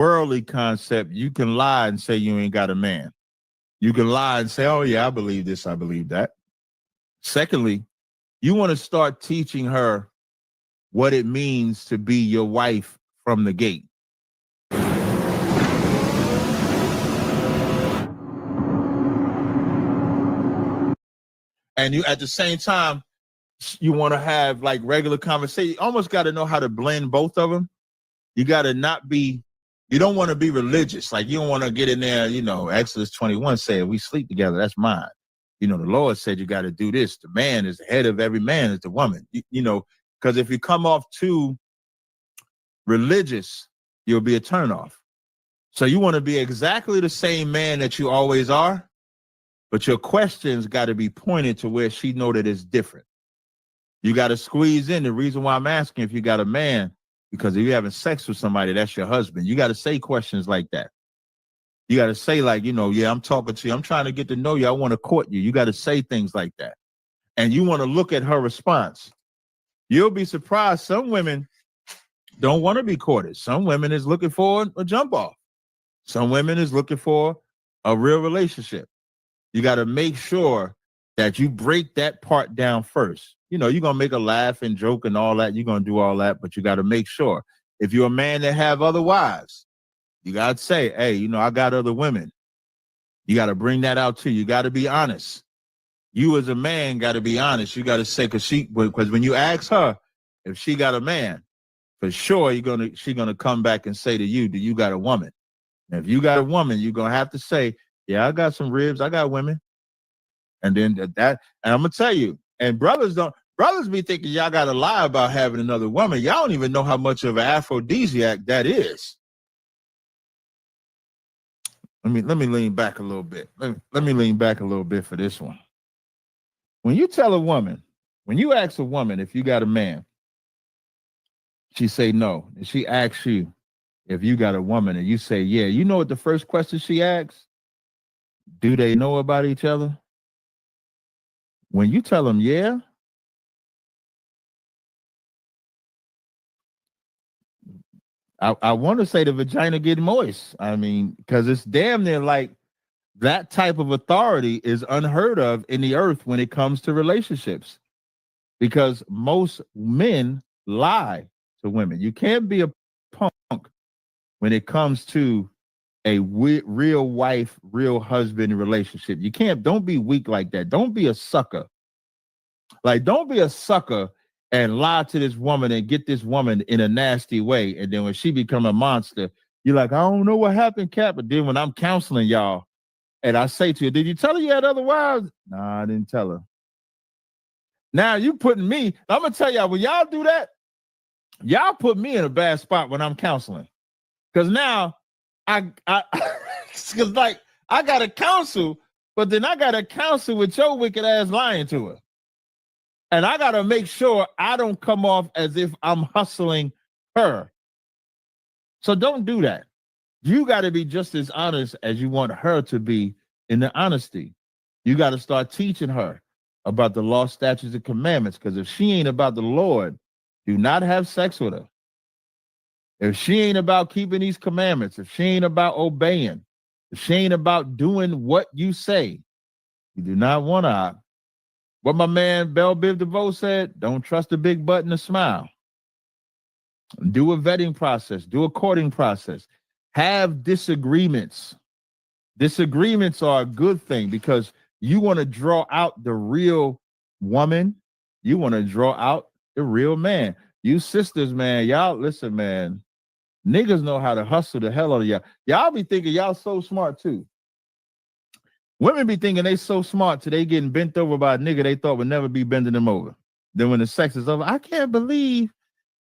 worldly concept, you can lie and say you ain't got a man. You can lie and say, oh, yeah, I believe this, I believe that. Secondly, you want to start teaching her what it means to be your wife from the gate. And you, at the same time, you want to have like regular conversation. You almost got to know how to blend both of them. You got to not be, you don't want to be religious. Like you don't want to get in there, Exodus 21 said, we sleep together, that's mine. The Lord said you got to do this. The man is the head of every man is the woman. Because if you come off too religious, you'll be a turnoff. So you want to be exactly the same man that you always are, but your questions got to be pointed to where she know that it's different. You got to squeeze in. The reason why I'm asking if you got a man, because if you're having sex with somebody, that's your husband. You got to say questions like that. You got to say like, yeah, I'm talking to you. I'm trying to get to know you. I want to court you. You got to say things like that. And you want to look at her response. You'll be surprised. Some women don't want to be courted. Some women is looking for a jump off. Some women is looking for a real relationship. You got to make sure that you break that part down first. You're going to make a laugh and joke and all that. You're going to do all that, but you got to make sure. If you're a man that have other wives, you got to say, hey, I got other women. You got to bring that out too. You got to be honest. You as a man got to be honest. You got to say, because when you ask her if she got a man, for sure she's gonna come back and say to you, do you got a woman? And if you got a woman, you're gonna have to say, yeah, I got some ribs, I got women. And then and I'm gonna tell you, and brothers be thinking y'all gotta lie about having another woman. Y'all don't even know how much of an aphrodisiac that is. Let me lean back a little bit. Let me lean back a little bit for this one. When you ask a woman if you got a man, she say no. And she asks you if you got a woman and you say, yeah. You know what the first question she asks? Do they know about each other? When you tell them, yeah, I want to say the vagina get moist. I mean, because it's damn near like that type of authority is unheard of in the earth when it comes to relationships. Because most men lie to women. You can't be a punk when it comes to a real wife, real husband relationship. Don't be weak like that. Don't be a sucker. Like, don't be a sucker and lie to this woman and get this woman in a nasty way. And then when she become a monster, you're like, I don't know what happened, Cat. But then when I'm counseling y'all and I say to you, did you tell her you had other wives? Nah, I didn't tell her. Now you putting me, I'm going to tell y'all, when y'all do that, y'all put me in a bad spot when I'm counseling. Because now because like I got to counsel, but then I got to counsel with your wicked ass lying to her. And I got to make sure I don't come off as if I'm hustling her. So don't do that. You got to be just as honest as you want her to be in the honesty. You got to start teaching her about the law, statutes, and commandments. Because if she ain't about the Lord, do not have sex with her. If she ain't about keeping these commandments, if she ain't about obeying, if she ain't about doing what you say, you do not want to. What my man Bell Biv DeVoe said, don't trust a big butt and a smile. Do a vetting process. Do a courting process. Have disagreements. Disagreements are a good thing because you want to draw out the real woman. You want to draw out the real man. You sisters, man, y'all, listen, man. Niggas know how to hustle the hell out of y'all. Y'all be thinking y'all so smart too. Women be thinking they so smart till they getting bent over by a nigga they thought would never be bending them over. Then when the sex is over, I can't believe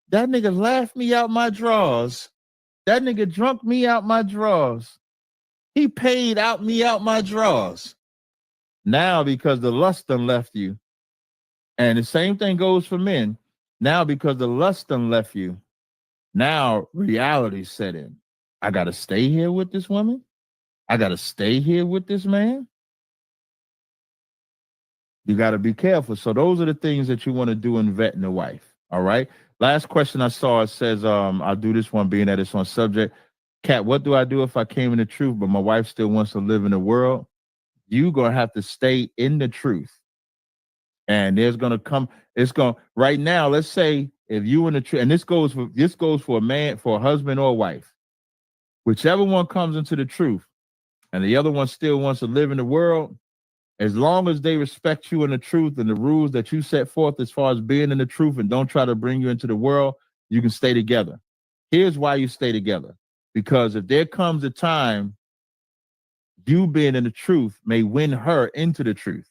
that nigga laughed me out my drawers. That nigga drunk me out my drawers. He paid out me out my drawers. Now because the lust done left you, and the same thing goes for men. Now because the lust done left you, now reality set in. I gotta stay here with this woman. I gotta stay here with this man. You gotta be careful. So those are the things that you want to do in vetting a wife. All right. Last question I saw, it says, I'll do this one being that it's on subject. Cat, what do I do if I came in the truth, but my wife still wants to live in the world? You gonna have to stay in the truth. And there's gonna come, it's gonna right now, let's say if you in the truth, and this goes for a man, for a husband or wife, whichever one comes into the truth and the other one still wants to live in the world, as long as they respect you in the truth and the rules that you set forth as far as being in the truth and don't try to bring you into the world, you can stay together. Here's why you stay together. Because if there comes a time, you being in the truth may win her into the truth,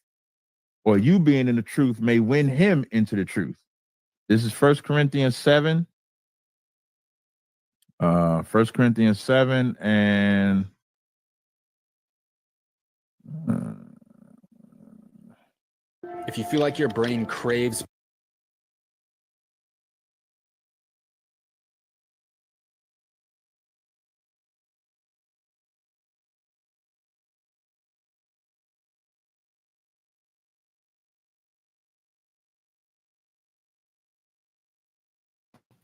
or you being in the truth may win him into the truth. This is 1 Corinthians 7. 1 Corinthians 7 and if you feel like your brain craves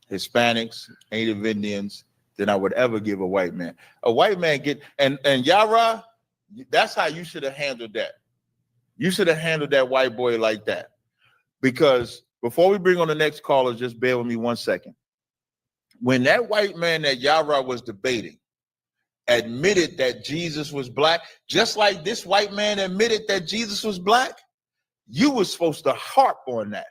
Hispanics, Native Indians, than I would ever give a white man. A white man and Yara, that's how you should have handled that. You should have handled that white boy like that. Because before we bring on the next caller, just bear with me 1 second. When that white man that Yara was debating admitted that Jesus was black, just like this white man admitted that Jesus was black, you were supposed to harp on that.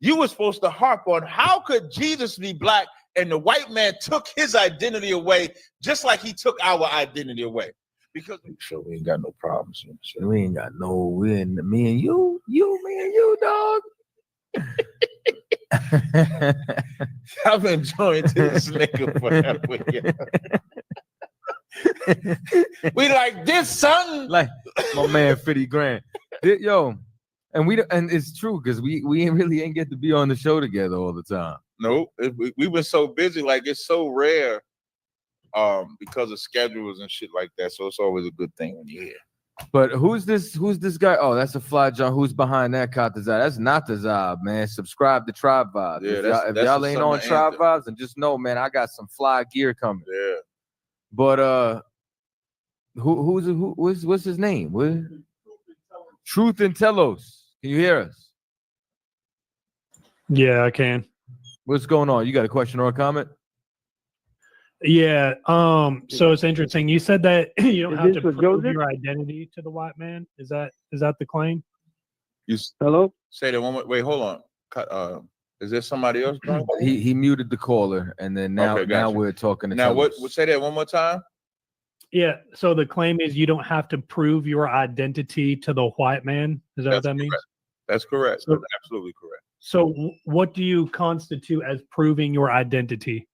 You were supposed to harp on how could Jesus be black and the white man took his identity away just like he took our identity away. Because we ain't got no problems. We ain't got no, me and you, dog. I've been enjoying this nigga forever. We like this, son. Like my man 50 grand. Yo, and it's true because we really ain't get to be on the show together all the time. No, we were so busy, like it's so rare because of schedules and shit like that. So it's always a good thing when you're here. But who's this guy? Oh, that's a fly John. Who's behind that Katazai? That's not the Zob, man. Subscribe to Tribe Vibes. Yeah, if y'all ain't on Tribe Vibes, and just know, man, I got some fly gear coming. Yeah. But what's his name? What? Truth and Telos. Can you hear us? Yeah, I can. What's going on? You got a question or a comment? Yeah. So it's interesting. You said that you don't have to prove Joseph? your identity to the white man. Is that the claim? Hello? Say that one more. Wait, hold on. Is there somebody else? He muted the caller, and then now we're talking to now. Telos. What? Say that one more time. Yeah. So the claim is you don't have to prove your identity to the white man. Is that what that means? That's correct. So, that's absolutely correct. So what do you constitute as proving your identity?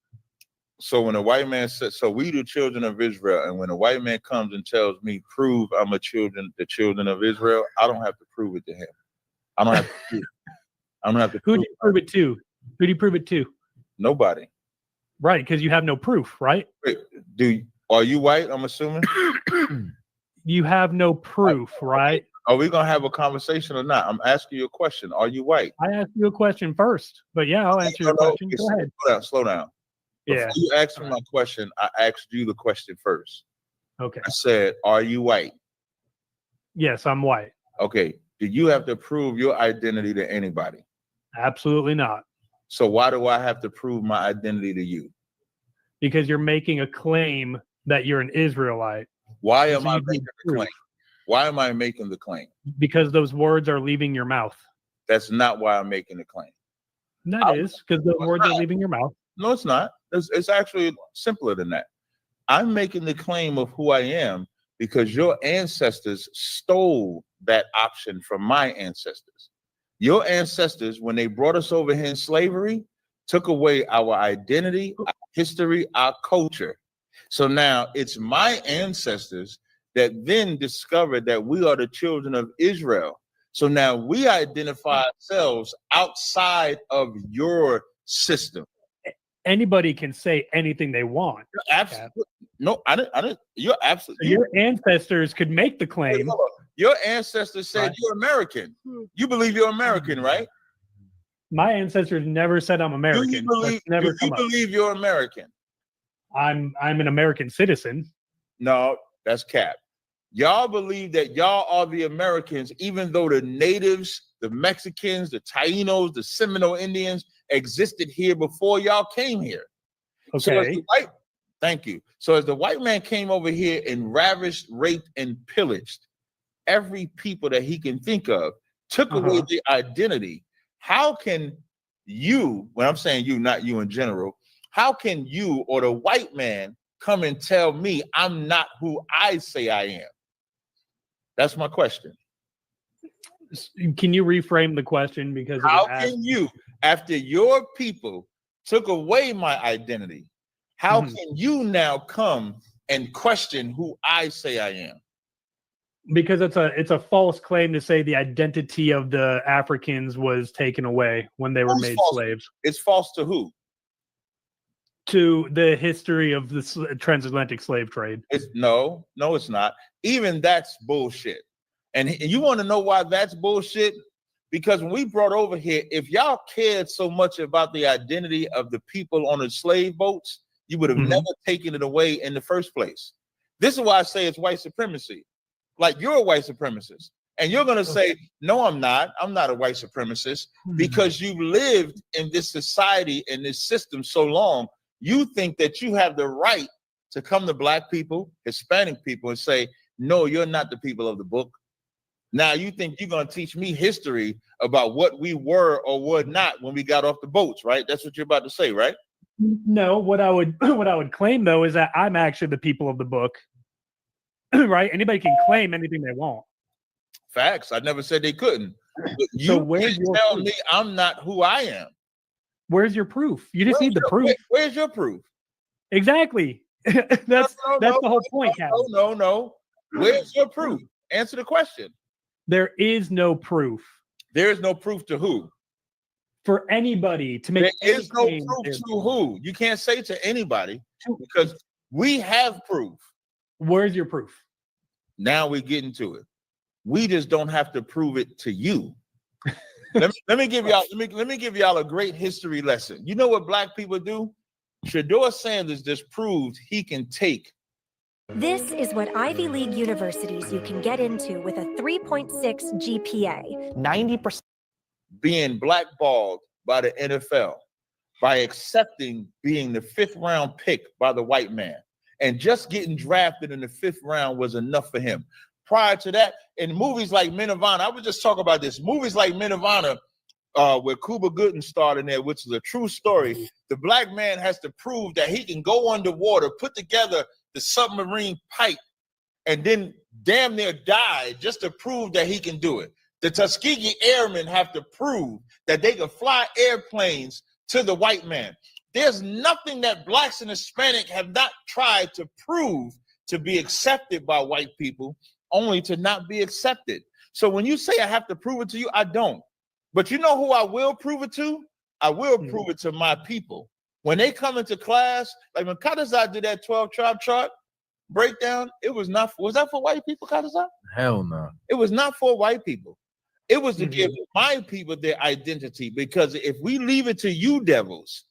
So when a white man says, so we the children of Israel, and when a white man comes and tells me, prove I'm the children of Israel, I don't have to prove it to him. I don't have to prove it. I don't have to. Who do you prove it to? Who do you prove it to? Nobody. Right, because you have no proof, right? Wait, are you white? I'm assuming. You have no proof, right? Are we gonna have a conversation or not? I'm asking you a question. Are you white? I asked you a question first, but yeah, I'll answer your question. Go ahead. Slow down. Yeah. Before you asked me my question, I asked you the question first. Okay. I said, are you white? Yes, I'm white. Okay. Do you have to prove your identity to anybody? Absolutely not. So why do I have to prove my identity to you? Because you're making a claim that you're an Israelite. Why am I making the claim? Why am I making the claim? Because those words are leaving your mouth. That's not why I'm making the claim. That is because the words are leaving your mouth. No, it's not. It's actually simpler than that. I'm making the claim of who I am because your ancestors stole that option from my ancestors. Your ancestors, when they brought us over here in slavery, took away our identity, our history, our culture. So now it's my ancestors that then discovered that we are the children of Israel. So now we identify ourselves outside of your system. Anybody can say anything they want. Absolutely. No, I didn't. You're absolutely. So your ancestors could make the claim. Your ancestors said right. You're American. You believe you're American, right? My ancestors never said I'm American. Do you believe you're American? I'm an American citizen. No, that's cap. Y'all believe that y'all are the Americans, even though the natives, the Mexicans, the Tainos, the Seminole Indians existed here before y'all came here. So as Okay. the white, thank you. So as the white man came over here and ravished, raped, and pillaged every people that he can think of, took away their identity, how can you, when I'm saying you, not you in general, how can you or the white man come and tell me I'm not who I say I am? That's my question. Can you reframe the question? Because How can you, after your people took away my identity, how can you now come and question who I say I am? Because it's a false claim to say the identity of the Africans was taken away when they were made slaves. It's false to who? To the history of the transatlantic slave trade. No, it's not. Even that's bullshit. And you want to know why that's bullshit? Because when we brought over here, if y'all cared so much about the identity of the people on the slave boats, you would have never taken it away in the first place. This is why I say it's white supremacy. Like, you're a white supremacist. And you're going to say, no, I'm not. I'm not a white supremacist, because you've lived in this society and this system so long. You think that you have the right to come to Black people, Hispanic people, and say, no, you're not the people of the book. Now you think you're going to teach me history about what we were or were not when we got off the boats, right? That's what you're about to say, right? No, what I would claim, though, is that I'm actually the people of the book. Right? Anybody can claim anything they want. Facts. I never said they couldn't. But you So where's can't your tell proof? me I'm not who I am. Where's your proof? You just need the proof. Where's your proof? Exactly. That's the whole point, Captain. No. Where's your proof? Answer the question. There is no proof. There is no proof to who? For anybody to make. There is no proof to who? You can't say to anybody, because we have proof. Where's your proof? Now we're getting to it. We just don't have to prove it to you. let me give y'all a great history lesson. You know what Black people do? Shedeur Sanders just proved he can take. This is what Ivy League universities you can get into with a 3.6 GPA. 90% being blackballed by the NFL by accepting being the 5th round pick by the white man. And just getting drafted in the 5th round was enough for him. Prior to that, in movies like Men of Honor, I was just talking about this. Movies like Men of Honor, where Cuba Gooding starred in there, which is a true story. The Black man has to prove that he can go underwater, put together the submarine pipe, and then damn near die just to prove that he can do it. The Tuskegee Airmen have to prove that they can fly airplanes to the white man. There's nothing that Blacks and Hispanic have not tried to prove to be accepted by white people, only to not be accepted. So when you say I have to prove it to you, I don't. But you know who I will prove it to? I will prove it to my people. When they come into class, like when Kadazai did that 12-tribe chart breakdown, it was not, was that for white people, Kadazai? Hell no. It was not for white people. It was to give my people their identity, because if we leave it to you devils,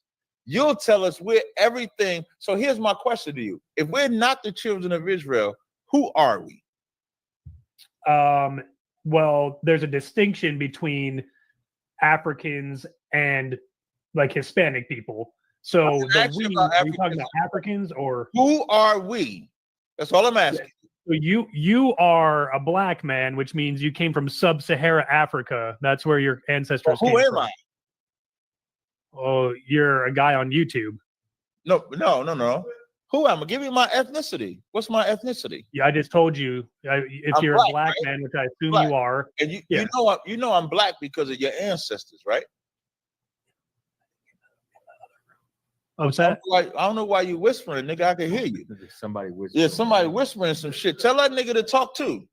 you'll tell us we're everything. So here's my question to you. If we're not the children of Israel, who are we? Well, there's a distinction between Africans and like Hispanic people. So are you talking about Africans or who are we? That's all I'm asking. So you are a Black man, which means you came from sub-Saharan Africa. That's where your ancestors came from. Who am I? Oh, you're a guy on YouTube. No. Who am I? Give me my ethnicity. What's my ethnicity? Yeah, I just told you. If you're a Black man, which I assume you are, and you know I'm Black because of your ancestors, right? What's that? I don't know why you whispering, nigga. I can hear you. Somebody whispering. Yeah, somebody whispering some shit. Tell that nigga to talk too.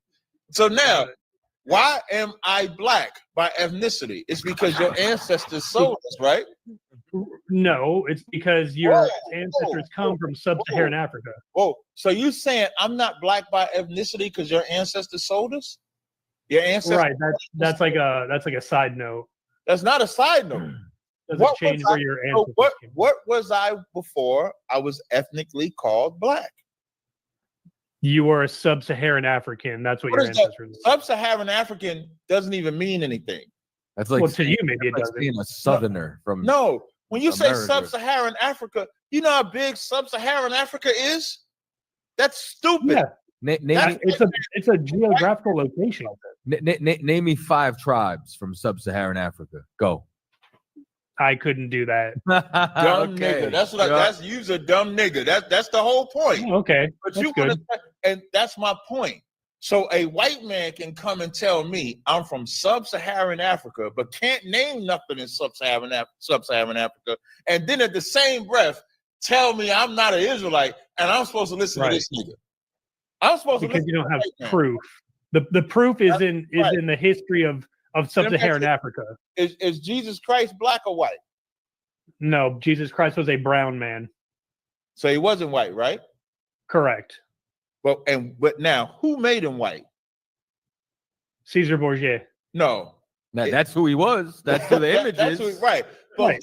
So now, why am I Black by ethnicity? It's because your ancestors sold us, right? No, it's because your ancestors come from sub-Saharan Africa. Oh, so you saying I'm not Black by ethnicity because your ancestors sold us? Your ancestors, right? That's like a side note. That's not a side note. doesn't change where your ancestors came from. What was I before I was ethnically called black? You were a sub-Saharan African. That's what your ancestors were. Sub-Saharan African doesn't even mean anything. That's like to you, maybe it doesn't. Being a southerner from No, when you America. say sub-Saharan Africa, you know how big sub-Saharan Africa is? That's stupid. Yeah. It's a geographical location. Name me 5 tribes from sub-Saharan Africa. Go. I couldn't do that. Dumb nigga. That's what that's you's a dumb nigga. That's the whole point. Okay. But that's you want to, and that's my point. So a white man can come and tell me I'm from sub-Saharan Africa, but can't name nothing in sub-Saharan Africa, and then at the same breath tell me I'm not an Israelite and I'm supposed to listen to this nigga. I'm supposed because to you don't have proof. The proof is in the history of sub-Saharan Africa. Is Jesus Christ black or white? No, Jesus Christ was a brown man. So he wasn't white, right? Correct. But now who made him white? Caesar Borgia. No. That's who he was. That's who the image is. Right. But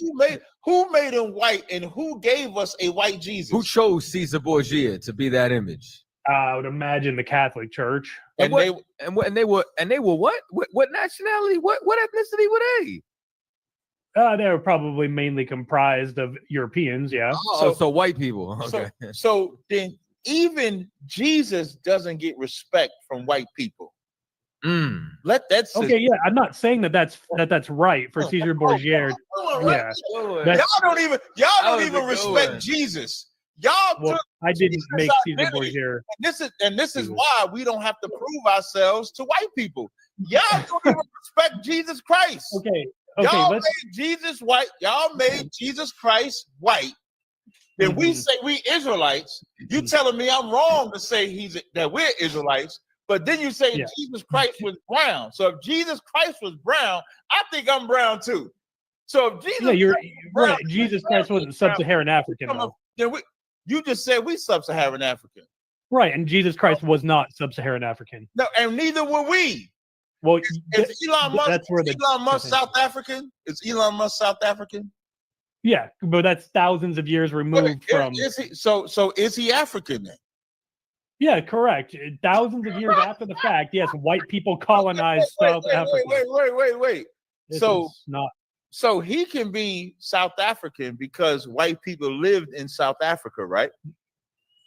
who made him white and who gave us a white Jesus? Who chose Caesar Borgia to be that image? I would imagine the Catholic Church. And they were what? What nationality? What ethnicity were they? They were probably mainly comprised of Europeans. Yeah. So white people. Okay. So then even Jesus doesn't get respect from white people. Let that sit. Okay, yeah, I'm not saying that's right for Caesar Borgia. Yeah, y'all don't even respect Jesus. I didn't make Caesar Borgia. And this is why we don't have to prove ourselves to white people. Y'all don't even respect Jesus Christ. Okay, y'all made Jesus white. Y'all made Jesus Christ white. Then we say we Israelites. You telling me I'm wrong to say that we're Israelites, but then you say Jesus Christ was brown. So if Jesus Christ was brown, I think I'm brown too. So if Jesus, you're right. Jesus Christ wasn't sub-Saharan African though. Then you just said we sub-Saharan African. Right, and Jesus Christ was not sub-Saharan African. No, and neither were we. Well, is Elon Musk South African? Is Elon Musk South African? Yeah, but that's thousands of years removed from. So is he African then? Yeah, correct. Thousands of years after the fact, yes, white people colonized South Africa. Wait. So he can be South African because white people lived in South Africa, right?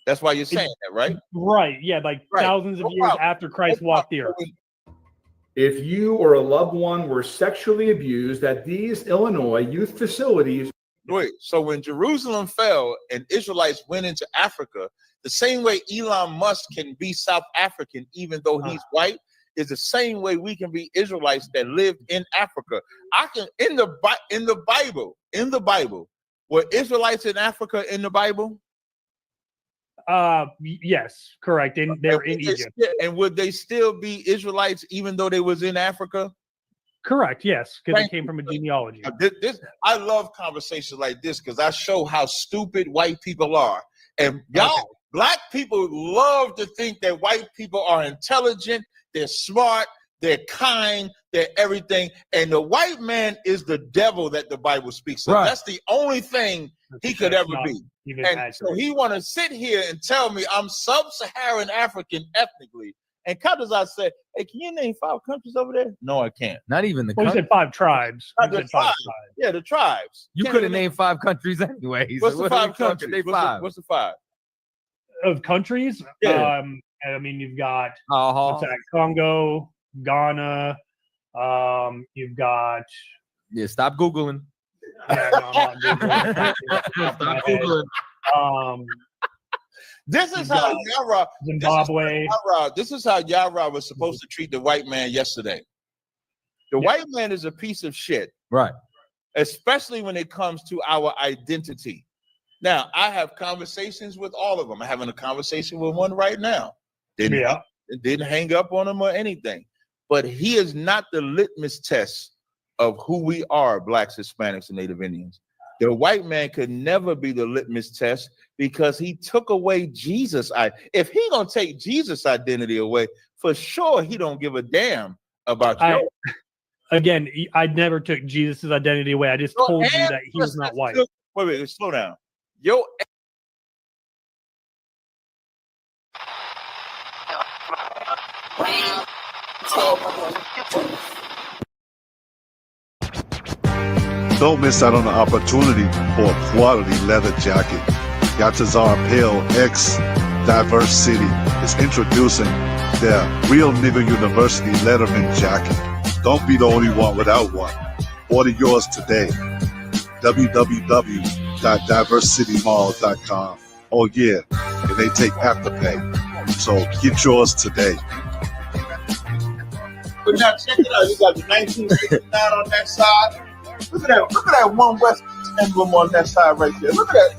That's why you're saying that, right? Right. Yeah, thousands of years after Christ walked the earth. If you or a loved one were sexually abused at these Illinois youth facilities. Wait, so when Jerusalem fell and Israelites went into Africa, the same way Elon Musk can be South African even though he's white is the same way we can be Israelites that lived in Africa. In the Bible, were Israelites in Africa in the Bible? Yes, correct. They're in Egypt. And would they still be Israelites even though they was in Africa? Correct, yes, because they came from a genealogy. I love conversations like this because I show how stupid white people are. And black people love to think that white people are intelligent, they're smart, they're kind, they're everything. And the white man is the devil that the Bible speaks of. Right. That's the only thing he could ever be. And so he want to sit here and tell me I'm sub-Saharan African ethnically. And Kadazai said, hey, can you name 5 countries over there? No, I can't. Not even the countries. You said 5 tribes. Yeah, the tribes. You could have named 5 countries anyways. What's the 5 countries? What's the 5? Of countries? Yeah. I mean, you've got what's that? Congo, Ghana. You've got. Yeah, stop Googling. Yeah, no, I'm not Googling. This is how Yara, Zimbabwe. This is how Yara was supposed to treat the white man yesterday. The white man is a piece of shit. Right. Especially when it comes to our identity. Now, I have conversations with all of them. I'm having a conversation with one right now. Didn't hang up on him or anything. But he is not the litmus test of who we are, Blacks, Hispanics, and Native Indians. The white man could never be the litmus test because he took away Jesus. If he gonna take Jesus' identity away, for sure he don't give a damn about you. Again, I never took Jesus' identity away. I just told you that he was not white. Wait, slow down. Yo, Don't miss out on the opportunity for a quality leather jacket. Yatazar Pale X Diverse City is introducing their Real Nigga University Letterman jacket. Don't be the only one without one. Order yours today. www.diversitymall.com. Oh yeah, and they take Afterpay. So get yours today. But now check it out. You got the 1969 on that side. Look at that. Look at that One West emblem on that side right there. Look at that.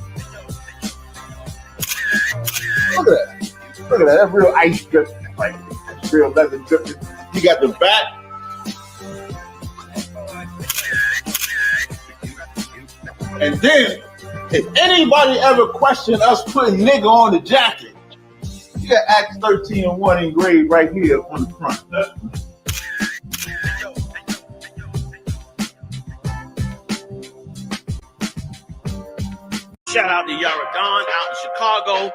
Look at that. Look at that. That's real ice drip. Like real leather dripping. You got the back. And then, if anybody ever questioned us putting nigga on the jacket, you got Acts 13:1 engraved right here on the front. Shout out to Yaragon out in Chicago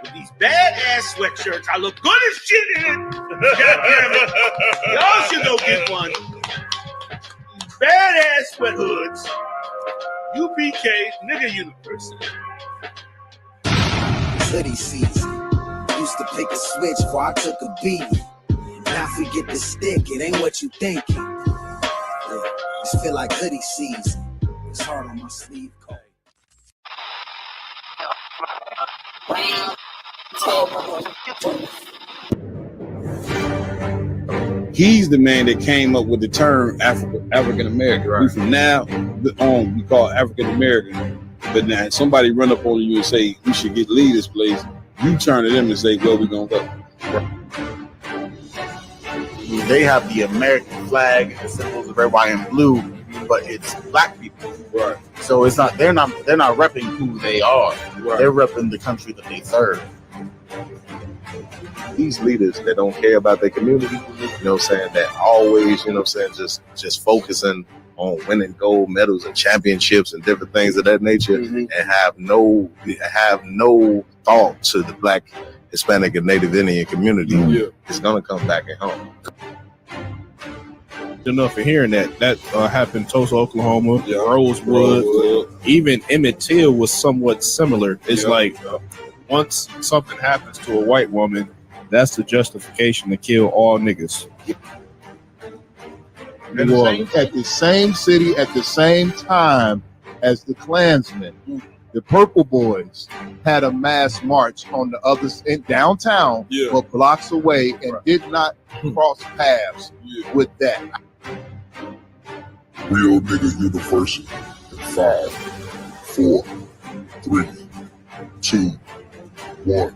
with these badass sweatshirts. I look good as shit in it. God damn it. Y'all should go get one. These badass sweat hoods. UPK, nigga university. Hoodie season. Used to pick a switch before I took a beat. Now forget the stick, it ain't what you thinking. Yeah, just feel like hoodie season. It's hard on my sleeve coat. He's the man that came up with the term African American. Right. From now on, we call African American. But now somebody run up on you and say we should leave this place. You turn to them and say, "Where we gonna go?" Right. They have the American flag and the symbols of red, white, and blue, but it's black people. Right. So it's not. They're not repping who they are. Right. They're repping the country that they serve. These leaders that don't care about their community, you know what I'm saying, that always, you know what I'm saying, just focusing on winning gold medals and championships and different things of that nature, and have no thought to the Black, Hispanic, and Native Indian community. It's gonna come back at home. Enough for hearing that happened in Tulsa, Oklahoma, Rosewood, even Emmett Till was somewhat similar. It's like once something happens to a white woman, that's the justification to kill all niggas. At the same city, at the same time as the Klansmen, the Purple Boys had a mass march on the other in downtown, but blocks away, and did not cross paths with that. Real Nigga University in 5, 4, 3, 2, 1.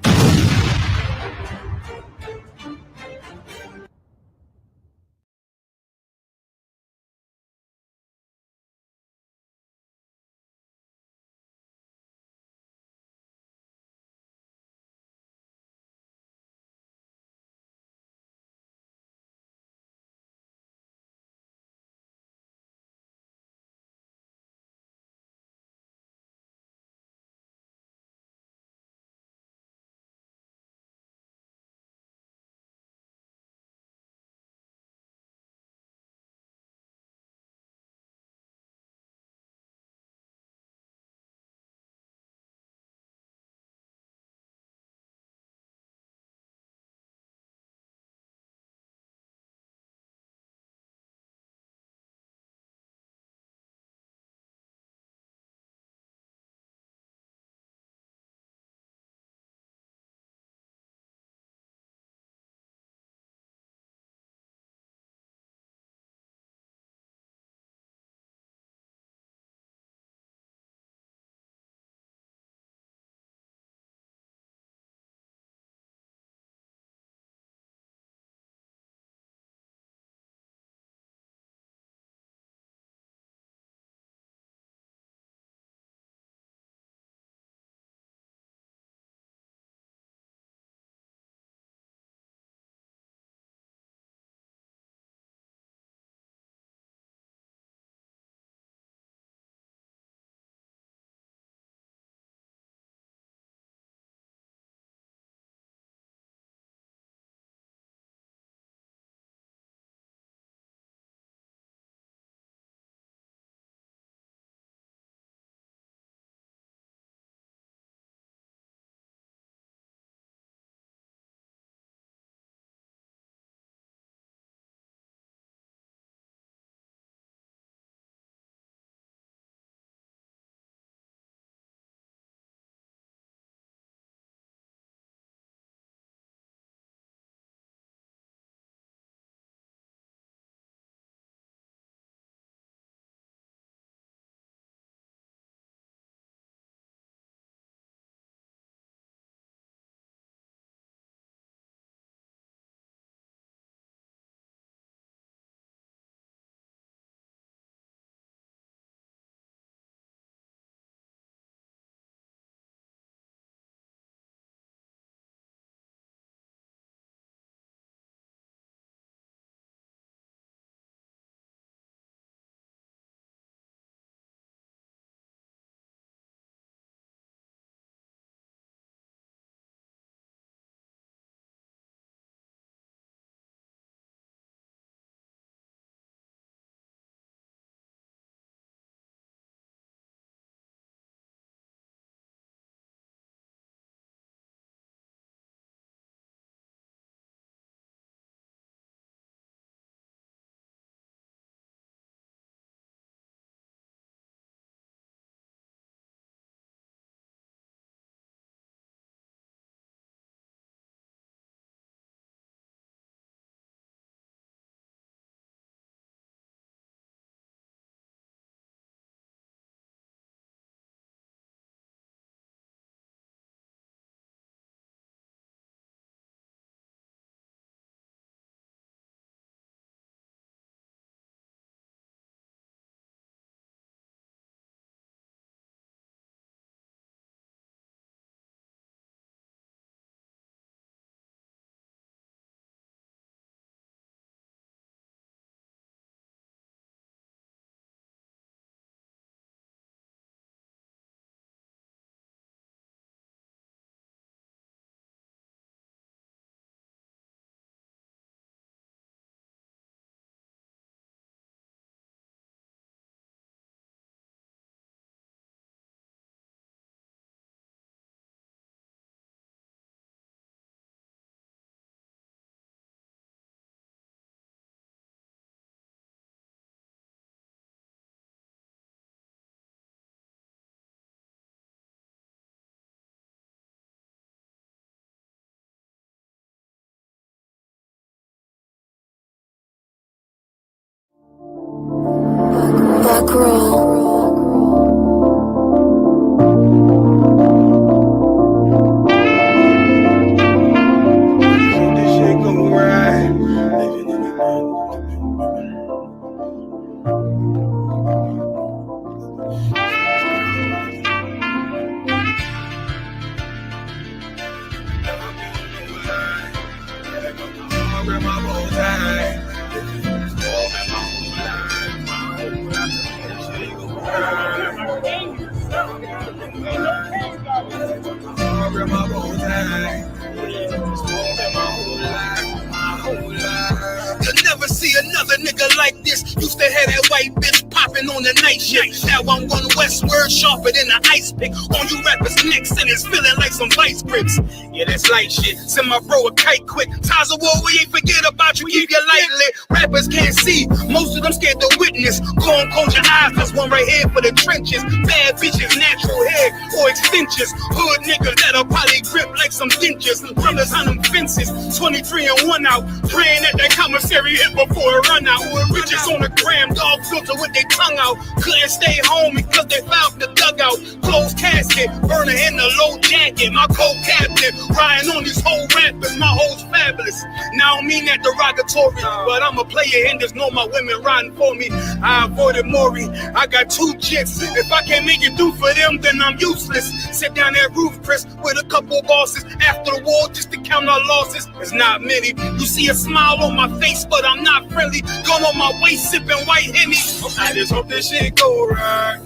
You'll never see another nigga like this. Used to have that white bitch popping on the night shift. Now I'm one westward, sharper than an ice pick. On you rappers' necks and it's feeling like some vice grips. Yeah, that's light shit. Send my bro a kite quick. Ties of war, we ain't forget about you. Keep your light lit. Rappers can't see. Most of them scared to witness. Go and close your eyes. There's one right here for the trenches. Bad bitches, natural hair or extensions. Hood niggas that'll probably grip like some dentures. Brothers on them fences. 23 and 1 out. Praying that that commissary hit before it run out. Bitches on the gram, dog filter with their tongue out. Couldn't stay home because they found the dugout. Closed casket, burner in the low jacket. My co-captain, riding on these whole rappers. My hoes fabulous. Now I don't mean that derogatory, but I'm a player and there's no my women riding for me. I avoided Maury. I got 2 jits. If I can't make it through for them, then I'm useless. Sit down that roof, Chris, with a couple bosses. After the war, just to count our losses. It's not many. You see a smile on my face, but I'm not friendly. Gun on my waist, sipping white Henny. I just hope this shit go right.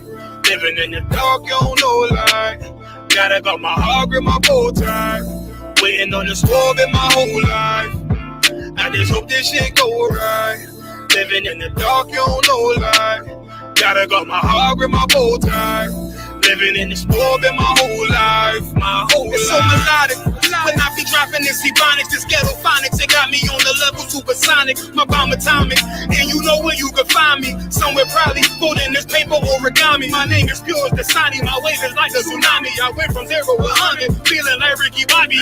Living in the dark, you don't know light. Gotta got my heart grip, my bow tie. Waiting on the storm in my whole life. I just hope this shit go right. Living in the dark, you don't know light. Gotta got my heart grip, my bow tie. Living in the storm in my whole life, my whole life. It's so melodic. When I be dropping this ebonics, this ghetto phonics, it got me on the level supersonic. My bomb atomic, and you know where you can find me. Somewhere probably folding this paper origami. My name is pure as the Sani, my wave is like a tsunami. I went from 0 to 100, feeling like Ricky Bobby.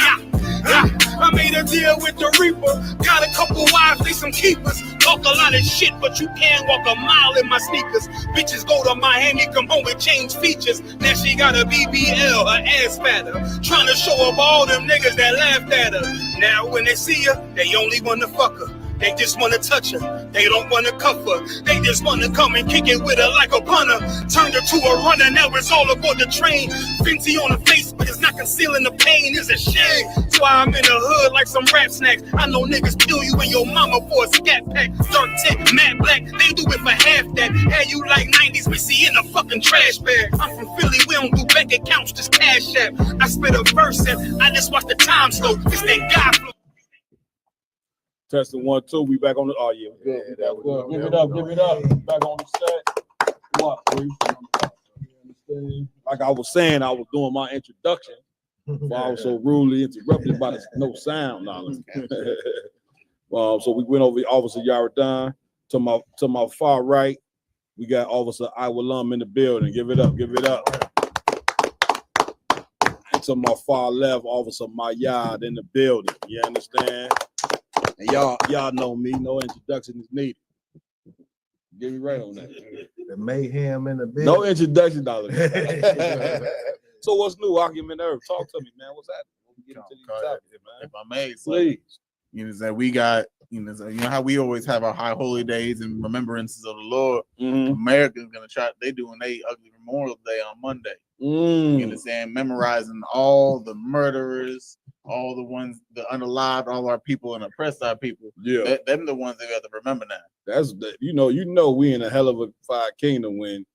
I made a deal with the Reaper. Got a couple wives, they some keepers. Talk a lot of shit, but you can't walk a mile in my sneakers. Bitches go to Miami, come home and change features. Now she got a BBL, her ass fatter. Trying to show up all them niggas that laughed at her. Now when they see her, they only wanna fuck her. They just wanna touch her. They don't wanna cuff her. They just wanna come and kick it with her like a punter. Turned her to a runner, now it's all aboard the train. Fenty on her face, but it's not concealing the pain. It's a shame. That's why I'm in the hood like some rap snacks. I know niggas kill you and your mama for a scat pack. Dark tint, matte black, they do it for half that. Had you like 90s Missy in a fucking trash bag. I'm from Philly, we don't do bank accounts, just cash app. I spit a verse and I just watch the time slow. It's that guy flow. Testing 1, 2. We back on the. Oh yeah, good. Yeah, that was good. Give it up. Give it up. Back on the set. What? Like I was saying, I was doing my introduction. But I was so rudely interrupted by the no sound knowledge. So we went over Officer Yaradon. To my far right, we got Officer Iwalum in the building. Give it up. Give it up. And to my far left, Officer Mayad in the building. You understand? And y'all know me, no introduction is needed. Get me right on that. The mayhem in the building. No introduction, dollar. So what's new, Argument Herb? Talk to me, man. What's happening? If I may, please. You know that we got, you know how we always have our high holy days and remembrances of the Lord. Americans gonna try. They doing a ugly Memorial Day on Monday. You understand? Memorizing all the murderers, all the ones, the unalived, all our people and oppressed our people. Yeah, them the ones that we have to remember now. That's you know we in a hell of a fire kingdom when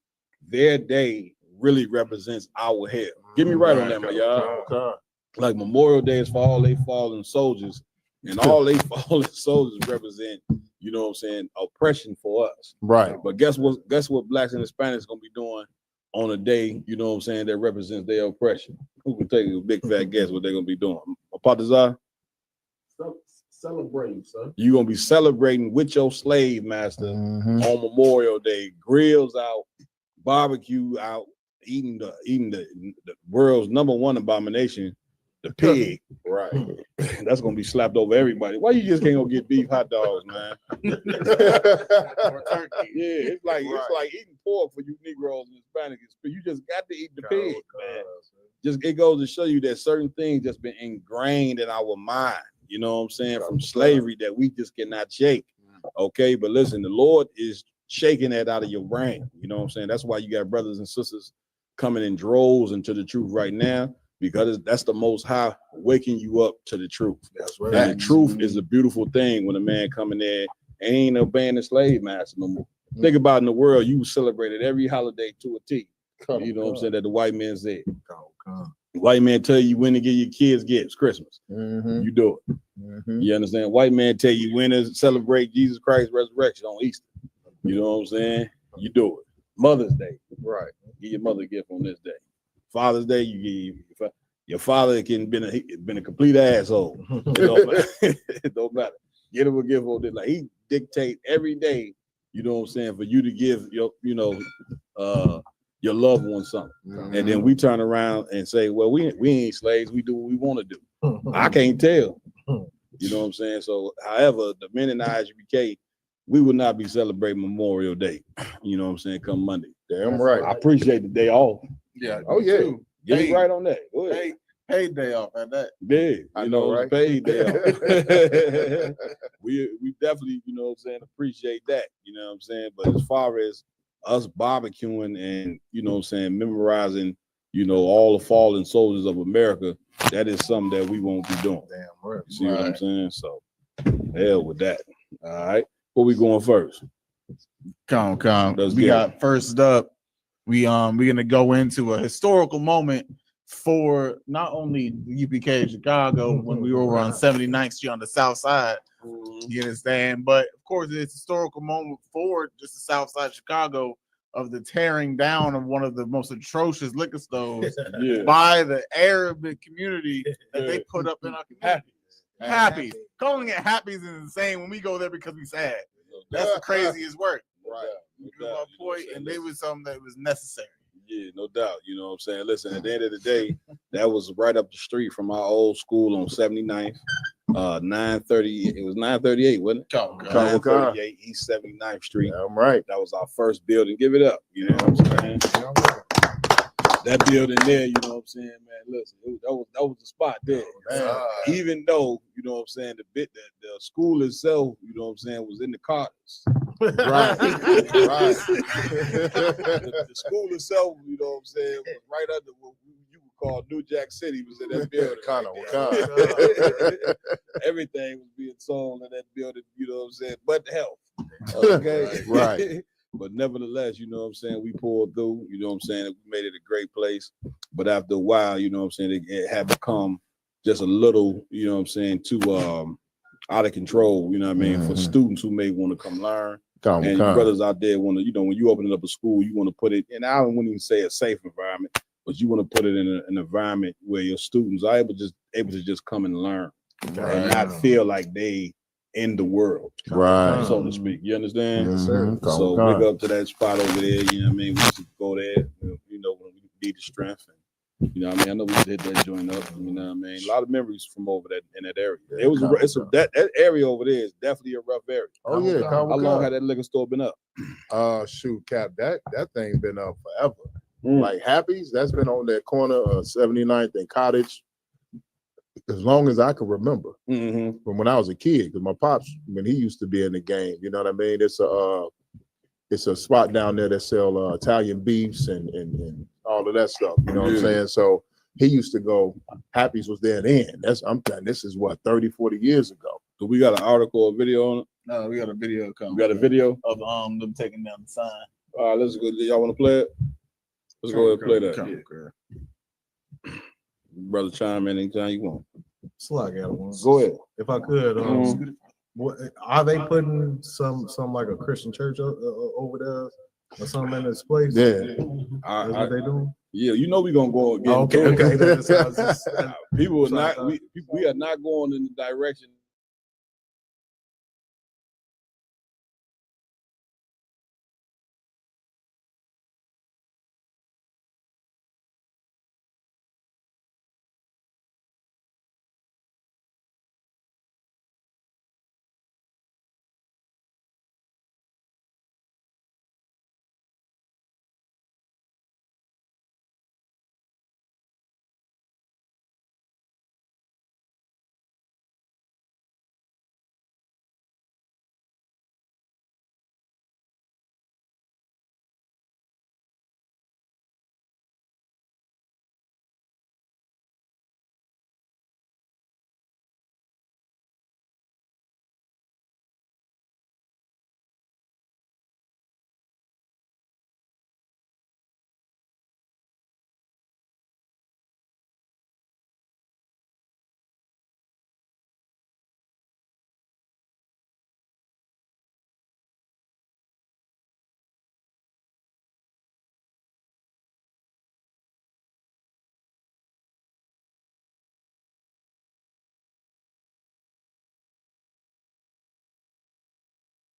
their day really represents our hell. Get me right on that, my y'all. Like Memorial Day is for all they fallen soldiers, and all they fallen soldiers represent, you know what I'm saying, oppression for us. Right. But guess what blacks and Hispanics gonna be doing on a day, you know what I'm saying, that represents their oppression? Who can take a big fat guess what they're gonna be doing? Patazar? Celebrating, son. You're gonna be celebrating with your slave master on Memorial Day, grills out, barbecue out, eating the world's #1 abomination, the pig. Right. That's gonna be slapped over everybody. Why you just can't go get beef hot dogs, man? Or turkey. Yeah, it's like eating pork for you Negroes and Hispanics. But you just got to eat the pig, man. Just it goes to show you that certain things just been ingrained in our mind. You know what I'm saying? From slavery that we just cannot shake. Okay, but listen, the Lord is shaking that out of your brain. You know what I'm saying? That's why you got brothers and sisters coming in droves into the truth right now, because that's the Most High waking you up to the truth. That's right. And the truth is a beautiful thing when a man coming there ain't obeying the slave master no more. Think about in the world, you celebrated every holiday to a T. You know what I'm saying? That the white man said. White man tell you when to get your kids gifts, Christmas. You do it. You understand? White man tell you when to celebrate Jesus Christ's resurrection on Easter. You know what I'm saying? You do it. Mother's Day. Right. Give your mother a gift on this day. Father's Day, you give your father can been a complete asshole. It don't matter. Get him a gift on this. Like he dictate every day, you know what I'm saying, for you to give your, your loved one something. And then we turn around and say, well, we ain't slaves, we do what we want to do. I can't tell. You know what I'm saying? So however, the men in the IGBK, we will not be celebrating Memorial Day. You know what I'm saying? Come Monday. Damn right. I appreciate the day off. Yeah. Oh yeah. Too. Get it right on that. Go ahead. Paid day off at that. Big. I know, right? Paid day off. we definitely, you know what I'm saying, appreciate that. You know what I'm saying? But as far as us barbecuing and, you know what I'm saying, memorizing, all the fallen soldiers of America, that is something that we won't be doing. Damn right. You see what I'm saying? So hell with that. All right. Where we going first? Come. We got first up. We're gonna go into a historical moment for not only the UPK Chicago when we were over on 79th Street on the south side. You understand? But of course, it's a historical moment for just the south side of Chicago of the tearing down of one of the most atrocious liquor stores by the Arabic community that they put up in our community. Happy. Calling it Happy's is insane when we go there because we sad. That's the craziest work. Right. You know my point, and they was something that was necessary. Yeah, no doubt. You know what I'm saying? Listen, at the end of the day, that was right up the street from our old school on 79th. 930, it was 938, wasn't it? 938 East 79th Street. Yeah, I'm right. That was our first building. Give it up. You know what I'm saying? That building there, you know what I'm saying, man. Listen, that was the spot there. Even though, you know what I'm saying, the school itself, you know what I'm saying, was in the Carters. Right. Right. The school itself, you know what I'm saying, was right under what you would call New Jack City, was in that building. Everything was being sold in that building, you know what I'm saying, but health. Okay. Right. But nevertheless, you know what I'm saying, we pulled through, you know what I'm saying, we made it a great place. But after a while, you know what I'm saying, it had become just a little, you know what I'm saying, too out of control, you know what I mean, for students who may want to come learn. And brothers out there want to, when you open up a school, you want to put it, and I wouldn't even say a safe environment, but you want to put it in an environment where your students are able to just come and learn and not feel like they in the world, right, so to speak. You understand? Yes, sir. So big up to that spot over there. You know what I mean? We used to go there, when we need the strength. And, you know what I mean? I know we used to hit that joint up. You know what I mean? A lot of memories from over that in that area. It was that area over there is definitely a rough area. Oh yeah. How long had that liquor store been up? Shoot, Cap, that thing been up forever. Like Happy's, that's been on that corner of 79th and Cottage as long as I can remember, from when I was a kid. Because my pops, when he used to be in the game, you know what I mean. It's a spot down there that sell Italian beefs and all of that stuff. You know what I'm saying? So he used to go. Happy's was there then. I'm telling. This is what 30, 40 years ago. So we got an article or video on it. No, we got a video coming. We got a video of them taking down the sign. All right, let's go. Y'all want to play it? Let's go ahead and play that. Brother, chime in anytime you want. Slug out one. Go ahead. If I could, what are they putting some like a Christian church over there or something in this place? Yeah, that's what they doing. Yeah, we're gonna go again. Okay. People are not. We are not going in the direction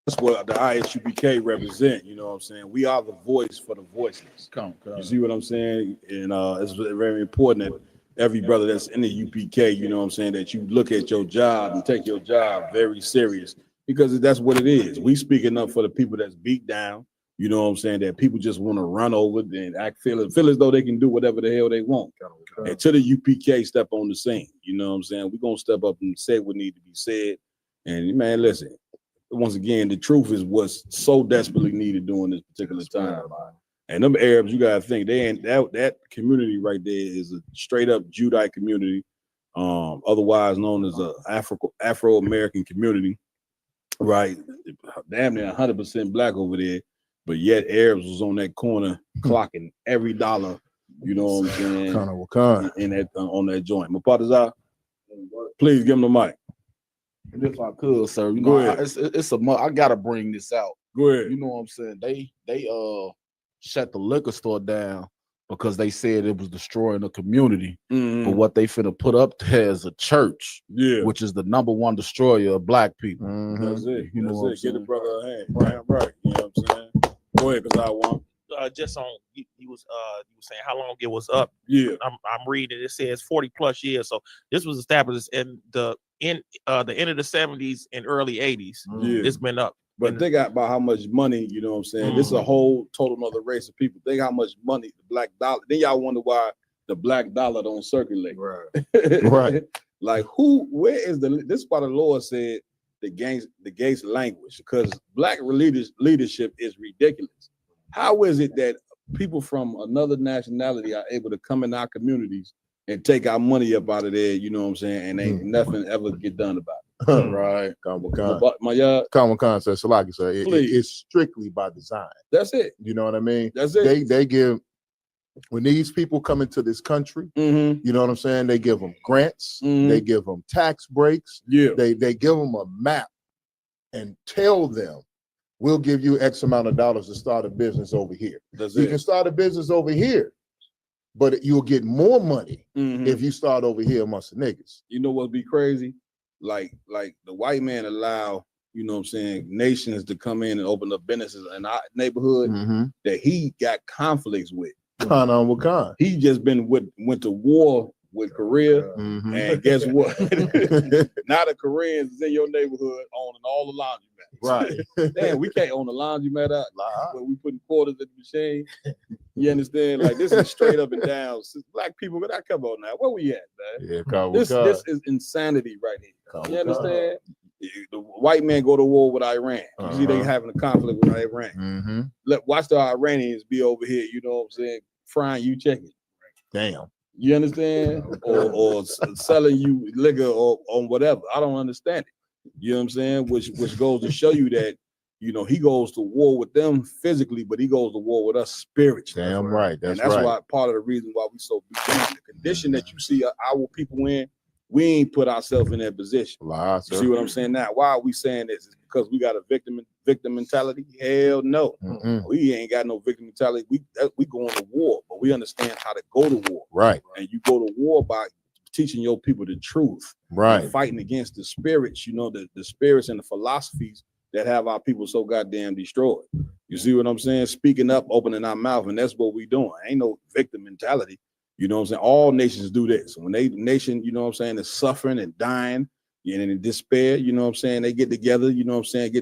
That's what the ISUPK represent. You know what I'm saying? We are the voice for the voiceless. You see what I'm saying? And it's very important that every brother that's in the UPK, you know what I'm saying, that you look at your job and take your job very serious, because that's what it is. We speaking up for the people that's beat down. You know what I'm saying? That people just want to run over and feel as though they can do whatever the hell they want. Until the UPK step on the scene, you know what I'm saying? We're gonna step up and say what need to be said. And man, listen. Once again, the truth is what's so desperately needed during this particular time. And them Arabs, you gotta think they ain't that community right there is a straight up Judite community, otherwise known as a Afro-American community, right? Damn near 100% black over there, but yet Arabs was on that corner clocking every dollar. You know what I'm saying? In that on that joint. Mapatazar, please give him the mic. If I could, sir, you Go know, ahead. I gotta bring this out. Go ahead. You know what I'm saying? They shut the liquor store down because they said it was destroying the community. But what they finna put up there is a church, which is the #1 destroyer of black people. That's it. You know That's what I'm it. saying? Get a brother a hand. Right. You know what I'm saying? Go ahead, because I want. Just on you was saying how long it was up. Yeah, I'm reading. It says 40+ years. So this was established in the end of the 70s and early 80s. Yeah. It's been up. But think about how much money, you know what I'm saying? This is a whole total other race of people. Think how much money the black dollar. Then y'all wonder why the black dollar don't circulate. Right. Right. Like where is this is why the Lord said the gates language, because black leadership is ridiculous. How is it that people from another nationality are able to come in our communities and take our money up out of there, you know what I'm saying, and ain't nothing ever get done about it? Right. Common Khan says, Salaki, sir, it's strictly by design. That's it. You know what I mean? That's it. They give, when these people come into this country, you know what I'm saying, they give them grants, they give them tax breaks, they give them a map and tell them, we'll give you X amount of dollars to start a business over here. You can start a business over here, but you'll get more money if you start over here amongst the niggas. You know what'd be crazy? Like the white man allow, you know what I'm saying, nations to come in and open up businesses in our neighborhood that he got conflicts with. He just went to war with Korea, and guess what? Now the Koreans is in your neighborhood owning all the laundromats. Right. Damn, we can't own a laundromat out where we putting quarters in the machine. You understand? Like this is straight up and down. Black people, but come on now, where we at, man? Yeah, this is insanity right here. You understand? The white man go to war with Iran. You see, they having a conflict with Iran. Watch the Iranians be over here. You know what I'm saying? Frying you chicken. Damn. You understand? or selling you liquor or whatever. I don't understand it. You know what I'm saying? Which goes to show you that, you know, he goes to war with them physically, but he goes to war with us spiritually. Damn right. That's why part of the reason why we so beat down. The condition that you see our people in, we ain't put ourselves in that position. You see what I'm saying? Now, why are we saying this? Is because we got a victim mentality? Hell no. We ain't got no victim mentality. We going to war, but we understand how to go to war. Right. And you go to war by teaching your people the truth. Right. Fighting against the spirits, you know, the spirits and the philosophies that have our people so goddamn destroyed. You see what I'm saying? Speaking up, opening our mouth, and that's what we doing. Ain't no victim mentality. You know what I'm saying? All nations do this. When nation, you know what I'm saying, is suffering and dying and in despair, you know what I'm saying, they get together, you know what I'm saying,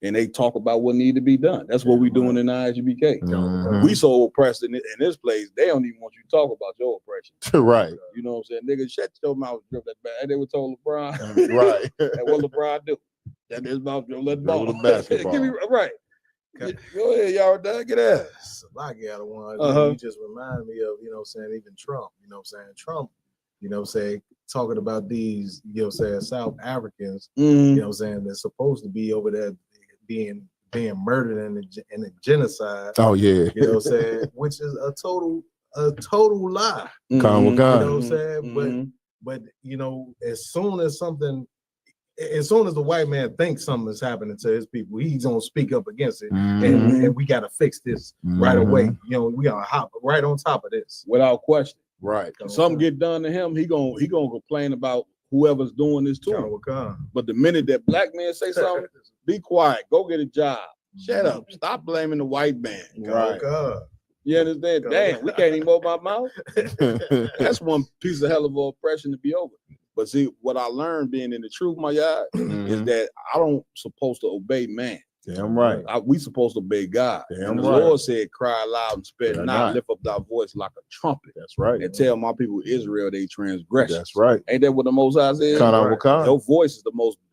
and they talk about what need to be done. That's what we doing in ISUPK. We so oppressed in this place, they don't even want you to talk about your oppression. Right. You know what I'm saying? Nigga, shut your mouth, drip that bad. They were told LeBron. Right. And what LeBron do? That his mouth let ball. Basketball. Give me right. Go ahead, y'all. Get out. Salaki out of one. You just remind me of, you know what I'm saying, even Trump, you know what I'm saying? Trump, you know what I'm saying, talking about these, you know what I'm saying, South Africans, you know what I'm saying, they're supposed to be over there being murdered in a genocide. Oh yeah. You know what I'm saying? Which is a total lie. You know what I'm saying? But you know, as soon as the white man thinks something is happening to his people, he's gonna speak up against it, and we gotta fix this right away. You know, we gotta hop right on top of this without question. Right. If something get done to him, he gonna complain about whoever's doing this to him. But the minute that black man say something, Be quiet. Go get a job. Shut up. Stop blaming the white man. Right. You understand? Damn, we can't even open our mouth. That's one piece of hell of oppression to be over. But see, what I learned being in the truth, my yard, is that I don't supposed to obey man. Damn right. We supposed to obey God. Damn And the right. Lord said, cry loud and spare not, lift up thy voice like a trumpet. That's right. And tell my people Israel they transgress. That's right. Ain't that what the Most High said? Right. Your voice is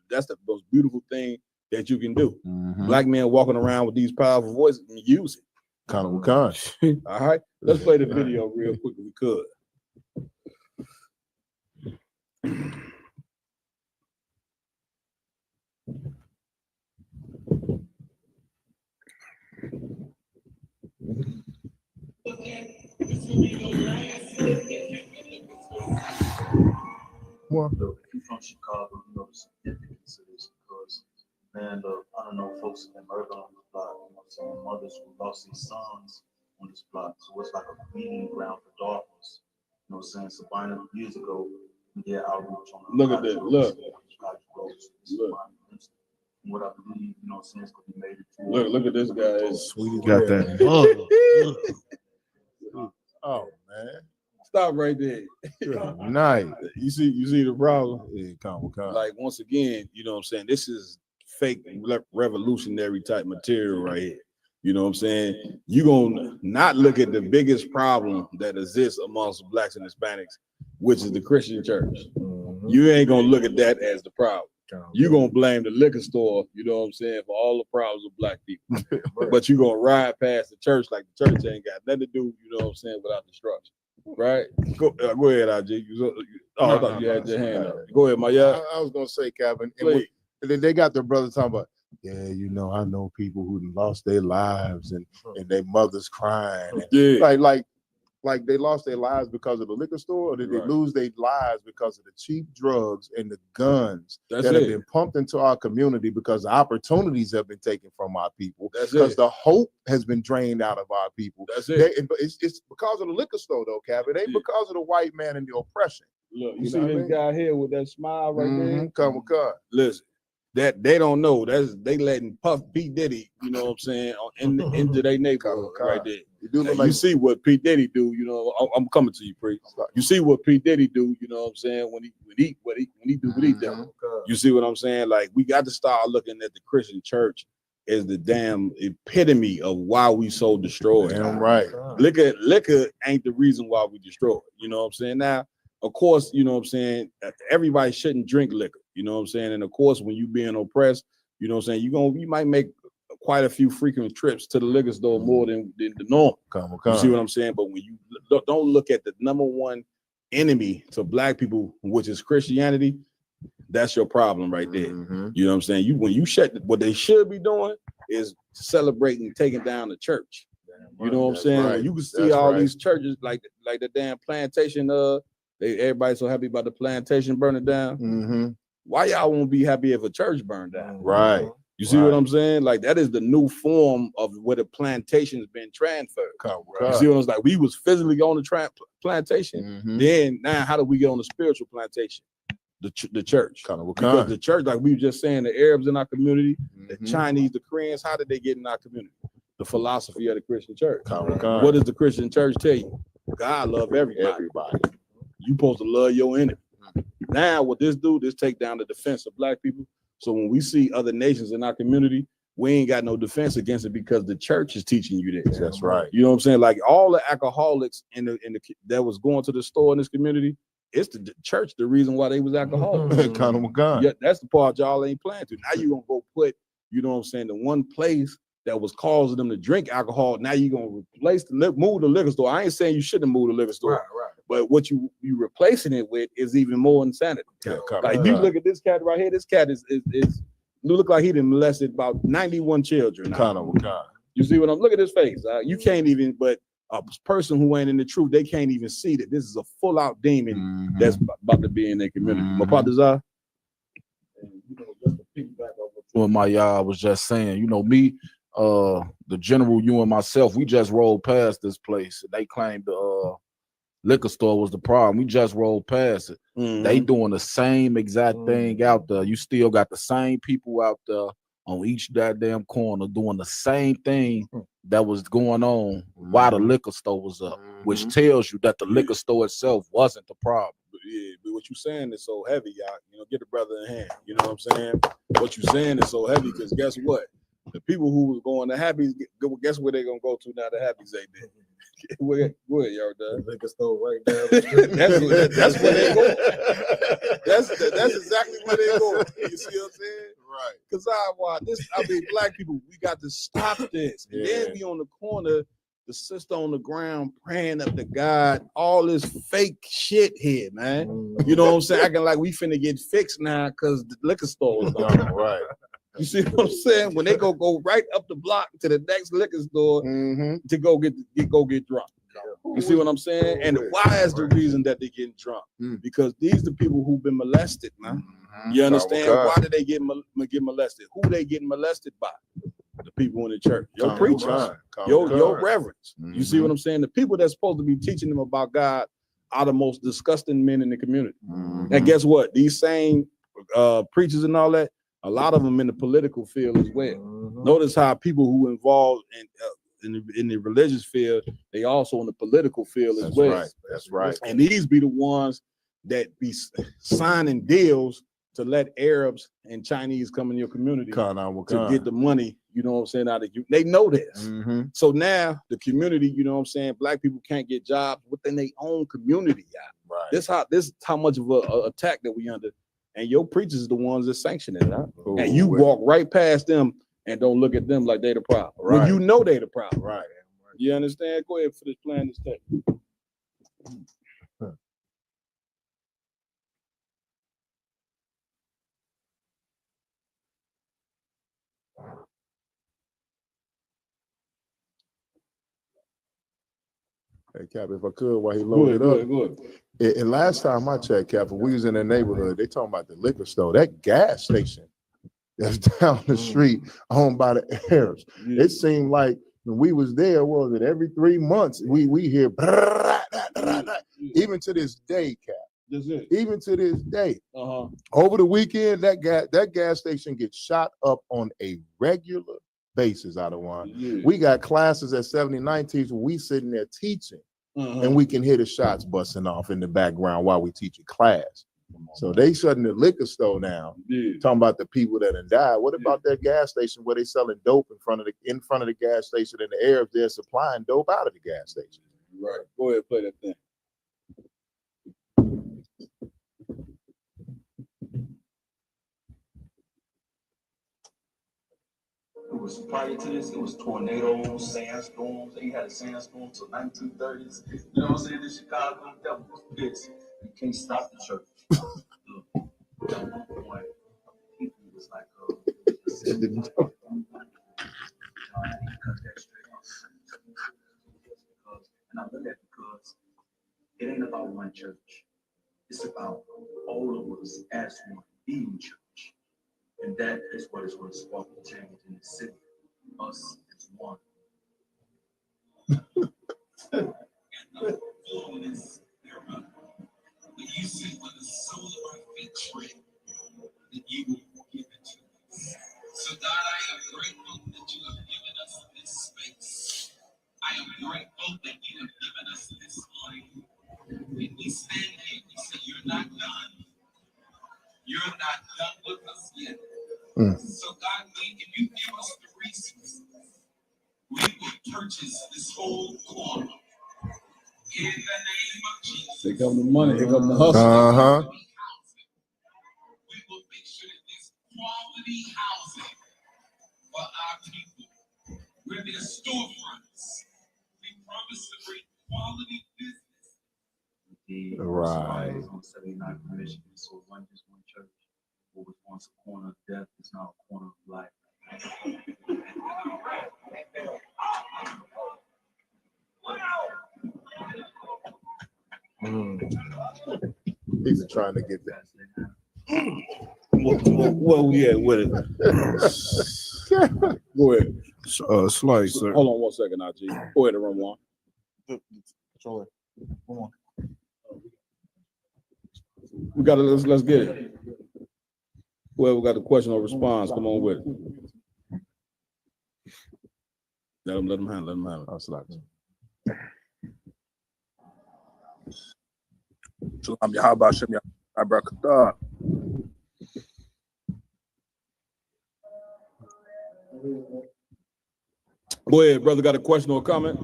that's the most beautiful thing that you can do. Black men walking around with these powerful voices and use it. All right. Let's play the video real quick if we could. If you're from Chicago, you know the significance of this because, man, I don't know, folks have been murdered on this block. You know what I'm saying? Mothers who lost their sons on this block. So it's like a meeting ground for darkness. You know what I'm saying? So 500 years ago, we did outreach on the Look at this. Look. And what I believe, you know what I'm saying, is going to be made it. Look at this guy. It's sweet. Got that. Oh man. Stop right there. Nice. You see the problem? Yeah, come. Like once again, you know what I'm saying? This is fake revolutionary type material right here. You know what I'm saying? You're gonna not look at the biggest problem that exists amongst blacks and Hispanics, which is the Christian church. You ain't gonna look at that as the problem. You're gonna blame the liquor store, you know what I'm saying, for all the problems of black people. But you're gonna ride past the church like the church ain't got nothing to do, you know what I'm saying, without destruction. Right? Go ahead, IJ. I thought you had your hand up. Go ahead, my I was gonna say, Kevin, and they got their brother talking about, yeah, you know, I know people who lost their lives and their mothers crying. And like they lost their lives because of the liquor store, or did they lose their lives because of the cheap drugs and the guns that have been pumped into our community because the opportunities have been taken from our people, because the hope has been drained out of our people. It's because of the liquor store, though, Cap. It ain't because of the white man and the oppression. Look, you see this guy here with that smile right there? Come. Listen, that they don't know. They letting Puff P. Diddy, you know what I'm saying, into their neighborhood right there. You see what P. Diddy do, you know. I'm coming to you, Pre. You see what P. Diddy do, you know what I'm saying, when he do what he do. You see what I'm saying? Like, we got to start looking at the Christian church as the damn epitome of why we so destroyed. Damn right. Liquor ain't the reason why we destroyed. You know what I'm saying? Now, of course, you know what I'm saying, everybody shouldn't drink liquor. You know what I'm saying? And of course, when you being oppressed, you know what I'm saying, you might make quite a few frequent trips to the liquor store more than the norm. You see what I'm saying? But when you don't look at the number one enemy to black people, which is Christianity, that's your problem right there. You know what I'm saying? When you shut, what they should be doing is celebrating taking down the church. You know what I'm saying? When you can see all these churches like the damn plantation. Everybody's so happy about the plantation burning down. Why y'all won't be happy if a church burned down? Right. You see what I'm saying? Like, that is the new form of where the plantation has been transferred. You see what I'm saying? Like, we was physically on the plantation. Then now, how do we get on the spiritual plantation? The church. Because the church, like we were just saying, the Arabs in our community, the Chinese, the Koreans, how did they get in our community? The philosophy of the Christian church. What does the Christian church tell you? God love everybody. You supposed to love your enemy. Now, what this take down the defense of black people. So when we see other nations in our community, we ain't got no defense against it because the church is teaching you this. That's right. You know what I'm saying? Like, all the alcoholics that was going to the store in this community, it's the church the reason why they was alcoholics. Yeah, that's the part y'all ain't planning to. Now you gonna go put, you know what I'm saying, the one place that was causing them to drink alcohol. Now you gonna move the liquor store. I ain't saying you shouldn't move the liquor store. Right. But what you replacing it with is even more insanity. Like, you look at this cat right here. This cat is look like he done molested about 91 children. You see what I'm? Look at his face. You can't even. But a person who ain't in the truth, they can't even see that this is a full out demon that's about to be in their community. My partners are. What my y'all was just saying, you know, me, the general, you and myself, we just rolled past this place. They claimed the liquor store was the problem. We just rolled past it. They doing the same exact thing out there. You still got the same people out there on each goddamn corner doing the same thing that was going on while the liquor store was up, which tells you that the liquor store itself wasn't the problem. Yeah, but what you saying is so heavy, y'all. You know, get the brother in hand. You know what I'm saying? What you saying is so heavy because guess what? The people who was going to Happy's, guess where they gonna go to now? The Happy's ain't there. Where y'all done? Liquor store right there. that's where they go. That's exactly where they go. You see what I'm saying? Right. Because I mean, black people, we got to stop this. And then we on the corner, the sister on the ground praying up to God, all this fake shit here, man. You know what I'm saying? Acting like we finna get fixed now because the liquor store is gone. Right. You see what I'm saying? When they go right up the block to the next liquor store to go get drunk. You see what I'm saying? And why is the reason that they're getting drunk? Because these the people who've been molested, man. You understand? Why did they get molested? Who they getting molested by? The people in the church, your preachers, your reverends. You see what I'm saying? The people that's supposed to be teaching them about God are the most disgusting men in the community. And guess what? These same preachers and all that, a lot of them in the political field as well. Notice how people who involved in the religious field, they also in the political field as well. Right. That's right. And these be the ones that be signing deals to let Arabs and Chinese come in your community to get the money, you know what I'm saying, out of you. They know this. So now the community, you know what I'm saying, black people can't get jobs within their own community. Right. This is how much of a attack that we under. And your preachers are the ones that sanction it, huh? And you walk right past them and don't look at them like they the problem. Right. When you know they the problem. Right. You understand? Go ahead for this plan this day. Hey, Cap, if I could, while he loaded up. Go ahead. And last time I checked, Cap, we was in the neighborhood, they talking about the liquor store, that gas station that's down the street owned by the Arabs. It seemed like when we was there, what was it, every 3 months, we hear, even to this day, Cap. Even to this day. Over the weekend, that gas station gets shot up on a regular basis out of one. We got classes at 79 teaching, we sitting there teaching, and we can hear the shots busting off in the background while we teaching class. So they shutting the liquor store down, talking about the people that have died. What about that gas station where they selling dope in front of the gas station, and the Arabs they're supplying dope out of the gas station? Right. Go ahead, play that thing. It was prior to this, it was tornadoes, sandstorms. They had a sandstorm till 1930s. You know what I'm saying? In Chicago, that was this. You can't stop the church. Look, at one point, people was like, and I love that because it ain't about one church. It's about all of us as one being church. And that is what is going to spark the change in the city. Us as one. And the fullness thereof. When you see when the soul of our feet tread, that you will give it to us. So God, I am grateful that you have given us this space. I am grateful that you have given us this morning. When we stand here, we say you're not done. You're not done with us yet. So God, if you give us the resources, we will purchase this whole corner. In the name of Jesus. Here come the money, here come the hustle. We will make sure that there's quality housing for our people. Where there's storefronts, we promise to bring quality business. Right. On 79 Michigan, so one just one church. What was once a corner of death is now a corner of life. He's trying to get that. Well, yeah, with it. Go ahead. Slice, sir. Hold on 1 second, RG. Go ahead and run one. Controller. Come on. We got it. Let's get it. Well, we got the question or response. Come on with it. Let him handle it. Oh, slack. Shalom, Yahweh Hashem, Yahweh. Go ahead, brother. Got a question or a comment?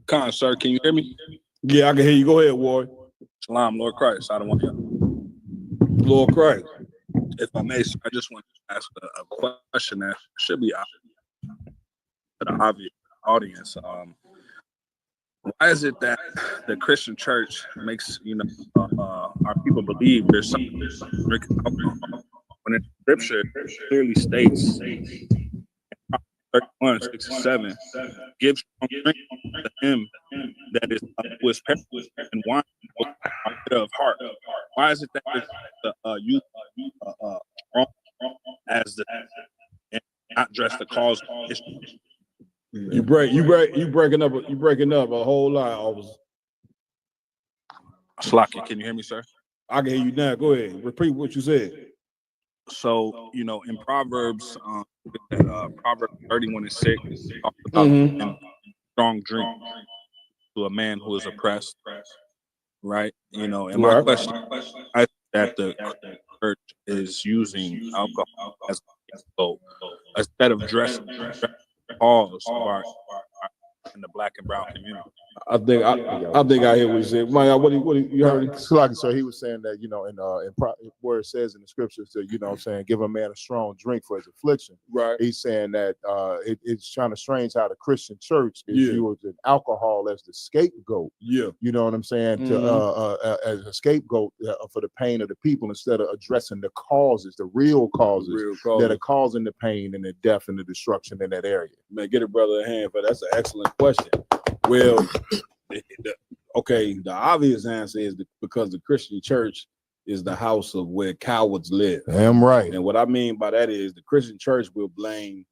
Khan, sir, can you hear me? Yeah, I can hear you. Go ahead, Ward. Shalom, Lord Christ. I don't want to. Lord Christ. If I may, sir, I just want to ask a question that should be obvious to the obvious audience. Why is it that the Christian church makes our people believe there's something drinking alcohol when in Scripture clearly states 31:67 gives strong drink to him that is who is perished and wine of heart. Why is it that the youth wrong as the and not address the cause of the issue? You breaking up a whole lot, officer. Slaki, can you hear me, sir? I can hear you now. Go ahead. Repeat what you said. So, in Proverbs, Proverbs 31:6, talks about strong drink to a man who is oppressed, right? And my question is that the church is using alcohol as a scapegoat instead of addressing the cause of our in the Black and brown community. I think I hear what you said. Maya, what you heard? So he was saying that, where it says in the scriptures that, give a man a strong drink for his affliction. Right. He's saying that it's kind of strange how the Christian church is using alcohol as the scapegoat. Yeah. You know what I'm saying? To as a scapegoat for the pain of the people instead of addressing the causes, the real causes that are causing the pain and the death and the destruction in that area. Man, get a brother a hand for that's an excellent question. Well, the obvious answer is because the Christian church is the house of where cowards live. Damn right. And what I mean by that is the Christian church will blame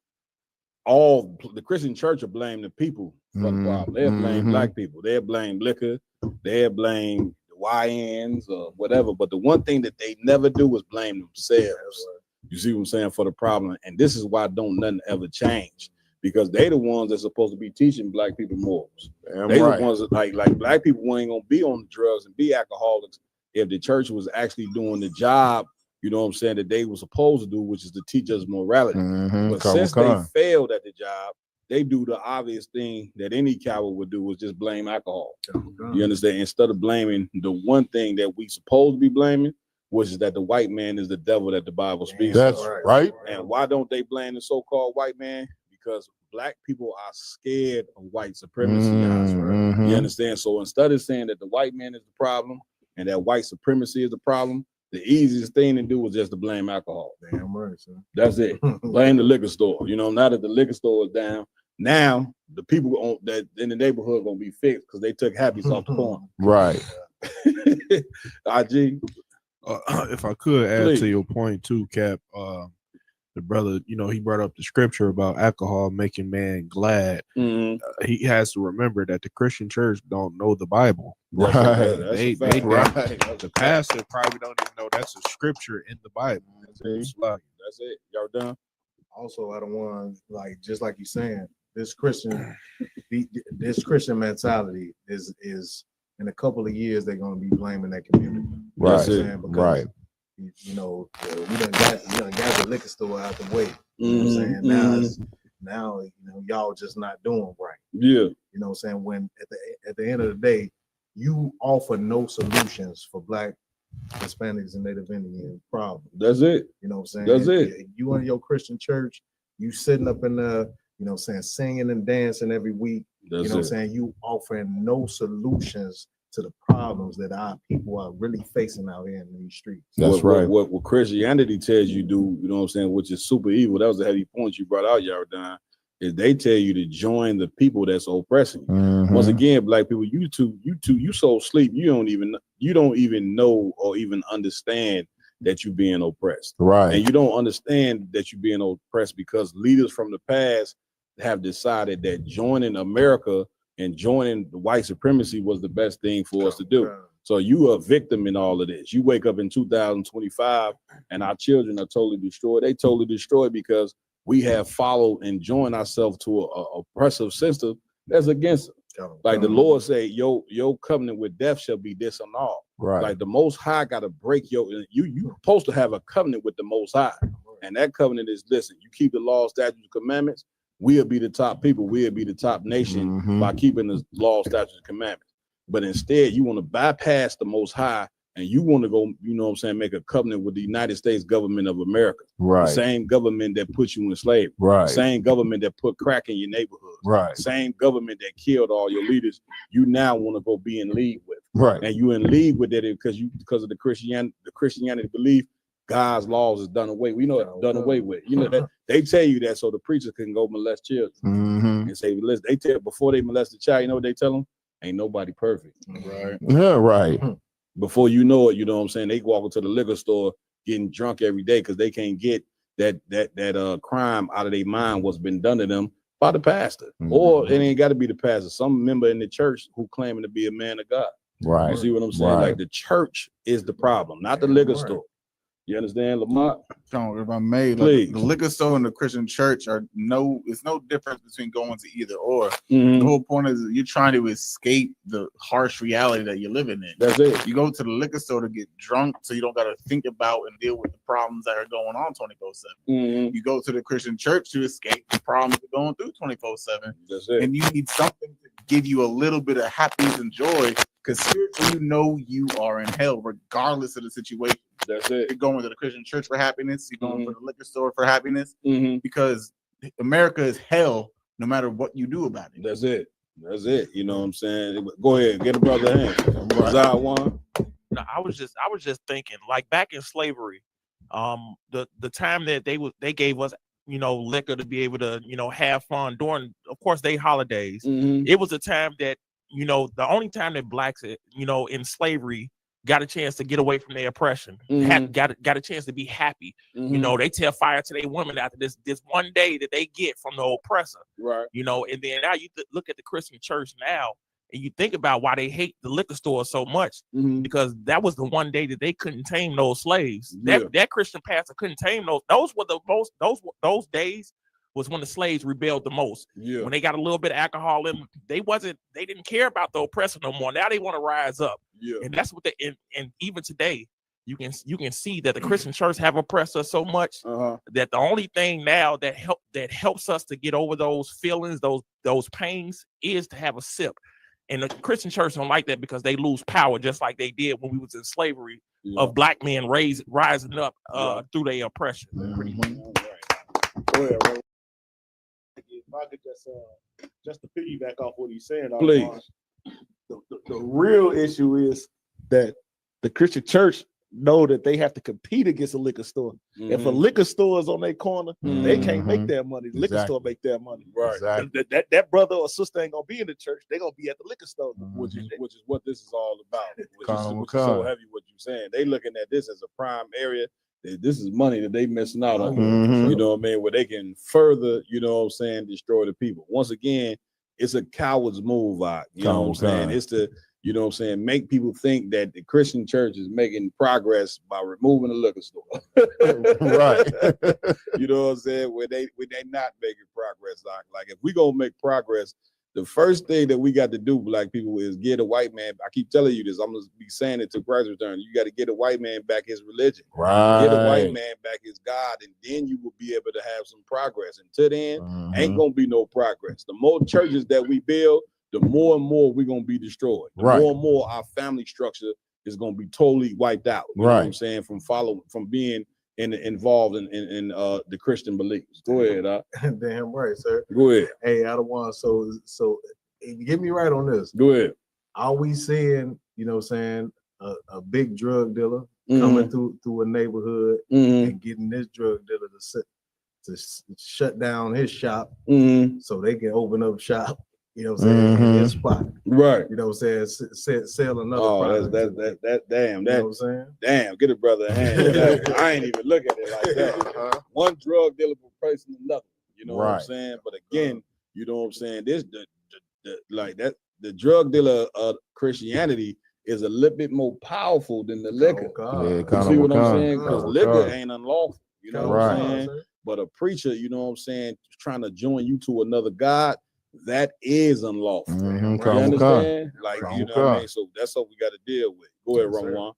the Christian church will blame the people for the problem. They'll blame black people. They'll blame liquor. They'll blame the YNs or whatever. But the one thing that they never do is blame themselves. You see what I'm saying, for the problem. And this is why don't nothing ever change. Because they the ones that's supposed to be teaching black people morals. They the ones that like black people ain't gonna be on the drugs and be alcoholics if the church was actually doing the job, you know what I'm saying, that they were supposed to do, which is to teach us morality. But since they failed at the job, they do the obvious thing that any coward would do, is just blame alcohol. You understand? Instead of blaming the one thing that we supposed to be blaming, which is that the white man is the devil that the Bible speaks of. That's right. And why don't they blame the so-called white man? Because black people are scared of white supremacy, guys, right? You understand? So instead of saying that the white man is the problem and that white supremacy is the problem, the easiest thing to do is just to blame alcohol. Damn right, sir. That's it. Blame the liquor store. Now that the liquor store is down, now the people that in the neighborhood are gonna be fixed because they took Happy's off the corner. Right. IG. If I could add Please. to your point too, Cap, the brother, he brought up the scripture about alcohol making man glad. He has to remember that the Christian church don't know the Bible. Right. The pastor probably don't even know that's a scripture in the Bible. That's it. Y'all done? Also, I don't want just like you're saying, this Christian mentality is in a couple of years they're going to be blaming that community. Right. You know what I'm saying? Because, we done got the liquor store out the way. You know what I'm saying? Now y'all just not doing right. Yeah. You know what I'm saying? When at the end of the day, you offer no solutions for Black, Hispanics, and Native Indian problems. That's it. You know what I'm saying? That's it. You in your Christian church, you sitting up in the, singing and dancing every week. What I'm saying? You offering no solutions to the problems that our people are really facing out here in these streets. That's right. What Christianity tells you do, you know what I'm saying, which is super evil. That was a heavy point you brought out, Yardan, is they tell you to join the people that's oppressing you. Once again, black people, you so asleep, you don't even know or even understand that you're being oppressed. Right. And you don't understand that you're being oppressed because leaders from the past have decided that joining America and joining the white supremacy was the best thing for us to do. So you are a victim in all of this. You wake up in 2025 and our children are totally destroyed. They totally destroyed because we have followed and joined ourselves to a oppressive system that's against us. Like the Lord said, your covenant with death shall be disannulled. Right. Like the Most High got to break you supposed to have a covenant with the Most High. And that covenant is, listen, you keep the law, statutes, commandments, we'll be the top people. We'll be the top nation by keeping the law, statutes, and commandments. But instead, you want to bypass the Most High and you want to go, make a covenant with the United States government of America. Right. The same government that put you in slavery. Right. The same government that put crack in your neighborhood. Right. The same government that killed all your leaders. You now want to go be in league with. Right. And you in league with it because of the Christianity belief. God's laws is done away. We know it's done away with. That they tell you that so the preacher can go molest children and say, listen, they tell before they molest the child, you know what they tell them? Ain't nobody perfect. Right. Yeah, right. Before you know it, they walk into the liquor store getting drunk every day because they can't get that crime out of their mind what's been done to them by the pastor. Or it ain't got to be the pastor, some member in the church who claiming to be a man of God. Right. You see what I'm saying? Right. Like the church is the problem, not the liquor store. You understand, Lamont? If I may, Please. the liquor store and the Christian church it's no difference between going to either or. The whole point is you're trying to escape the harsh reality that you're living in. That's it. You go to the liquor store to get drunk so you don't got to think about and deal with the problems that are going on 24/7. You go to the Christian church to escape the problems that are going through 24/7. That's it. And you need something to give you a little bit of happiness and joy because spiritually you are in hell regardless of the situation. That's it. You're going to the Christian church for happiness. You're going to the liquor store for happiness because America is hell no matter what you do about it. That's it. That's it. You know what I'm saying? Go ahead, get a brother hand. No, I was just thinking, like back in slavery, the time that they gave us, liquor to be able to, have fun during, of course, they holidays. It was a time that, the only time that blacks, in slavery got a chance to get away from their oppression, got a chance to be happy. They tell fire to their women after this one day that they get from the oppressor. Right. And then now you look at the Christian church now and you think about why they hate the liquor store so much, because that was the one day that they couldn't tame those slaves. That Christian pastor couldn't tame those. Those were the most, those days was when the slaves rebelled the most. When they got a little bit of alcohol in them, they didn't care about the oppressor no more. Now they want to rise up. And that's what and even today, you can see that the Christian church have oppressed us so much that the only thing now that helps us to get over those feelings, those pains, is to have a sip. And the Christian church don't like that because they lose power, just like they did when we was in slavery of black men rising up through their oppression. Pretty much. Go ahead, bro. If I could just to piggyback off what he's saying, please. The real issue is that the Christian church know that they have to compete against a liquor store. If a liquor store is on their corner, they can't make their money. The liquor store make their money. Right. Exactly. That brother or sister ain't gonna be in the church. They're gonna be at the liquor store. Which is what this is all about. Which is so heavy what you're saying. They looking at this as a prime area. This is money that they missing out on. You know what I mean? Where they can further, destroy the people. Once again, it's a coward's move, you know what I'm saying? It's to, make people think that the Christian church is making progress by removing the liquor store. Right. You know what I'm saying? Where they not making progress. Like if we gonna make progress, the first thing that we got to do, black people, is get a white man. I keep telling you this. I'm gonna be saying it to Christ's return. You got to get a white man back his religion. Right. Get a white man back his God, and then you will be able to have some progress. Until then, ain't gonna be no progress. The more churches that we build, the more and more we're gonna be destroyed. The more and more our family structure is gonna be totally wiped out. You know what I'm saying? From being involved in the Christian beliefs. Go ahead, Damn right, sir. Go ahead. Hey, I don't want so get me right on this. Go ahead. Are we seeing, a big drug dealer coming through a neighborhood and getting this drug dealer to shut down his shop so they can open up shop? In his spot. Right. Sell another product. Damn. You know what I'm saying? Damn, get a brother a hand. I ain't even look at it like that. One drug dealer replacing another. You know what I'm saying? But again, you know what I'm saying? This the drug dealer of Christianity is a little bit more powerful than the liquor. You see what I'm saying? Because liquor ain't unlawful. You know what I'm saying? But a preacher, you know what I'm saying, trying to join you to another God, that is unlawful. Mhm, You understand? Like, you know what I mean? So that's what we got to deal with. Go ahead, Ramon.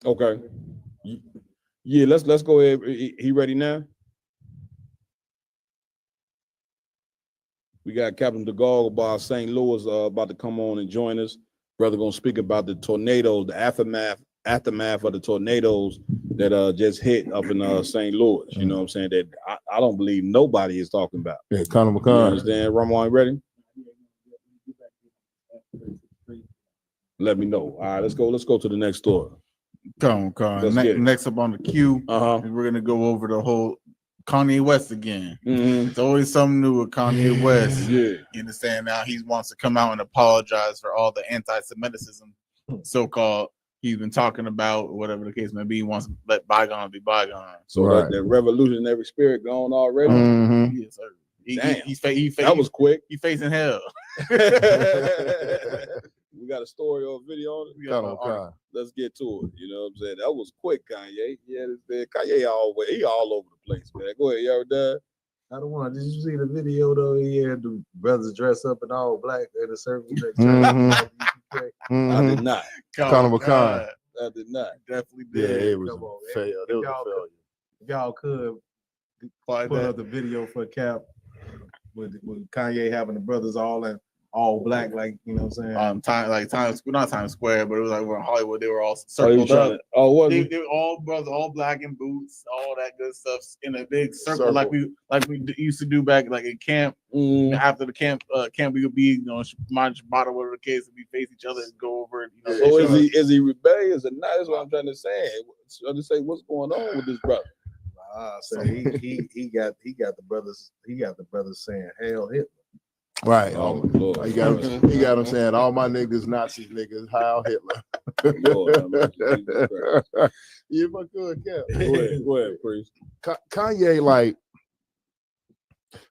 Okay. Yeah, let's go ahead. He ready now? We got Captain Dagal Gabar, St. Louis, about to come on and join us. Brother gonna speak about the tornadoes, the aftermath of the tornadoes that just hit up in St. Louis. You know what I'm saying? That I don't believe nobody is talking about. Yeah, Conor You McCann. understand? Ramon, ready? Let me know. All right, let's go to the next story. Come. Let's get it. Next up on the queue, we're gonna go over the whole Kanye West again. It's always something new with Kanye West. Yeah. You understand? Now he wants to come out and apologize for all the anti-Semitism, so-called, he's been talking about, whatever the case may be. He wants to let bygones be bygones. So that revolutionary spirit gone already. Yes, sir. Damn. That was quick. He facing hell. We got a story or a video on it. Let's get to it. You know what I'm saying? That was quick, Kanye. Yeah, Kanye he all over the place, man. Go ahead, y'all done. I don't want. Did you see the video though? He had the brothers dress up in all black at a certain church. I did not. Conor McCann. I did not. Definitely Yeah, did. it was a fail. It was a failure. If y'all could put up the video for Cap with Kanye having the brothers all black, like, you know what I'm saying? Not Times Square, but it was like we're in Hollywood. They were all circled up. They were all brothers, all black in boots, all that good stuff in a big circle. like we used to do back like in camp. After the camp, we would be, March bottle, whatever the case, and we face each other and go over it. So is he rebellious or not? That's what I'm trying to say. I'm just saying, what's going on with this brother? So he got the brothers saying "Hail Hitler." Right. Oh my Lord. He got him saying, all my niggas, Nazi niggas, Heil Hitler. Yeah, if I could, Cap. Go ahead, priest. Kanye, like,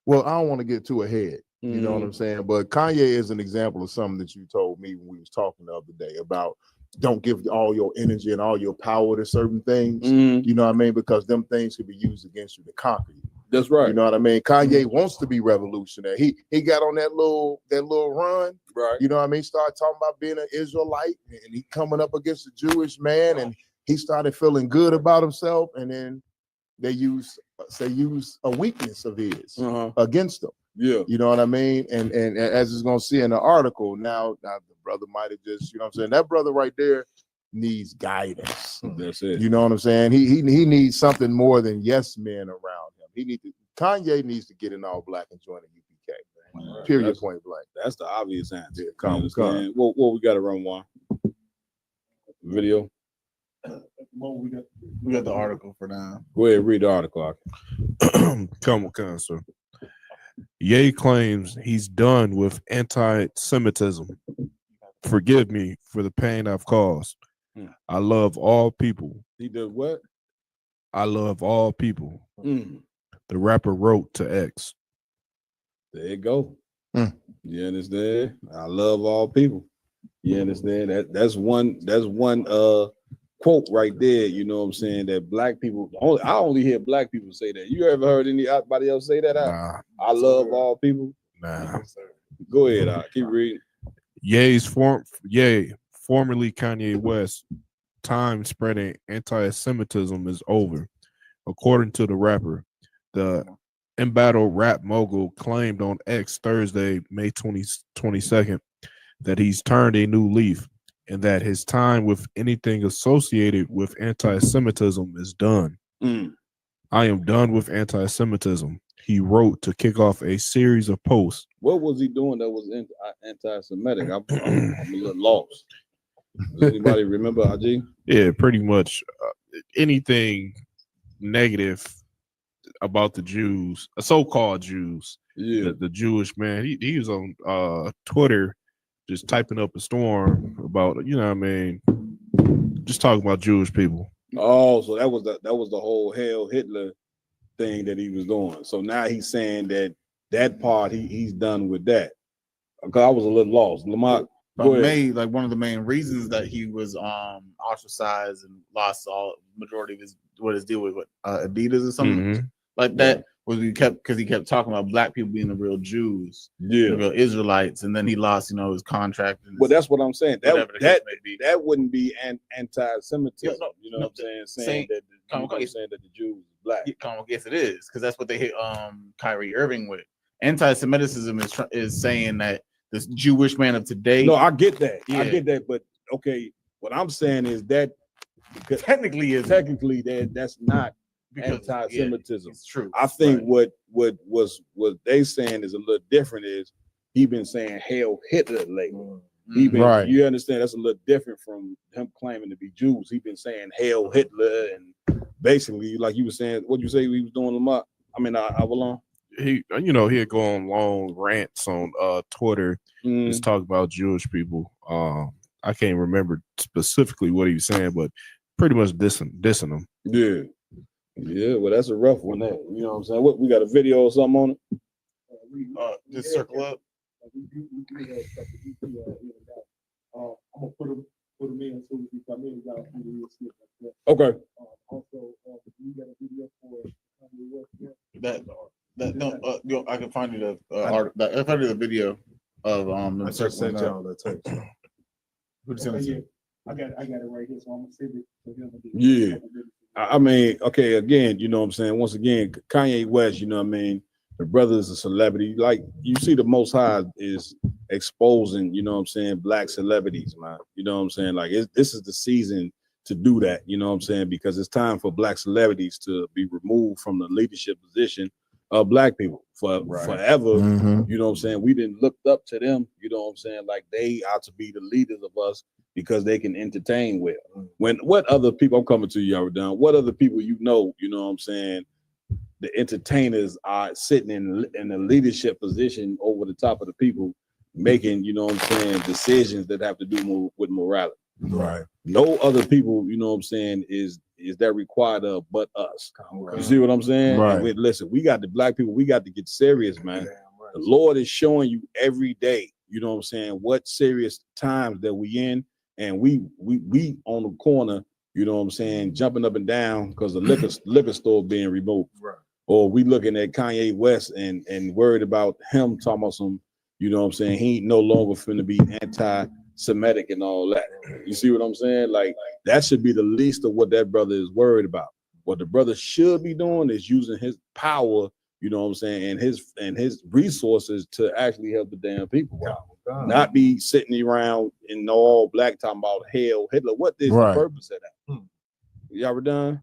well, I don't want to get too ahead. You know what I'm saying? But Kanye is an example of something that you told me when we was talking the other day about don't give all your energy and all your power to certain things. You know what I mean? Because them things could be used against you to conquer you. That's right. You know what I mean? Kanye wants to be revolutionary. He got on that little run. Right. You know what I mean? Started talking about being an Israelite and he coming up against a Jewish man, and he started feeling good about himself. And then they use a weakness of his against him. Yeah. You know what I mean? And as it's gonna see in the article, now the brother might have just, you know what I'm saying? That brother right there needs guidance. That's it. You know what I'm saying? He needs something more than yes men around him. Kanye needs to get in all black and join the UPK. Man. Period. Point blank. That's the obvious answer. Yeah, come. What we got to run one video. We got the article for now. Go ahead, read the article. Come on, sir. Ye claims he's done with anti-Semitism. Forgive me for the pain I've caused. I love all people. He did what? I love all people. The rapper wrote to X. There you go. You understand? I love all people. You understand? That's one quote right there. You know what I'm saying? That black people I only hear black people say that. You ever heard anybody else say that? Nah. I love all people. Nah. Go ahead. Keep reading. Formerly Kanye West, time spreading anti-Semitism is over. According to the rapper, the embattled rap mogul claimed on X Thursday, May 22nd, that he's turned a new leaf and that his time with anything associated with anti-Semitism is done. I am done with anti-Semitism, he wrote to kick off a series of posts. What was he doing that was anti-Semitic? I'm a little lost. Does anybody remember, Aj? Yeah, pretty much anything negative about the Jews, so-called Jews. Yeah, the Jewish man. He was on Twitter just typing up a storm about, you know what I mean, just talking about Jewish people. Oh, so that was the whole Hail Hitler thing that he was doing. So now he's saying that part he's done with that. Because I was a little lost. Lamont, Like one of the main reasons that he was ostracized and lost all majority of his deal with Adidas or something like that was he kept talking about black people being the real Jews, the real Israelites, and then he lost his contract. But that's what I'm saying. That wouldn't be anti-Semitism. You know what I'm saying? Saying that the Jews is black. Yes, it is, because that's what they hit Kyrie Irving with. Anti-Semitism is saying that this Jewish man of today. No, I get that. I get that. But okay, what I'm saying is that technically that's not anti-Semitism. It's true. I think what they saying is a little different. Is he been saying "Hail Hitler" lately? You understand? That's a little different from him claiming to be Jews. He been saying "Hail Hitler" and basically, like you were saying, what you say he was doing Lamar? I mean, Avalon. He'd go on long rants on Twitter, just talk about Jewish people. I can't remember specifically what he was saying, but pretty much dissing them. Yeah. Well, that's a rough one. That you know what I'm saying. What we got a video or something on it? Just circle up. I'm gonna put them in as soon as we come in. Okay. Also, you got a video for I can find you I find you the video of I just sent y'all the text. Who sent it to you? I got it right here, so I'm gonna send it to him. Yeah. I mean, okay, again, you know what I'm saying? Once again, Kanye West, you know what I mean? The brother is a celebrity. Like, you see the Most High is exposing, you know what I'm saying, black celebrities, man. You know what I'm saying? Like, this is the season to do that, you know what I'm saying? Because it's time for black celebrities to be removed from the leadership position of black people forever. You know what I'm saying? We didn't look up to them, you know what I'm saying? Like, they ought to be the leaders of us because they can entertain well. What other people, I'm coming to you, Yaradan, what other people you know what I'm saying, the entertainers are sitting in a leadership position over the top of the people making, you know what I'm saying, decisions that have to do with morality. Right. No other people, you know what I'm saying, is that required of but us. You see what I'm saying? Right. Listen, we got the black people, we got to get serious, man. The Lord is showing you every day, you know what I'm saying, what serious times that we in, and we on the corner, you know what I'm saying, jumping up and down because the liquor store being removed. Right. Or we looking at Kanye West and worried about him talking about some, you know what I'm saying, he ain't no longer finna be anti-Semitic and all that. You see what I'm saying? Like, that should be the least of what that brother is worried about. What the brother should be doing is using his power, you know what I'm saying, and his resources to actually help the damn people out. Not be sitting around in all black talking about hell, Hitler. What is the purpose of that? Y'all were done?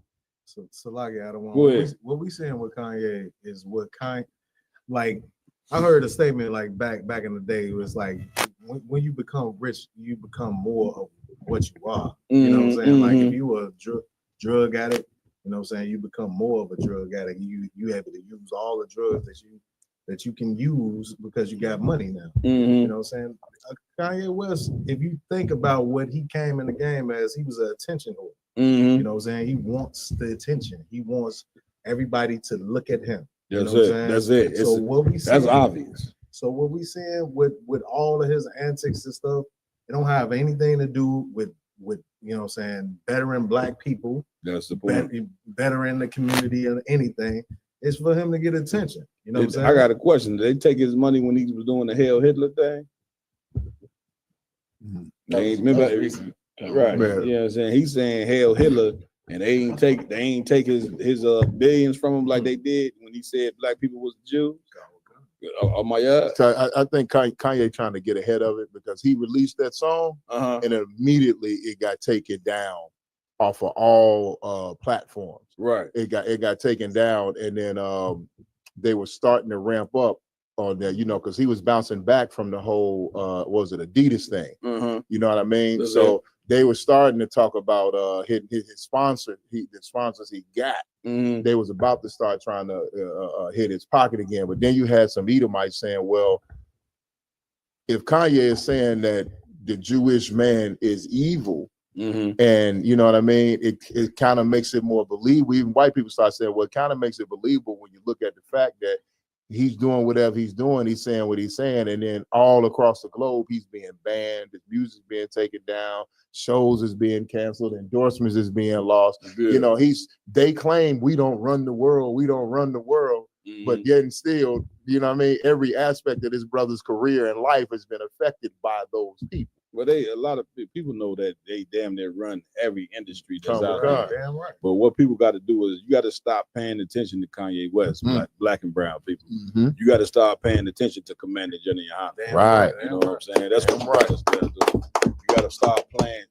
So like, I don't Go ahead. want. What we saying with Kanye is what like I heard a statement like back in the day. It was like when you become rich, you become more of what you are. You know what I'm saying? Like if you were a drug addict, you know what I'm saying, you become more of a drug addict. You able to use all the drugs that you can use because you got money now. You know what I'm saying? Kanye West, if you think about what he came in the game as, he was an attention whore. You know what I'm saying? He wants the attention. He wants everybody to look at him. That's it. So what we that's saying, obvious. So what we saying with all of his antics and stuff, it don't have anything to do with you know what I'm saying, bettering black people. That's the point. Bettering the community or anything. It's for him to get attention. You know what I'm saying? I got a question. Did they take his money when he was doing the Hail Hitler thing? Remember? Right. Man. You know what I'm saying? He's saying Hail Hitler, and they ain't take his billions from him like they did when he said black people was Jews. Oh my God. So I think Kanye trying to get ahead of it because he released that song and immediately it got taken down off of all platforms. Right. It got taken down, and then they were starting to ramp up on that, you know, because he was bouncing back from the whole what was it, Adidas thing. You know what I mean? That's so it. they were starting to talk about his sponsor, the sponsors he got. They was about to start trying to hit his pocket again, but then you had some Edomites saying, well, if Kanye is saying that the Jewish man is evil, and you know what I mean, it kind of makes it more believable. Even white people start saying, well, it kind of makes it believable when you look at the fact that he's doing whatever he's doing, he's saying what he's saying, and then all across the globe, he's being banned, his music's being taken down, shows is being canceled, endorsements is being lost. Yeah. You know, they claim we don't run the world, but yet and still, you know what I mean, every aspect of this brother's career and life has been affected by those people. Well, a lot of people know that they damn near run every industry that's out God. there. Damn right. But what people got to do is you got to stop paying attention to Kanye West, black and brown people. You got to start paying attention to Commander Jenny Yohana. Right. You know what I'm saying? That's what brothers got to do. You got to start playing.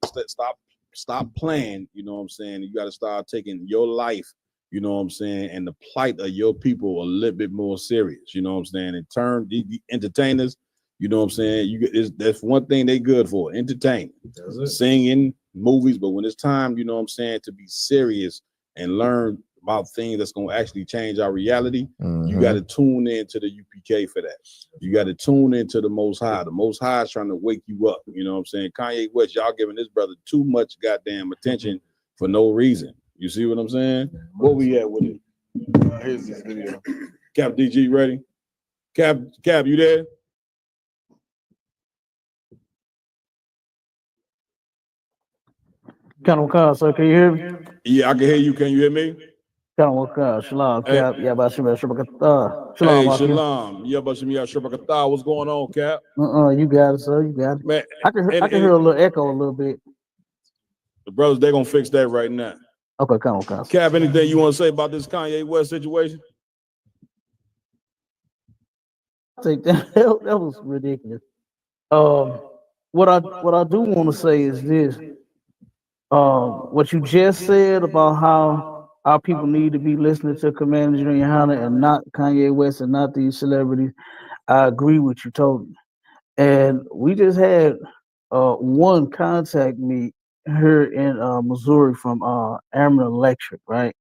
Stop playing. You know what I'm saying? You got to start taking your life. You know what I'm saying? And the plight of your people a little bit more serious. You know what I'm saying? And turn the entertainers. You know what I'm saying? That's one thing they good for, entertaining, singing, movies. But when it's time, you know what I'm saying, to be serious and learn about things that's going to actually change our reality, you got to tune into the UPK for that. You got to tune into the Most High. The Most High is trying to wake you up. You know what I'm saying? Kanye West, y'all giving this brother too much goddamn attention for no reason. You see what I'm saying? Where we at with it? Here's this video. Cap DG ready? Cap, you there? Sir, can you hear me? Yeah, I can hear you. Can you hear me? Shalom, Cap. Yabashim Shabakata. Hey, Shalom, shalom. Yabashim Shabakata. What's going on, Cap? You got it, sir. You got it. Man, I can hear a little echo a little bit. The brothers, they're gonna fix that right now. Okay, come on. Cap, anything you want to say about this Kanye West situation? I think that was ridiculous. What I do want to say is this. What you just said about how our people need to be listening to Commander Yohana and not Kanye West and not these celebrities, I agree with you totally. And we just had one contact me here in Missouri from Ameren Electric, right?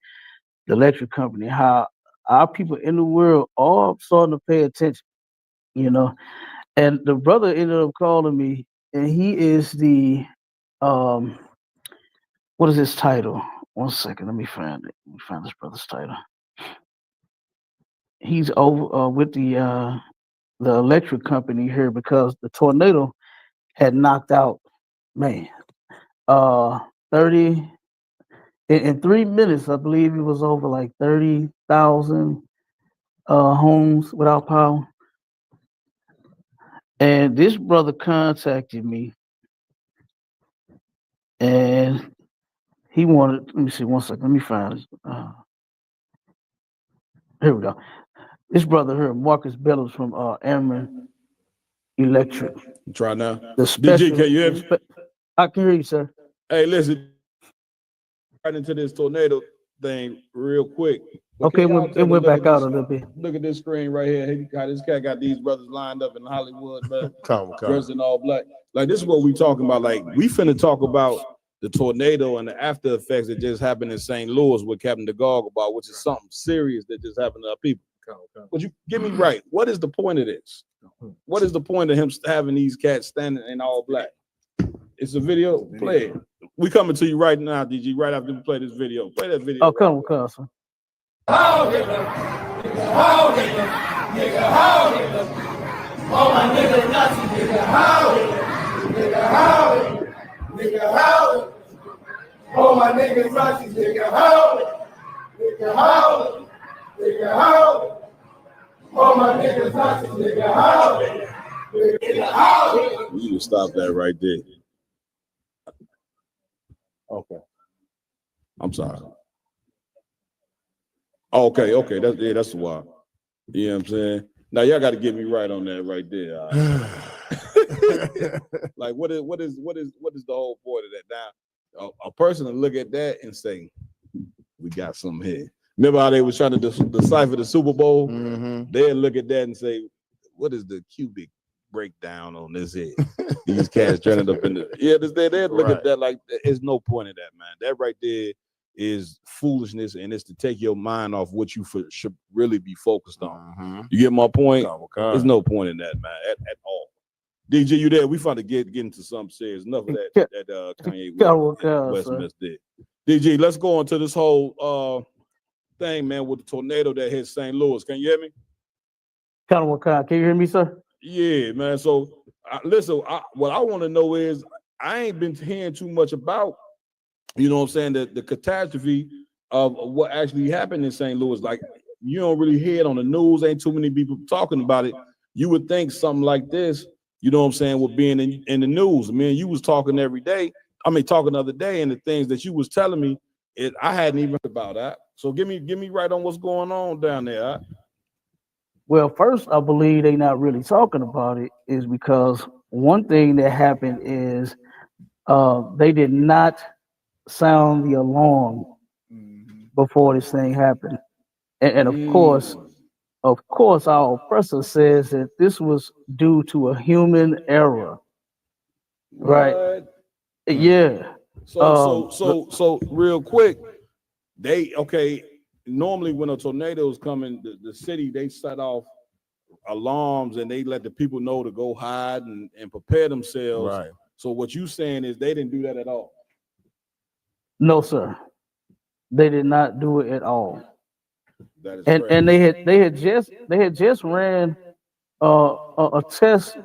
The electric company, how our people in the world all starting to pay attention, you know. And the brother ended up calling me, and he is the what is his title? 1 second, let me find it. Let me find this brother's title. He's over with the electric company here because the tornado had knocked out, man, 30 in 3 minutes, I believe it was over like 30,000 homes without power. And this brother contacted me, and he wanted, let me see 1 second, let me find it. Here we go. This brother here, Marcus Bellows from Ameren Electric. Try now. The special, DG, can you hear me? I can hear you, sir. Hey, listen, right into this tornado thing real quick. But okay, it went back out a little bit. Look at this screen right here. Hey, this cat got these brothers lined up in Hollywood, man. Dressed in all black. Like, this is what we talking about. Like, we finna talk about the tornado and the after effects that just happened in St. Louis with Captain Dagal Gabar, which is something serious that just happened to our people. But you get me right. What is the point of this? What is the point of him having these cats standing in all black? It's a video. Play it. We coming to you right now, DG. Right after we play this video. Play that video. Oh, come on, son. How nigga, nigga, all my niggas Nazi, nigga, how all my niggas Nazi, nigga, how all my niggas Nazi, nigga, how You can stop that right there. Okay. I'm sorry. Okay. That's why. You know what I'm saying? Now y'all got to get me right on that right there. Like, what is the whole point of that? Now, a person to look at that and say, "We got something here." Remember how they was trying to decipher the Super Bowl? They'd look at that and say, "What is the cubic breakdown on this head?" These cats turning up in the they'd look at that like there's no point in that, man. That right there is foolishness, and it's to take your mind off what you should really be focused on. You get my point? There's no point in that, man, at all. DG, you there? We finna get into something serious. Enough of that Kanye West mess did. DG, let's go on to this whole thing, man, with the tornado that hit St. Louis. Can you hear me? Colonel Wakan, can you hear me, sir? Yeah, man. So listen, what I want to know is I ain't been hearing too much about, you know what I'm saying, the catastrophe of what actually happened in St. Louis. Like, you don't really hear it on the news. Ain't too many people talking about it. You would think something like this, you know what I'm saying, would be in the news. I mean, you was talking every day. I mean, talking the other day, and the things that you was telling me, I hadn't even heard about that. So give me right on what's going on down there. Well, first, I believe they not really talking about it is because one thing that happened is they did not sound the alarm before this thing happened, and of course, our oppressor says that this was due to a human error, right? Yeah. So real quick, normally when a tornado is coming, the city, they set off alarms and they let the people know to go hide and prepare themselves. Right. So what you saying is they didn't do that at all? No, sir. They did not do it at all. That is and they had just ran a test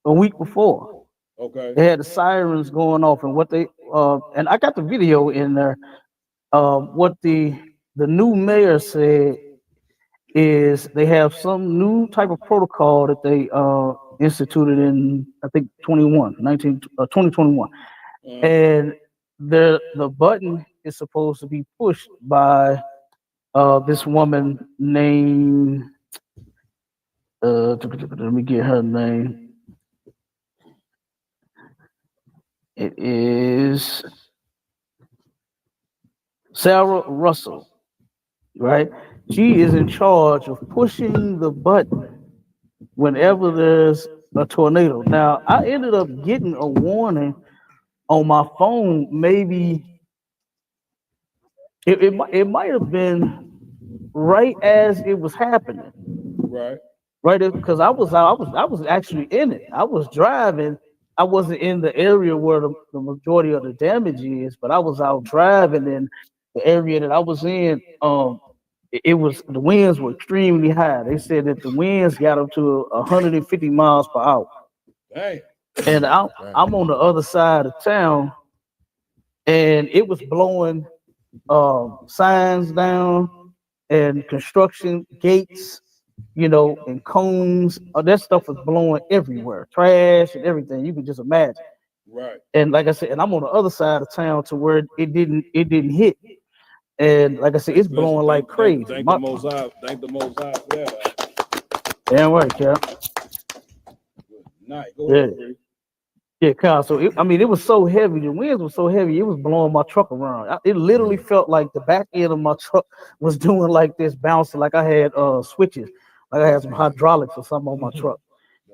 a week before. Okay. They had the sirens going off, and what they and I got the video in there. What the new mayor said is they have some new type of protocol that they instituted in, I think, 2021. And the button is supposed to be pushed by this woman named let me get her name. It is Sarah Russell, right? She is in charge of pushing the button whenever there's a tornado. Now, I ended up getting a warning on my phone. Maybe it might have been right as it was happening. Right, because I was actually in it. I was driving. I wasn't in the area where the majority of the damage is, but I was out driving in the area that I was in. It was, the winds were extremely high. They said that the winds got up to 150 miles per hour. Hey. And I'm on the other side of town, and it was blowing signs down and construction gates, you know, and cones. That stuff was blowing everywhere, trash and everything. You can just imagine. Right. And like I said, and I'm on the other side of town to where it didn't hit. And like I said, it's blowing like crazy. Thank the Most High. Thank the Most High for that. Damn right, Cap. Nice. Go ahead, Bree. Yeah, Kyle. So it was so heavy. The winds were so heavy. It was blowing my truck around. It literally felt like the back end of my truck was doing like this, bouncing, like I had switches, like I had some hydraulics or something on my truck.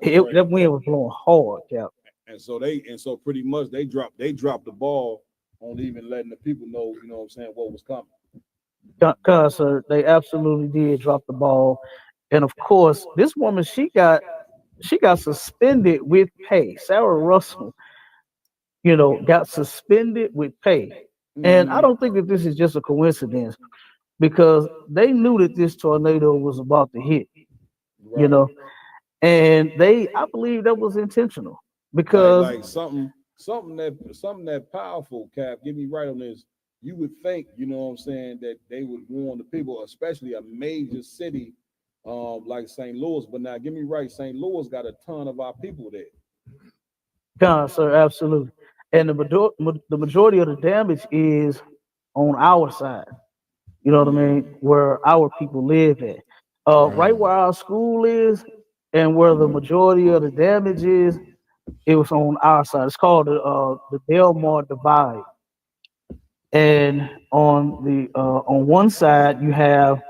That wind was blowing hard, Cap. And so pretty much they dropped the ball on even letting the people know, you know what I'm saying, what was coming. Cause sir, they absolutely did drop the ball. And of course, this woman, she got suspended with pay. Sarah Russell, you know, got suspended with pay. And I don't think that this is just a coincidence, because they knew that this tornado was about to hit, you know, and I believe that was intentional, because like something that powerful, Cap. Get me right on this. You would think, you know what I'm saying, that they would warn the people, especially a major city like St. Louis. But now, get me right, St. Louis got a ton of our people there. God, sir, absolutely. And the majority of the damage is on our side. You know what I mean? Where our people live at. Right where our school is and where the majority of the damage is, it was on our side. It's called the Delmar Divide. And on one side you have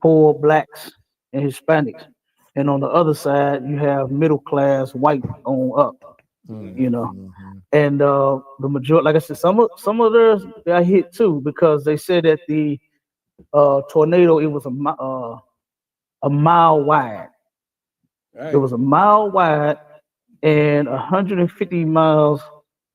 poor blacks and Hispanics, and on the other side you have middle class white on up. You know, and the majority, like I said, some of theirs got hit too, because they said that the tornado, it was a mile wide. It was a mile wide and 150 miles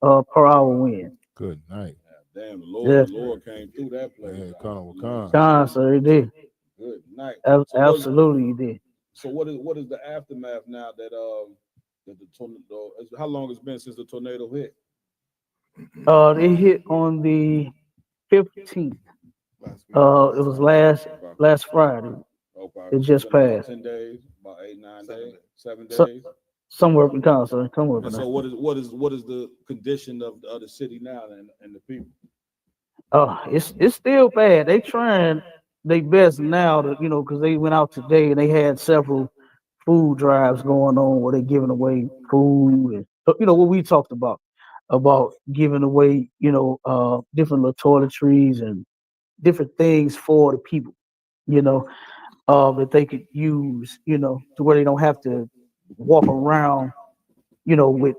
per hour wind. Good night. Damn, the Lord came through that place. Con, sir, he did. Good night. Absolutely, he did. So what is the aftermath now that that the tornado? How long it's been since the tornado hit? They hit on the 15th. It was last Friday. Okay. It just About passed. 10 days, about 8, 9 days, 7 So, days. somewhere in Wisconsin, somewhere. And so what is the condition of the city now and the people? It's still bad. They trying their best now to, because they went out today and they had several food drives going on where they're giving away food and what we talked about giving away, different little toiletries and different things for the people, that they could use, to where they don't have to walk around, with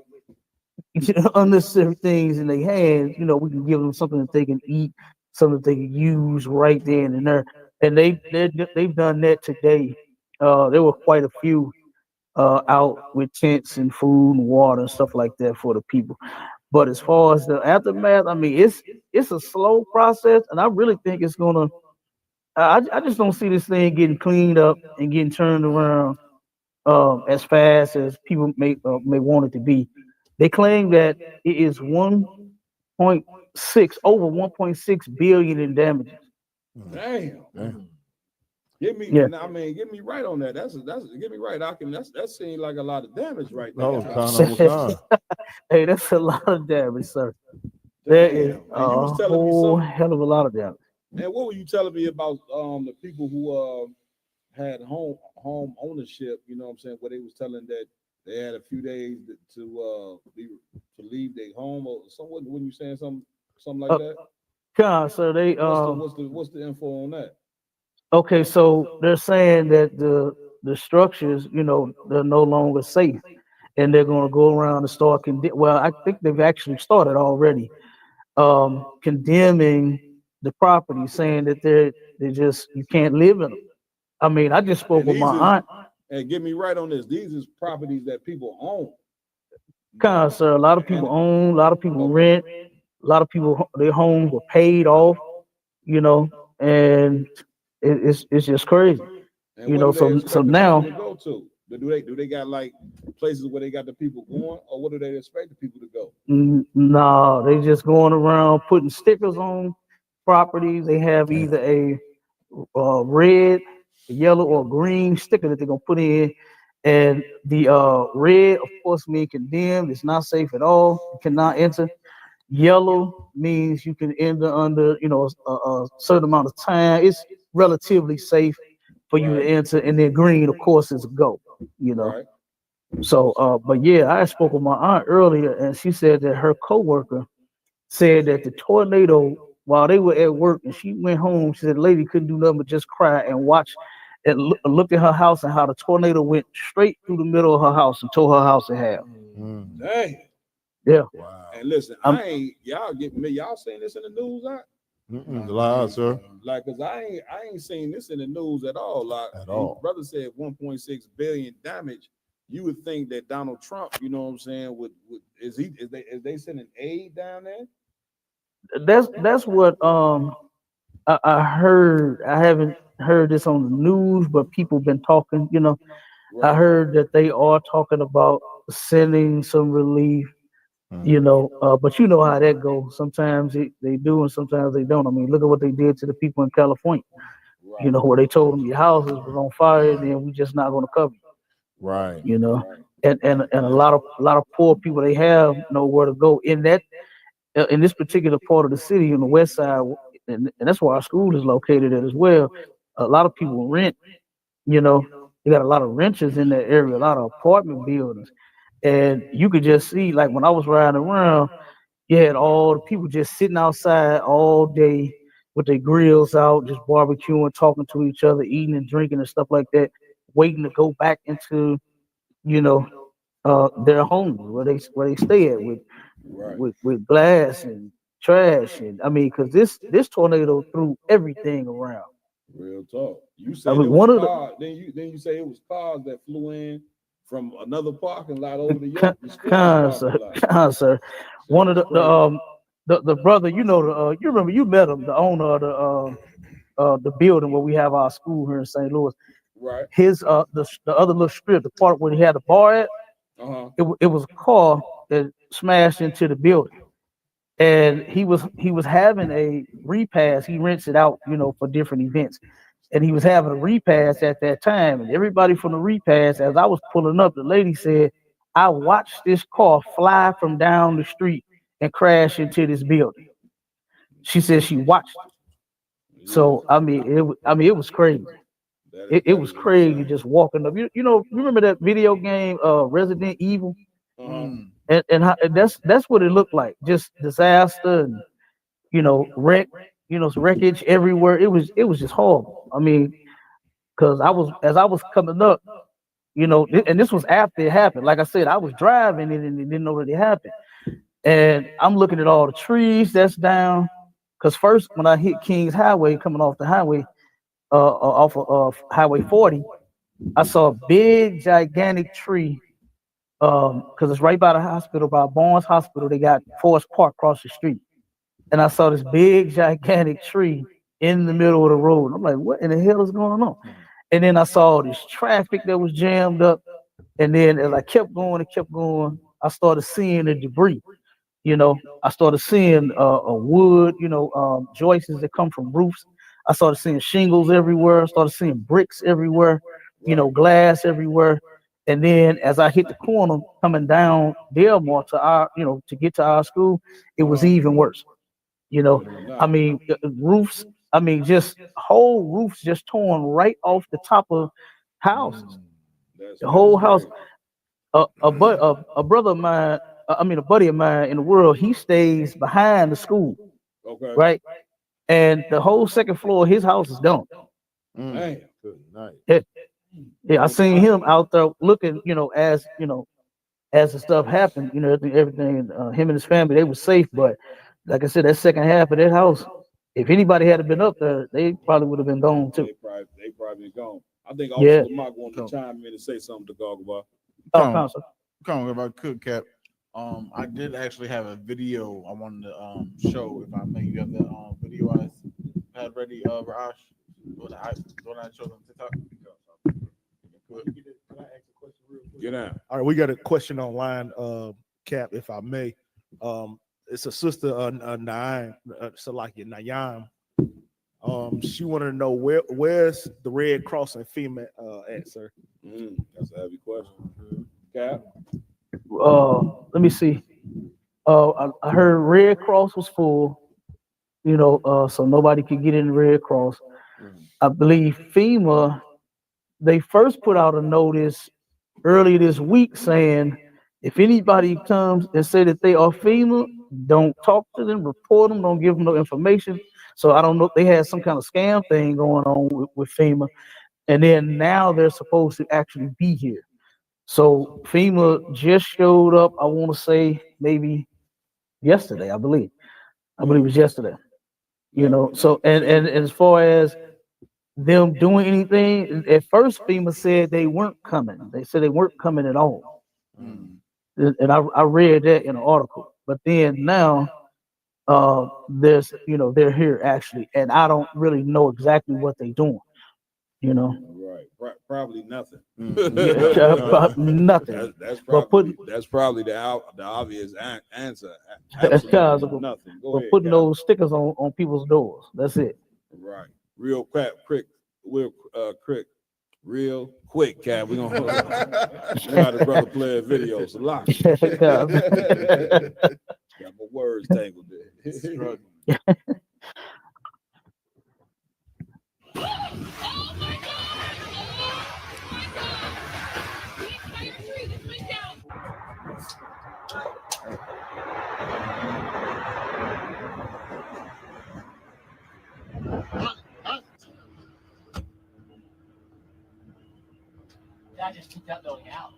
unnecessary things in their hands. We can give them something that they can eat, something that they can use right then and there. And they've done that today. There were quite a few out with tents and food and water and stuff like that for the people. But as far as the aftermath, I mean, it's a slow process, and I really think it's gonna. I just don't see this thing getting cleaned up and getting turned around as fast as people may want it to be. They claim that it is 1.6 over 1.6 billion in damages. Damn. Give me, Yeah. I mean, get me right on that. That's get me right. That seems like a lot of damage right there. Oh, hey, that's a lot of damage, sir. That is a whole hell of a lot of damage. And what were you telling me about the people who had home ownership? You know what I'm saying? Where they was telling that they had a few days to leave their home or something. When you saying something like that? Yeah, so they what's the info on that? Okay, so they're saying that the structures, they're no longer safe, and they're going to go around and start well, I think they've actually started already, condemning the property, saying that they just you can't live in them. I mean, I just spoke with my aunt. And get me right on this. These is properties that people own. Sir, a lot of people own, a lot of people rent, a lot of people their homes were paid off, and it's just crazy. And So now to go to? Do they got like places where they got the people going, or what do they expect the people to go? no, they just going around putting stickers on properties. They have either a red, yellow, or green sticker that they're gonna put in, and the red, of course, means condemned. It's not safe at all. You cannot enter. Yellow means you can enter under, a certain amount of time. It's relatively safe for you to enter, and then green, of course, is a go. Right. So, but yeah, I spoke with my aunt earlier, and she said that her coworker said that the tornado, while they were at work, and she went home, she said the lady couldn't do nothing but just cry and watch and look at her house and how the tornado went straight through the middle of her house and tore her house in half. Dang. Yeah. Wow. And listen, I ain't y'all seen this in the news, Sir. Like, cause I ain't seen this in the news at all. Like, At all. Brother said 1.6 billion damage. You would think that Donald Trump, you know what I'm saying, is they sending aid down there? That's what I heard. I haven't heard this on the news, but people been talking. I heard that they are talking about sending some relief. But you know how that goes. Sometimes they do, and sometimes they don't. I mean, look at what they did to the people in California. Where they told them your houses was on fire, and then we just not going to cover you. Right. And a lot of poor people, they have nowhere to go in this particular part of the city on the west side, and that's where our school is located at as well. A lot of people rent. They got a lot of renters in that area, a lot of apartment buildings, and you could just see, like when I was riding around, you had all the people just sitting outside all day with their grills out, just barbecuing, talking to each other, eating and drinking and stuff like that, waiting to go back into their homes where they stay at with glass and trash. And I mean, because this tornado threw everything around. Real talk. You said I mean, it one was of the cars. Then you say it was cars that flew in from another parking lot over the sir. One of the brother, you remember you met him, the owner of the building where we have our school here in St. Louis. Right. His the other little strip, the part where he had the bar at, it was a car that smashed into the building. And he was having a repast. He rents it out, for different events. And he was having a repast at that time. And everybody from the repast, as I was pulling up, the lady said, I watched this car fly from down the street and crash into this building. She said she watched it. So I mean, it was crazy. It was crazy just walking up. You remember that video game, Resident Evil? And that's what it looked like. Just disaster and wreck, wreckage everywhere. It was just horrible. I mean, because as I was coming up, and this was after it happened. Like I said, I was driving it and it didn't know that it happened. And I'm looking at all the trees that's down. Because first, when I hit Kings Highway, coming off the highway, off of Highway 40, I saw a big, gigantic tree. Because it's right by the hospital, by Barnes Hospital. They got Forest Park across the street. And I saw this big, gigantic tree in the middle of the road. I'm like, what in the hell is going on? And then I saw this traffic that was jammed up. And then as I kept going, I started seeing the debris. I started seeing wood, joists that come from roofs. I started seeing shingles everywhere. I started seeing bricks everywhere, glass everywhere. And then as I hit the corner coming down Delmar to our, to get to our school, it was even worse. I mean, roofs, just whole roofs just torn right off the top of houses. The whole house. A brother of mine, a buddy of mine in the world, he stays behind the school. Okay. Right? And the whole second floor of his house is done. Damn. Good night. Yeah, I seen him out there looking, as the stuff happened, everything, him and his family, they were safe. But like I said, that second half of that house, if anybody had been up there, they probably would have been gone too. They probably gone. I think Officer Lamar wanted to chime in and say something to Dagal Gabar. Come on, about Cook Cap. I did actually have a video I wanted to show, if I may. You have the video I had ready, Raj? When I showed on TikTok. Get out. All right, we got a question online, Cap, if I may. It's a sister, Nayan. She wanted to know where's the Red Cross and FEMA at, sir? That's a heavy question. Cap. Let me see. I heard Red Cross was full, so nobody could get in the Red Cross. I believe FEMA, they first put out a notice early this week saying if anybody comes and say that they are FEMA, don't talk to them, report them, don't give them no information. So I don't know if they had some kind of scam thing going on with FEMA. And then now they're supposed to actually be here. So FEMA just showed up, I want to say maybe yesterday, I believe. I believe it was yesterday. So and as far as them doing anything, at first FEMA said they weren't coming. They said they weren't coming at all. And I read that in an article. But then now there's they're here actually, and I don't really know exactly what they're doing. Right. Probably nothing. Nothing. That's probably the obvious answer. Absolutely nothing. Go ahead. Putting those stickers on people's doors. That's it. Right. Real quick, Cap. We gonna got a brother play videos a lot. Got my words tangled there. I just took that building out.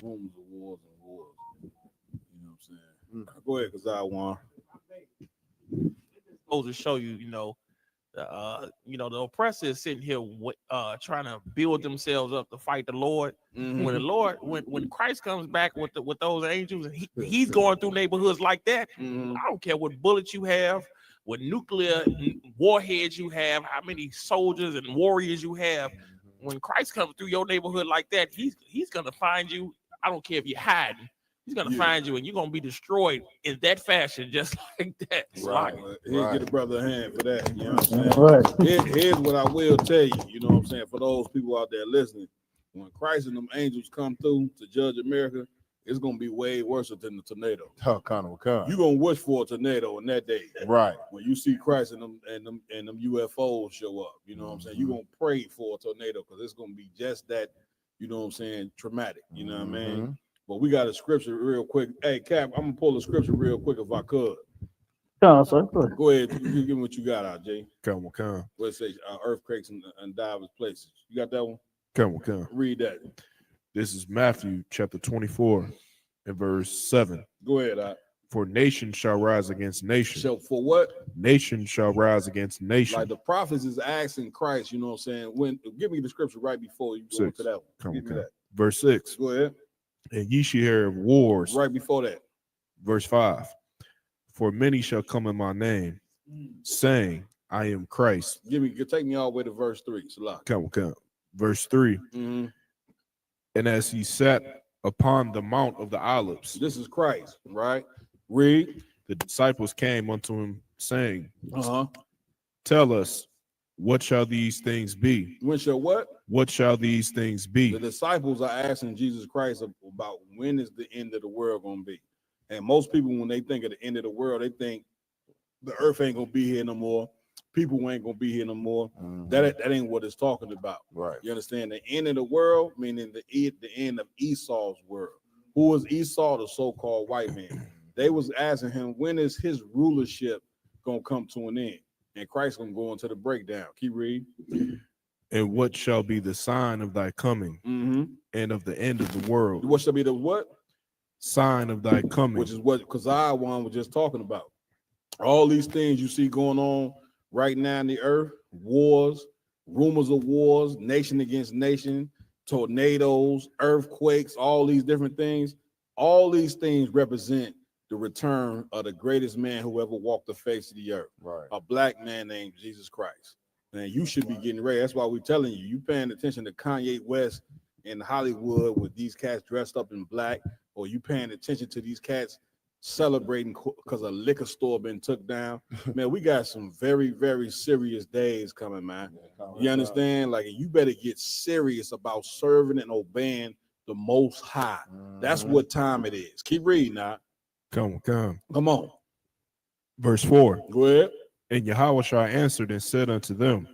rumors of wars and wars. You know what I'm saying? Go ahead, because I want. Goes to show you, the oppressor is sitting here trying to build themselves up to fight the Lord. Mhm. When the Lord, when Christ comes back with those angels, and he's going through neighborhoods like that. Mhm. I don't care what bullets you have, what nuclear warheads you have, how many soldiers and warriors you have. When Christ comes through your neighborhood like that, he's gonna find you. I don't care if you're hiding. He's gonna find you, and you're gonna be destroyed in that fashion, just like that. Right. He'll get a brother a hand for that. You know what I'm saying? Right. Here's what I will tell you. You know what I'm saying? For those people out there listening, when Christ and them angels come through to judge America, it's gonna be way worse than the tornado. Oh, kind of. You're gonna wish for a tornado in that day. Right. When you see Christ and them UFOs show up, you know what I'm saying? You're gonna pray for a tornado because it's gonna be just that, you know what I'm saying, traumatic. You know what I mean? But we got a scripture real quick. Hey, Cap, I'm gonna pull a scripture real quick if I could. Come on, sir. Go ahead. You give me what you got out, Jay. Come. What it say? Earthquakes and divers places. You got that one? Come. Read that. This is Matthew chapter 24 and verse 7. Go ahead. For nation shall rise against nation. So for what? Nation shall rise against nation. Like the prophets is asking Christ, you know what I'm saying? Give me the scripture right before you go to that one. Give me that. Verse 6. Go ahead. And ye shall hear of wars. Right before that. Verse 5. For many shall come in my name, saying, I am Christ. Take me all the way to verse 3. Salah. Come. Verse 3. Mhm. And as he sat upon the Mount of the Olives. This is Christ, right? Read. The disciples came unto him, saying, Tell us, what shall these things be? When shall what? What shall these things be? The disciples are asking Jesus Christ about when is the end of the world going to be. And most people, when they think of the end of the world, they think the earth ain't going to be here no more. People ain't going to be here no more. That ain't what it's talking about. Right. You understand? The end of the world, meaning the end of Esau's world. Who was Esau? The so-called white man. They was asking him, when is his rulership going to come to an end? And Christ going to go into the breakdown. Keep reading. And what shall be the sign of thy coming and of the end of the world? What shall be the what? Sign of thy coming. Which is what Keziah was just talking about. All these things you see going on right now in the earth, wars, rumors of wars, nation against nation, tornadoes, earthquakes, all these different things. All these things represent the return of the greatest man who ever walked the face of the earth. Right. A black man named Jesus Christ. And you should be getting ready. That's why we're telling you, you paying attention to Kanye West in Hollywood with these cats dressed up in black, or you paying attention to these cats celebrating because a liquor store been took down. Man, we got some very, very serious days coming, man. You understand? Like, you better get serious about serving and obeying the Most High. That's what time it is. Keep reading now. Come. Come on. Verse 4. Go ahead. And Yahushua answered and said unto them,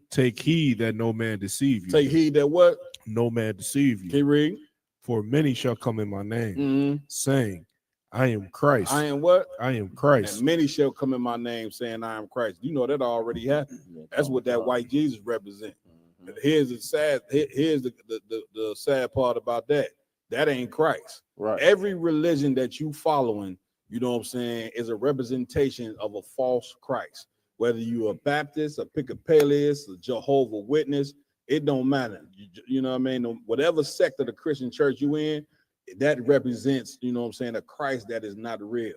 Take heed that no man deceive you. Take heed that what? No man deceive you. Keep reading. For many shall come in my name, saying, I am Christ. I am what? I am Christ. And many shall come in my name saying, I am Christ. You know that already happened. That's what that white Jesus represents. Here's the sad. Here's the sad part about that. That ain't Christ. Right. Every religion that you following, you know what I'm saying, is a representation of a false Christ. Whether you a Baptist, a Episcopalian, a Jehovah Witness, it don't matter. You know what I mean? Whatever sect of the Christian church you in, that represents, you know what I'm saying, a Christ that is not real.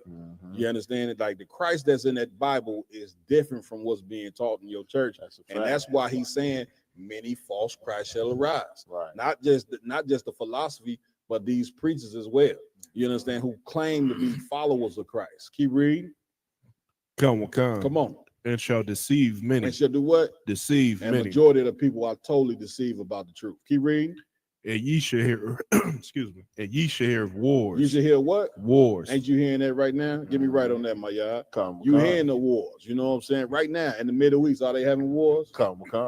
You understand it? Like the Christ that's in that Bible is different from what's being taught in your church. And that's why he's saying many false Christs shall arise. Right. Not just the philosophy, but these preachers as well. You understand, who claim to be followers of Christ. Keep reading. Come. Come on. And shall deceive many. And shall do what? Deceive and many. Majority of the people are totally deceived about the truth. Keep reading. And ye shall hear, excuse me. And ye shall hear of wars. You should hear what? Wars. Ain't you hearing that right now? Get me right on that, my yard. You hearing the wars? You know what I'm saying? Right now in the Middle East, are they having wars?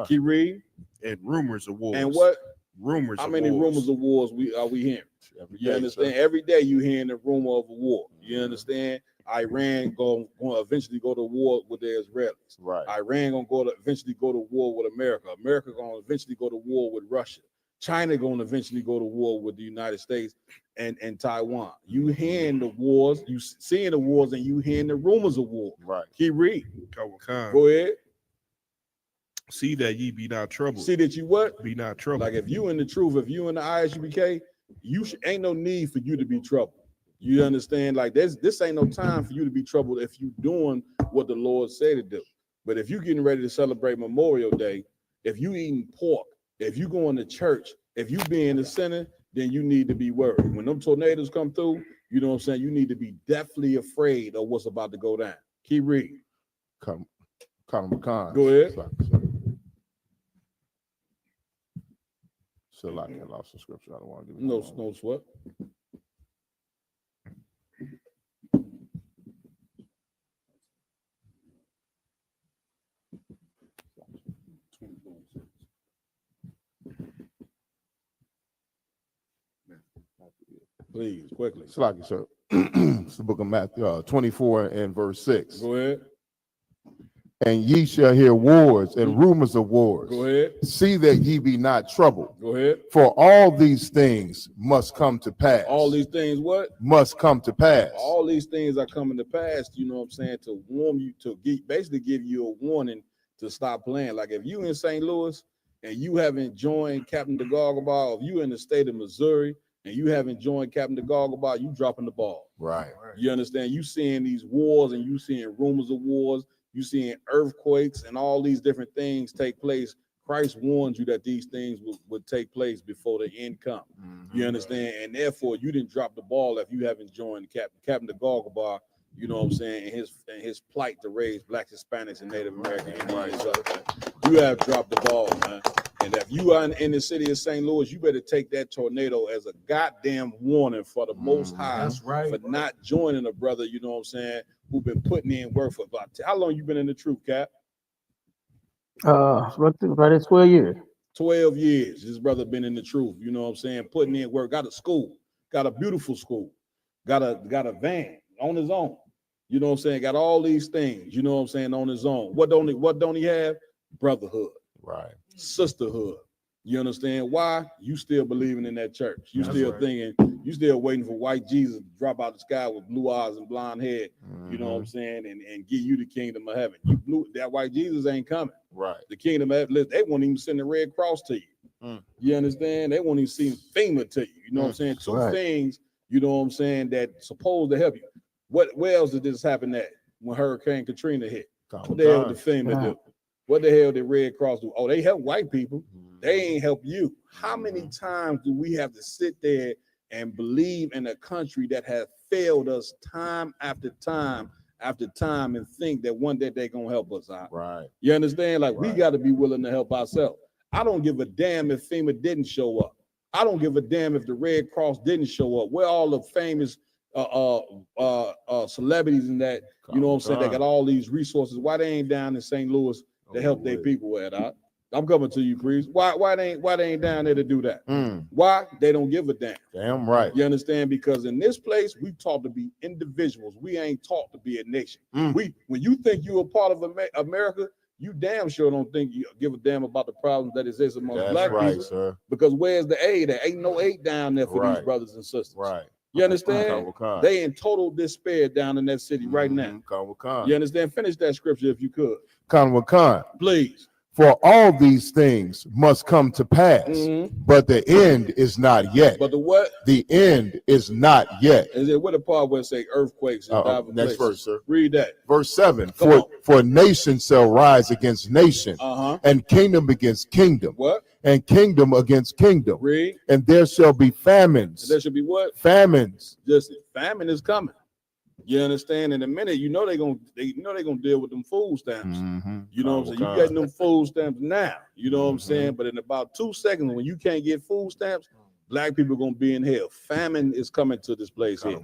Keep reading. And rumors of wars. And what? Rumors. How many rumors of wars are we hearing? You understand? Every day you hearing the rumor of a war. You understand? Iran going to eventually go to war with the Israelis. Right. Iran going to eventually go to war with America. America going to eventually go to war with Russia. China going to eventually go to war with the United States and Taiwan. You hearing the wars, you seeing the wars, and you hearing the rumors of war. Right. Keep reading. Go ahead. See that ye be not troubled. See that you what? Be not troubled. Like if you in the truth, if you in the ISUBK, ain't no need for you to be troubled. You understand? Like this ain't no time for you to be troubled if you doing what the Lord said to do. But if you getting ready to celebrate Memorial Day, if you eating pork, if you going to church, if you being a sinner, then you need to be worried. When them tornadoes come through, you know what I'm saying? You need to be deathly afraid of what's about to go down. Keep reading. Come on. Go ahead. So like I lost the scripture. I don't want to give No sweat. Please, quickly. It's like sir. It's the book of Matthew, 24 and verse 6. Go ahead. And ye shall hear wars and rumors of wars. Go ahead. See that ye be not troubled. Go ahead. For all these things must come to pass. All these things what? Must come to pass. All these things are coming to pass, you know what I'm saying, to warn you, to basically give you a warning to stop playing. Like if you in St. Louis and you haven't joined Captain Dagal Gabar, or if you in the state of Missouri and you haven't joined Captain Dagal Gabar, you dropping the ball. Right. You understand? You seeing these wars and you seeing rumors of wars. You seeing earthquakes and all these different things take place. Christ warned you that these things would take place before the end come. You understand? And therefore, you didn't drop the ball if you haven't joined Captain Dagal Gabar, you know what I'm saying, in his plight to raise Black Hispanics and Native American Indians. You have dropped the ball, man. And if you are in the city of St. Louis, you better take that tornado as a goddamn warning for the Most High. That's right. For not joining a brother, you know what I'm saying, who been putting in work for about how long you been in the truth, Cap? Right at 12 years. 12 years. This brother been in the truth, you know what I'm saying, putting in work, got a school, got a beautiful school, got a van on his own. You know what I'm saying? Got all these things, you know what I'm saying, on his own. What don't he have? Brotherhood. Right. Sisterhood. You understand why? You still believing in that church. You still thinking, you still waiting for white Jesus to drop out the sky with blue eyes and blonde hair, you know what I'm saying, and give you the kingdom of heaven. That white Jesus ain't coming. Right. The kingdom of heaven, they won't even send the Red Cross to you. You understand? They won't even send FEMA to you. You know what I'm saying? Two things, you know what I'm saying, that supposed to help you. Where else did this happen at when Hurricane Katrina hit? What the hell did FEMA do? What the hell did Red Cross do? Oh, they help white people. They ain't help you. How many times do we have to sit there and believe in a country that has failed us time after time after time and think that one day they're gonna help us out? Right. You understand? Like we got to be willing to help ourselves. I don't give a damn if FEMA didn't show up. I don't give a damn if the Red Cross didn't show up. Where all the famous celebrities and that, you know what I'm saying, they got all these resources. Why they ain't down in St. Louis to help their people at? I'm coming to you, Chris. Why they ain't down there to do that? Why? They don't give a damn. Damn right. You understand? Because in this place, we taught to be individuals. We ain't taught to be a nation. When you think you're a part of America, you damn sure don't think you give a damn about the problems that exist amongst black people. Sir. Because where's the aid? There ain't no aid down there for these brothers and sisters. Right. You understand? They in total despair down in that city right now. You understand? Finish that scripture if you could. Please. For all these things must come to pass, but the end is not yet. But the what? The end is not yet. Is it what the part where it say earthquakes and diverse next places? verse, sir. Read that. Verse 7. For nation shall rise against nation, and kingdom against kingdom. What? And kingdom against kingdom. Read. And there shall be famines. And there should be what? Famines. Just famine is coming. You understand? In a minute, you know they're gonna deal with them food stamps. You know what I'm saying? You getting them food stamps now. You know what I'm saying? But in about 2 seconds, when you can't get food stamps, black people are gonna be in hell. Famine is coming to this place here.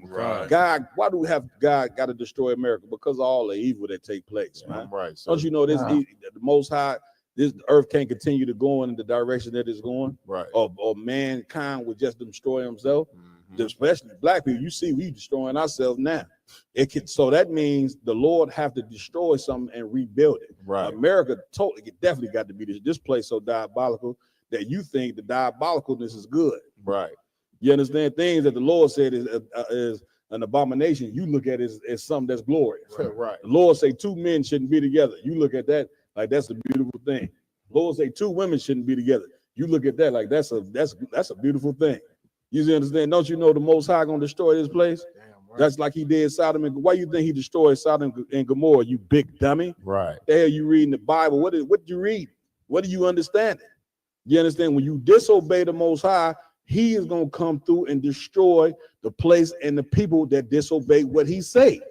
God, why do we have God got to destroy America? Because of all the evil that take place, man. Don't you know this? The Most High, this earth can't continue to go in the direction that it's going. Or mankind would just destroy himself. Especially black people. You see, we destroying ourselves now. So that means the Lord have to destroy something and rebuild it. America definitely got to be this place so diabolical that you think the diabolicalness is good. Right. You understand? Things that the Lord said is an abomination, you look at it as something that's glorious. Right. The Lord say 2 men shouldn't be together. You look at that like that's a beautiful thing. The Lord say 2 women shouldn't be together. You look at that like that's a beautiful thing. You understand? Don't you know the Most High gonna destroy this place? Right. That's like he did Sodom and why you think he destroyed Sodom and Gomorrah, you big dummy? Right. The hell you reading the Bible? What did you read? What do you understand? You understand? When you disobey the Most High, he is going to come through and destroy the place and the people that disobey what he say.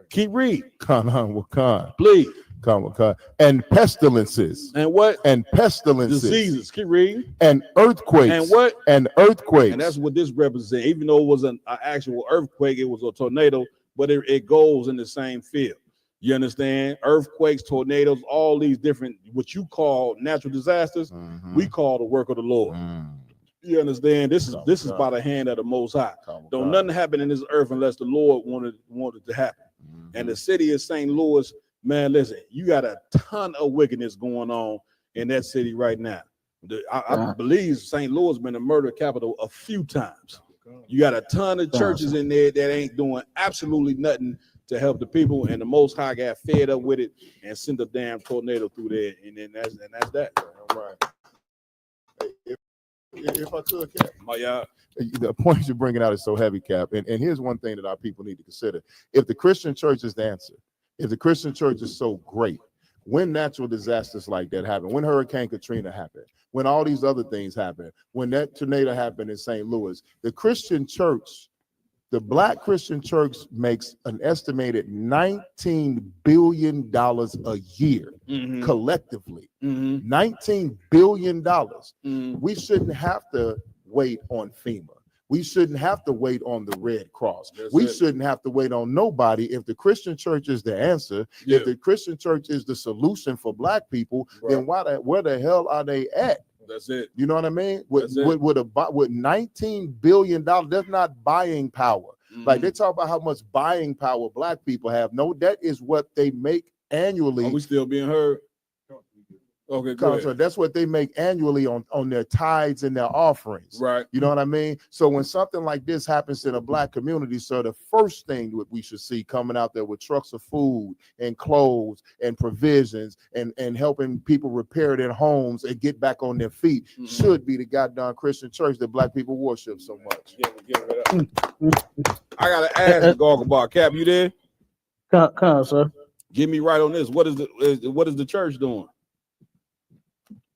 Keep reading. Please. And pestilences. And what? And pestilences. Diseases. Keep reading. And earthquakes. And what? And earthquakes. And that's what this represents. Even though it was an actual earthquake, it was a tornado, but it goes in the same field. You understand? Earthquakes, tornadoes, all these different, what you call natural disasters, we call the work of the Lord. You understand? This is by the hand of the Most High. Don't nothing happen in this earth unless the Lord wanted to happen. And the city of St. Louis, man, listen, you got a ton of wickedness going on in that city right now. I believe St. Louis been a murder capital a few times. You got a ton of churches in there that ain't doing absolutely nothing to help the people, and the Most High got fed up with it and sent a damn tornado through there, and then that's that. All right. If I could, Cap, my the point you're bringing out is so heavy, Cap. And here's one thing that our people need to consider: if the Christian church is the answer, if the Christian church is so great, when natural disasters like that happen, when Hurricane Katrina happened, when all these other things happen, when that tornado happened in St. Louis, the Christian church, the Black Christian church makes an estimated $19 billion a year collectively. $19 billion. We shouldn't have to wait on FEMA. We shouldn't have to wait on the Red Cross. We shouldn't have to wait on nobody. If the Christian church is the answer, if the Christian church is the solution for Black people, then where the hell are they at? That's it. You know what I mean? With $19 billion, that's not buying power. Like they talk about how much buying power Black people have. No, that is what they make annually. Are we still being heard? Okay, go ahead. That's what they make annually on their tithes and their offerings. Right. You know what I mean? So when something like this happens in a Black community, so the first thing that we should see coming out there with trucks of food and clothes and provisions and helping people repair their homes and get back on their feet should be the goddamn Christian church that Black people worship so much. Give it up. I gotta ask Dagal Gabar. Cap, you there? Come on, sir. Get me right on this. What is the church doing?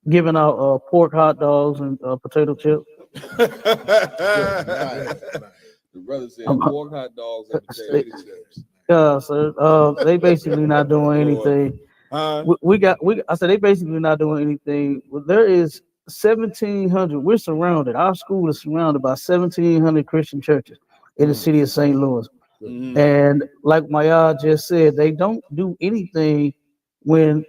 Giving out pork hot dogs and potato chips. The brother said pork hot dogs and potato chips. So they basically not doing anything. I said they basically not doing anything. Well, there is 1,700. We're surrounded. Our school is surrounded by 1,700 Christian churches in the city of St. Louis. And like Maya just said, they don't do anything when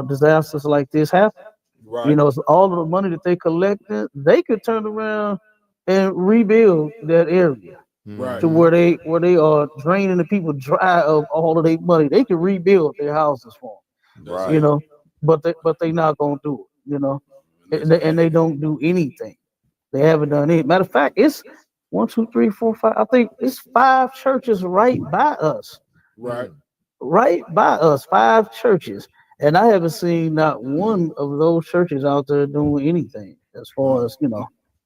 disasters like this happen. Right. So all of the money that they collected, they could turn around and rebuild that area. Right. To where they are draining the people dry of all of their money. They can rebuild their houses for them. Right. But they not gonna do it. And they don't do anything. They haven't done it. Matter of fact, it's 1, 2, 3, 4, 5. I think it's 5 churches right by us. Right. Right by us, 5 churches. And I haven't seen not one of those churches out there doing anything as far as,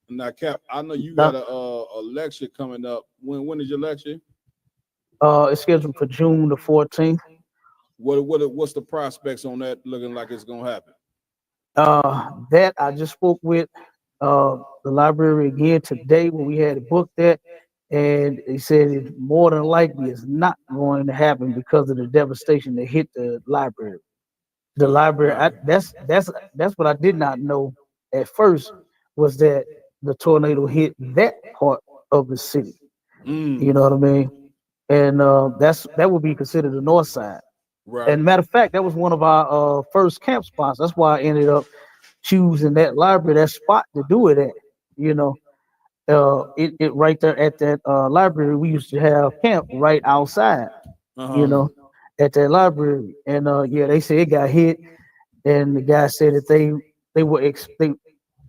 Now, Cap, I know you got a lecture coming up. When is your lecture? It's scheduled for June the 14th. What's the prospects on that looking like it's gonna happen? That I just spoke with the library again today when we had it booked that, and they said it more than likely is not going to happen because of the devastation that hit the library. The library, that's what I did not know at first, was that the tornado hit that part of the city. You know what I mean? And that would be considered the north side. Right. And matter of fact, that was one of our first camp spots. That's why I ended up choosing that library, that spot to do it at. It right there at that library. We used to have camp right outside. At that library, and they said it got hit, and the guy said that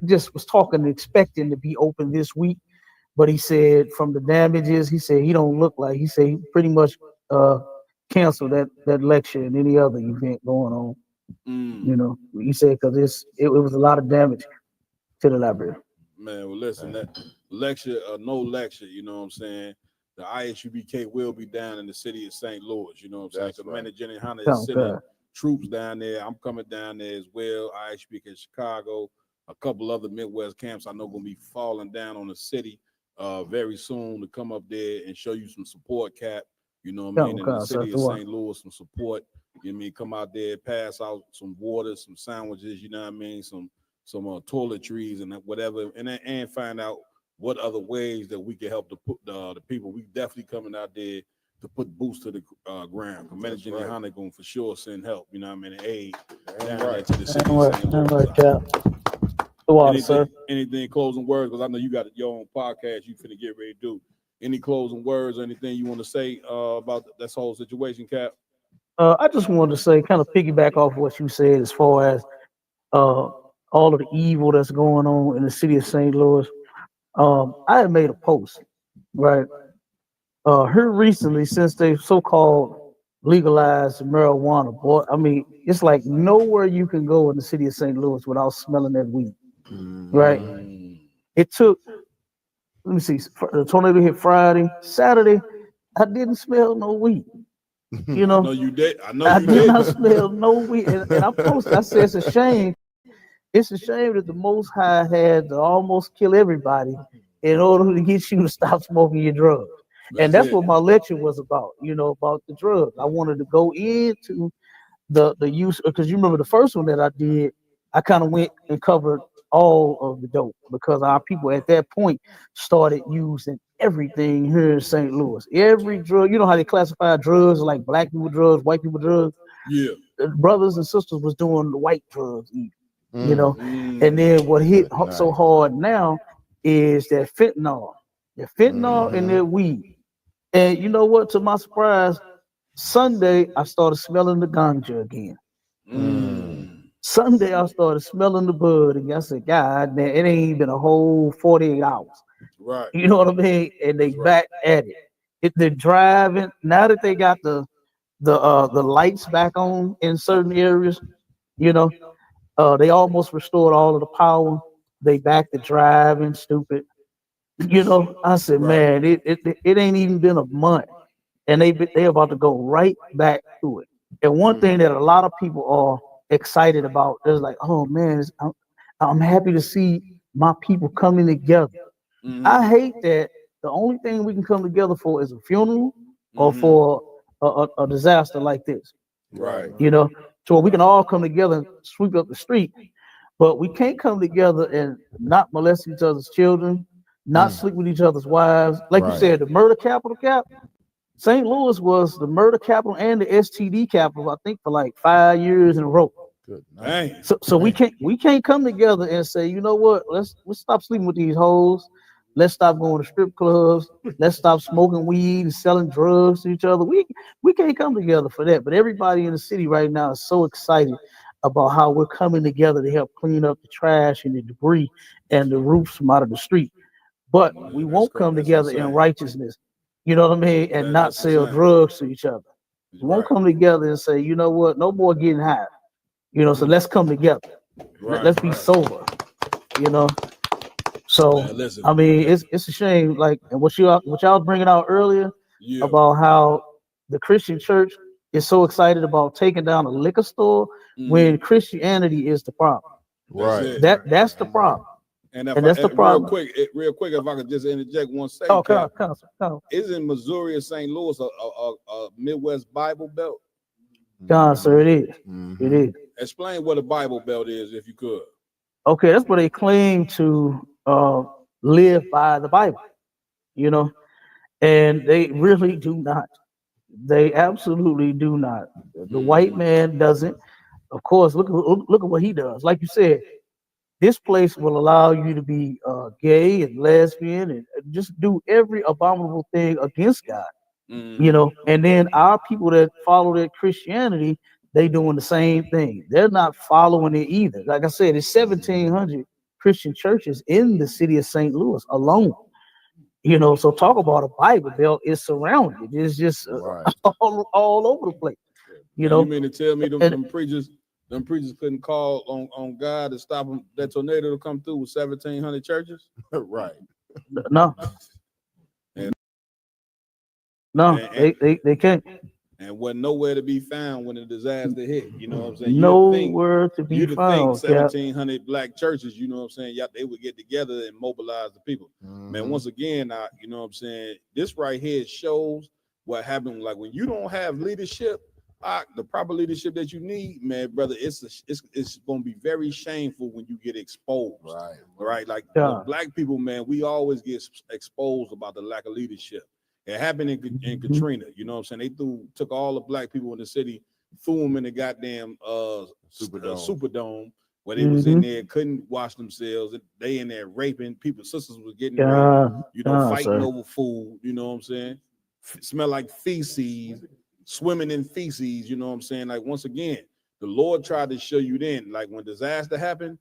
just was talking, expecting to be open this week, but he said from the damages, he said he don't look like. He said he pretty much canceled that lecture and any other event going on. You know, he said because it was a lot of damage to the library. Man, well, listen, that lecture or no lecture, you know what I'm saying? The ISUBK will be down in the city of St. Louis, you know what I'm saying? Commander Jenny Hunter is sending troops down there. I'm coming down there as well. ISUBK Chicago, a couple other Midwest camps I know going to be falling down on the city very soon to come up there and show you some support, Cap. You know what I mean? In the city of St. Louis, some support. You know what I mean? Come out there, pass out some water, some sandwiches, you know what I mean? Some toiletries and whatever, and find out what other ways that we can help the people. We definitely coming out there to put boots to the ground. Commander Jenny Hunter going for sure send help, you know what I mean, aid down there to the city. Anything closing words? Because I know you got your own podcast you finna get ready to do. Any closing words or anything you want to say about this whole situation, Cap? I just wanted to say, kind of piggyback off what you said as far as all of the evil that's going on in the city of St. Louis. I had made a post, right? Here recently, since they so-called legalized marijuana, boy, I mean, it's like nowhere you can go in the city of St. Louis without smelling that weed, right? It took, let me see, the tornado hit Friday, Saturday, I didn't smell no weed. You know, I know you did. I did not smell no weed, and I posted. I said it's a shame. It's a shame that the Most High had to almost kill everybody in order to get you to stop smoking your drugs. And that's what my lecture was about, you know, about the drugs. I wanted to go into the use, because you remember the first one that I did, I kind of went and covered all of the dope because our people at that point started using everything here in St. Louis. Every drug, you know how they classify drugs like black people drugs, white people drugs. Yeah. Brothers and sisters was doing the white drugs even. You know, and then what hit so hard now is that fentanyl. The fentanyl in their weed. And you know what? To my surprise, Sunday I started smelling the ganja again. Sunday I started smelling the bud again. I said, God, man, it ain't been a whole 48 hours. Right. You know what I mean? And they back at it. They're driving now that they got the lights back on in certain areas. You know. They almost restored all of the power. They back to driving stupid. You know, I said, man, it ain't even been a month, and they about to go right back to it. And one thing that a lot of people are excited about is like, oh man, I'm happy to see my people coming together. I hate that the only thing we can come together for is a funeral or for a disaster like this. Right. You know, so we can all come together and sweep up the street, but we can't come together and not molest each other's children, not sleep with each other's wives. Like you said, the murder capital cap. St. Louis was the murder capital and the STD capital, I think, for like 5 years in a row. So we can't come together and say, you know what, let's stop sleeping with these hoes. Let's stop going to strip clubs. Let's stop smoking weed and selling drugs to each other. We can't come together for that. But everybody in the city right now is so excited about how we're coming together to help clean up the trash and the debris and the roofs from out of the street. But we won't come together in righteousness, you know what I mean, and not sell drugs to each other. We won't come together and say, you know what, no more getting high. You know, so let's come together. Let's be sober, you know. So I mean, it's a shame, like, and what y'all was bringing out earlier about how the Christian church is so excited about taking down a liquor store when Christianity is the problem. Right. That's the problem. And that's the problem. Real quick, if I could just interject one second. Isn't Missouri and St. Louis a Midwest Bible Belt? God, sir, it is. It is. Explain what a Bible Belt is, if you could. Okay, that's where they claim to live by the Bible, you know, and they really do not. They absolutely do not. The white man doesn't. Of course, look at what he does. Like you said, this place will allow you to be gay and lesbian and just do every abominable thing against God, you know. And then our people that follow that Christianity, they doing the same thing. They're not following it either. Like I said, it's 1,700 Christian churches in the city of St. Louis alone. You know, so talk about a Bible Belt. It's surrounded. It's just all over the place. You know, you mean to tell me them preachers couldn't call on God to stop them, that tornado to come through with 1,700 churches? Right. No. They can't. And wasn't nowhere to be found when the disaster hit. You know what I'm saying? Nowhere to be found. 1,700 black churches, you know what I'm saying? Yeah, they would get together and mobilize the people. Man, once again, you know what I'm saying? This right here shows what happened. Like when you don't have leadership, the proper leadership that you need, man, brother, it's going to be very shameful when you get exposed. Right. Like black people, man, we always get exposed about the lack of leadership. It happened in Katrina, you know what I'm saying? They took all the black people in the city, threw them in the goddamn Superdome, where they was in there, couldn't wash themselves. They in there raping people, sisters was getting raped, you know, fighting over food, you know what I'm saying? Smell like feces, swimming in feces, you know what I'm saying? Like once again, the Lord tried to show you then, like when disaster happened,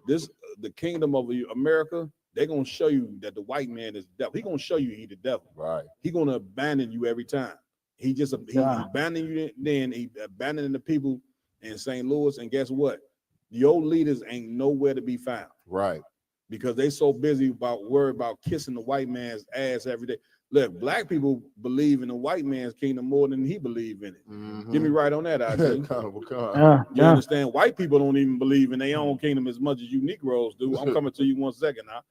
the kingdom of America, they're gonna show you that the white man is the devil. He's gonna show you he the devil. Right. He's gonna abandon you every time. He abandoned you then, he abandoning the people in St. Louis. And guess what? Your leaders ain't nowhere to be found. Right. Because they so busy worried about kissing the white man's ass every day. Look, black people believe in the white man's kingdom more than he believe in it. Get me right on that, you understand? White people don't even believe in their own kingdom as much as you Negroes do. I'm coming to you 1 second now.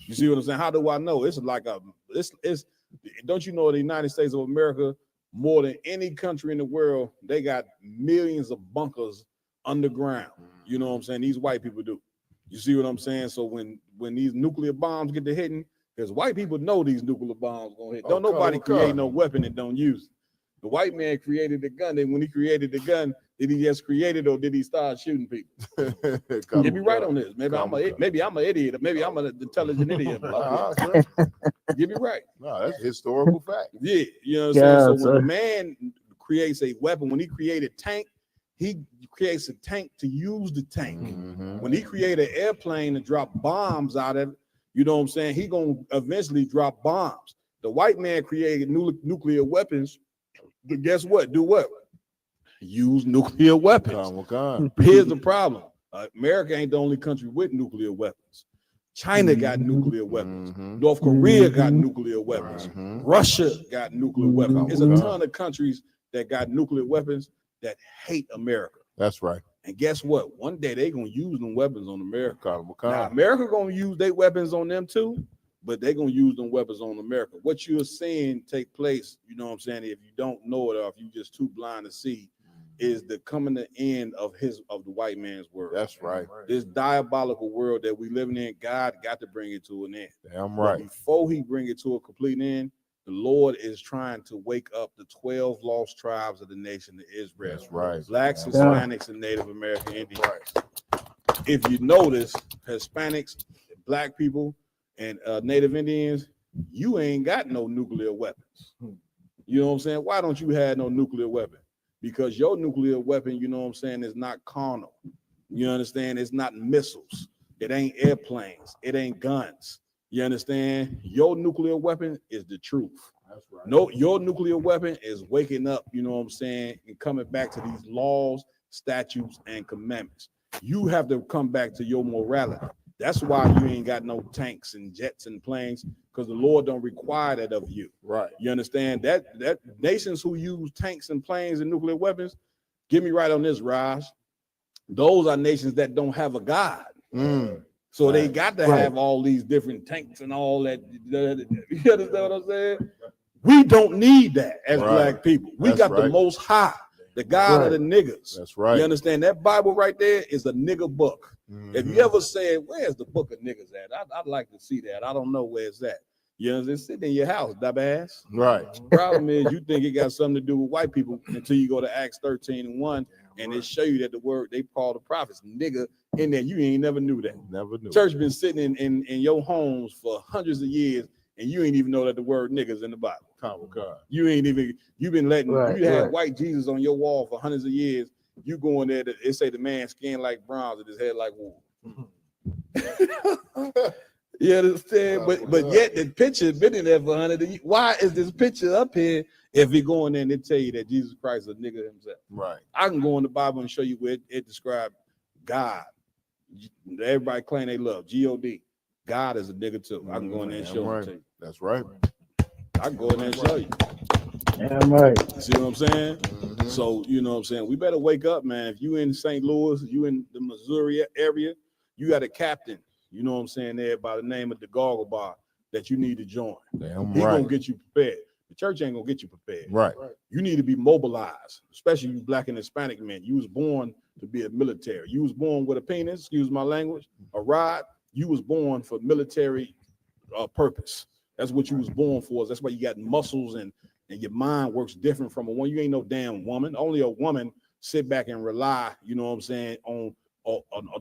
You see what I'm saying? How do I know? It's like don't you know the United States of America, more than any country in the world, they got millions of bunkers underground. You know what I'm saying? These white people do. You see what I'm saying? So when these nuclear bombs get to hitting, because white people know these nuclear bombs gonna hit. Don't nobody create no weapon and don't use it. The white man created the gun. And when he created the gun, did he just create it or did he start shooting people? Get me right on this. Maybe I'm an idiot. Maybe I'm an intelligent idiot. Get me right. No, that's a historical fact. Yeah, you know what I'm saying? So when a man creates a weapon, when he created a tank, he creates a tank to use the tank. When he created an airplane to drop bombs out of it, you know what I'm saying? He gonna eventually drop bombs. The white man created nuclear weapons. But guess what? Do what? Use nuclear weapons. Here's the problem. America ain't the only country with nuclear weapons. China got nuclear weapons. North Korea got nuclear weapons. Russia got nuclear weapons. There's a ton of countries that got nuclear weapons that hate America. That's right. And guess what? One day they're going to use them weapons on America. Now, America going to use their weapons on them too, but they're going to use them weapons on America. What you're seeing take place, you know what I'm saying, if you don't know it or if you're just too blind to see, is the coming to end of the white man's world. That's right. This diabolical world that we living in, God got to bring it to an end. Damn right. But before he bring it to a complete end, the Lord is trying to wake up the 12 lost tribes of the nation of Israel. That's right. Blacks, Hispanics, and Native American Indians. If you notice, Hispanics, black people, and Native Indians, you ain't got no nuclear weapons. You know what I'm saying? Why don't you have no nuclear weapon? Because your nuclear weapon, you know what I'm saying, is not carnal. You understand? It's not missiles. It ain't airplanes. It ain't guns. You understand? Your nuclear weapon is the truth. That's right. No, your nuclear weapon is waking up, you know what I'm saying, and coming back to these laws, statutes, and commandments. You have to come back to your morality. That's why you ain't got no tanks and jets and planes, because the Lord don't require that of you. Right. You understand? That nations who use tanks and planes and nuclear weapons, get me right on this, Raj. Those are nations that don't have a God. So they got to have all these different tanks and all that. You understand what I'm saying? We don't need that as black people. We got the Most High, the God of the niggas. That's right. You understand? That Bible right there is a nigga book. If you ever said, where's the book of niggas at? I'd like to see that. I don't know where it's at. You know, it's sitting in your house, dumbass. Right. Problem is, you think it got something to do with white people until you go to Acts 13:1, and it show you that the word they call the prophets nigga in there. You ain't never knew that. Never knew. Church been sitting in your homes for hundreds of years, and you ain't even know that the word niggas in the Bible. You ain't even, you've been letting, you had white Jesus on your wall for hundreds of years. You go in there, it say the man skin like bronze and his head like wool. You understand? But yet the picture been in there for 100 years. Why is this picture up here if he go in there and they tell you that Jesus Christ is a nigga himself? Right. I can go in the Bible and show you where it describes God. Everybody claim they love G-O-D. God is a nigga too. I can go in there and show it to you. That's right. I can go in there and show you. Damn right. See what I'm saying? So, you know what I'm saying? We better wake up, man. If you in St. Louis, you in the Missouri area, you got a captain, you know what I'm saying, there by the name of Dagal Gabar that you need to join. Damn He right. gonna get you prepared. The church ain't gonna get you prepared. Right. You need to be mobilized, especially you Black and Hispanic men. You was born to be a military. You was born with a penis, excuse my language, a rod. You was born for military purpose. That's what you was born for. That's why you got muscles and your mind works different from a woman. You ain't no damn woman. Only a woman sit back and rely, you know what I'm saying, on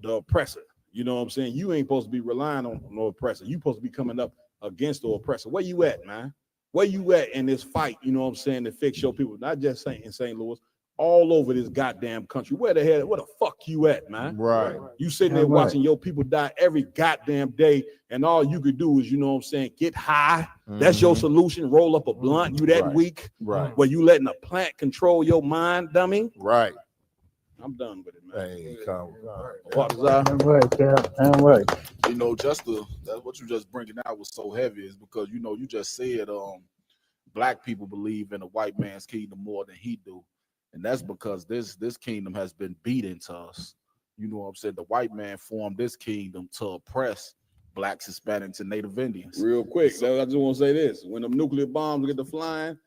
the oppressor. You know what I'm saying? You ain't supposed to be relying on no oppressor. You supposed to be coming up against the oppressor. Where you at, man? Where you at in this fight, you know what I'm saying, to fix your people? Not just in St. Louis, all over this goddamn country. Where the fuck you at, man? Right. You sitting there watching your people die every goddamn day, and all you could do is, you know what I'm saying, get high. That's your solution. Roll up a blunt. You that weak? Right. Where you letting a plant control your mind, dummy? Right. I'm done with it, man. Hey, come. Damn right, Cap. Damn right. You know, that's what you just bringing out was so heavy is because you know you just said Black people believe in a white man's kingdom more than he do, and that's because this kingdom has been beaten to us. You know what I'm saying? The white man formed this kingdom to oppress Blacks, Hispanics, and Native Indians. Real quick, I just want to say this: when them nuclear bombs get to flying,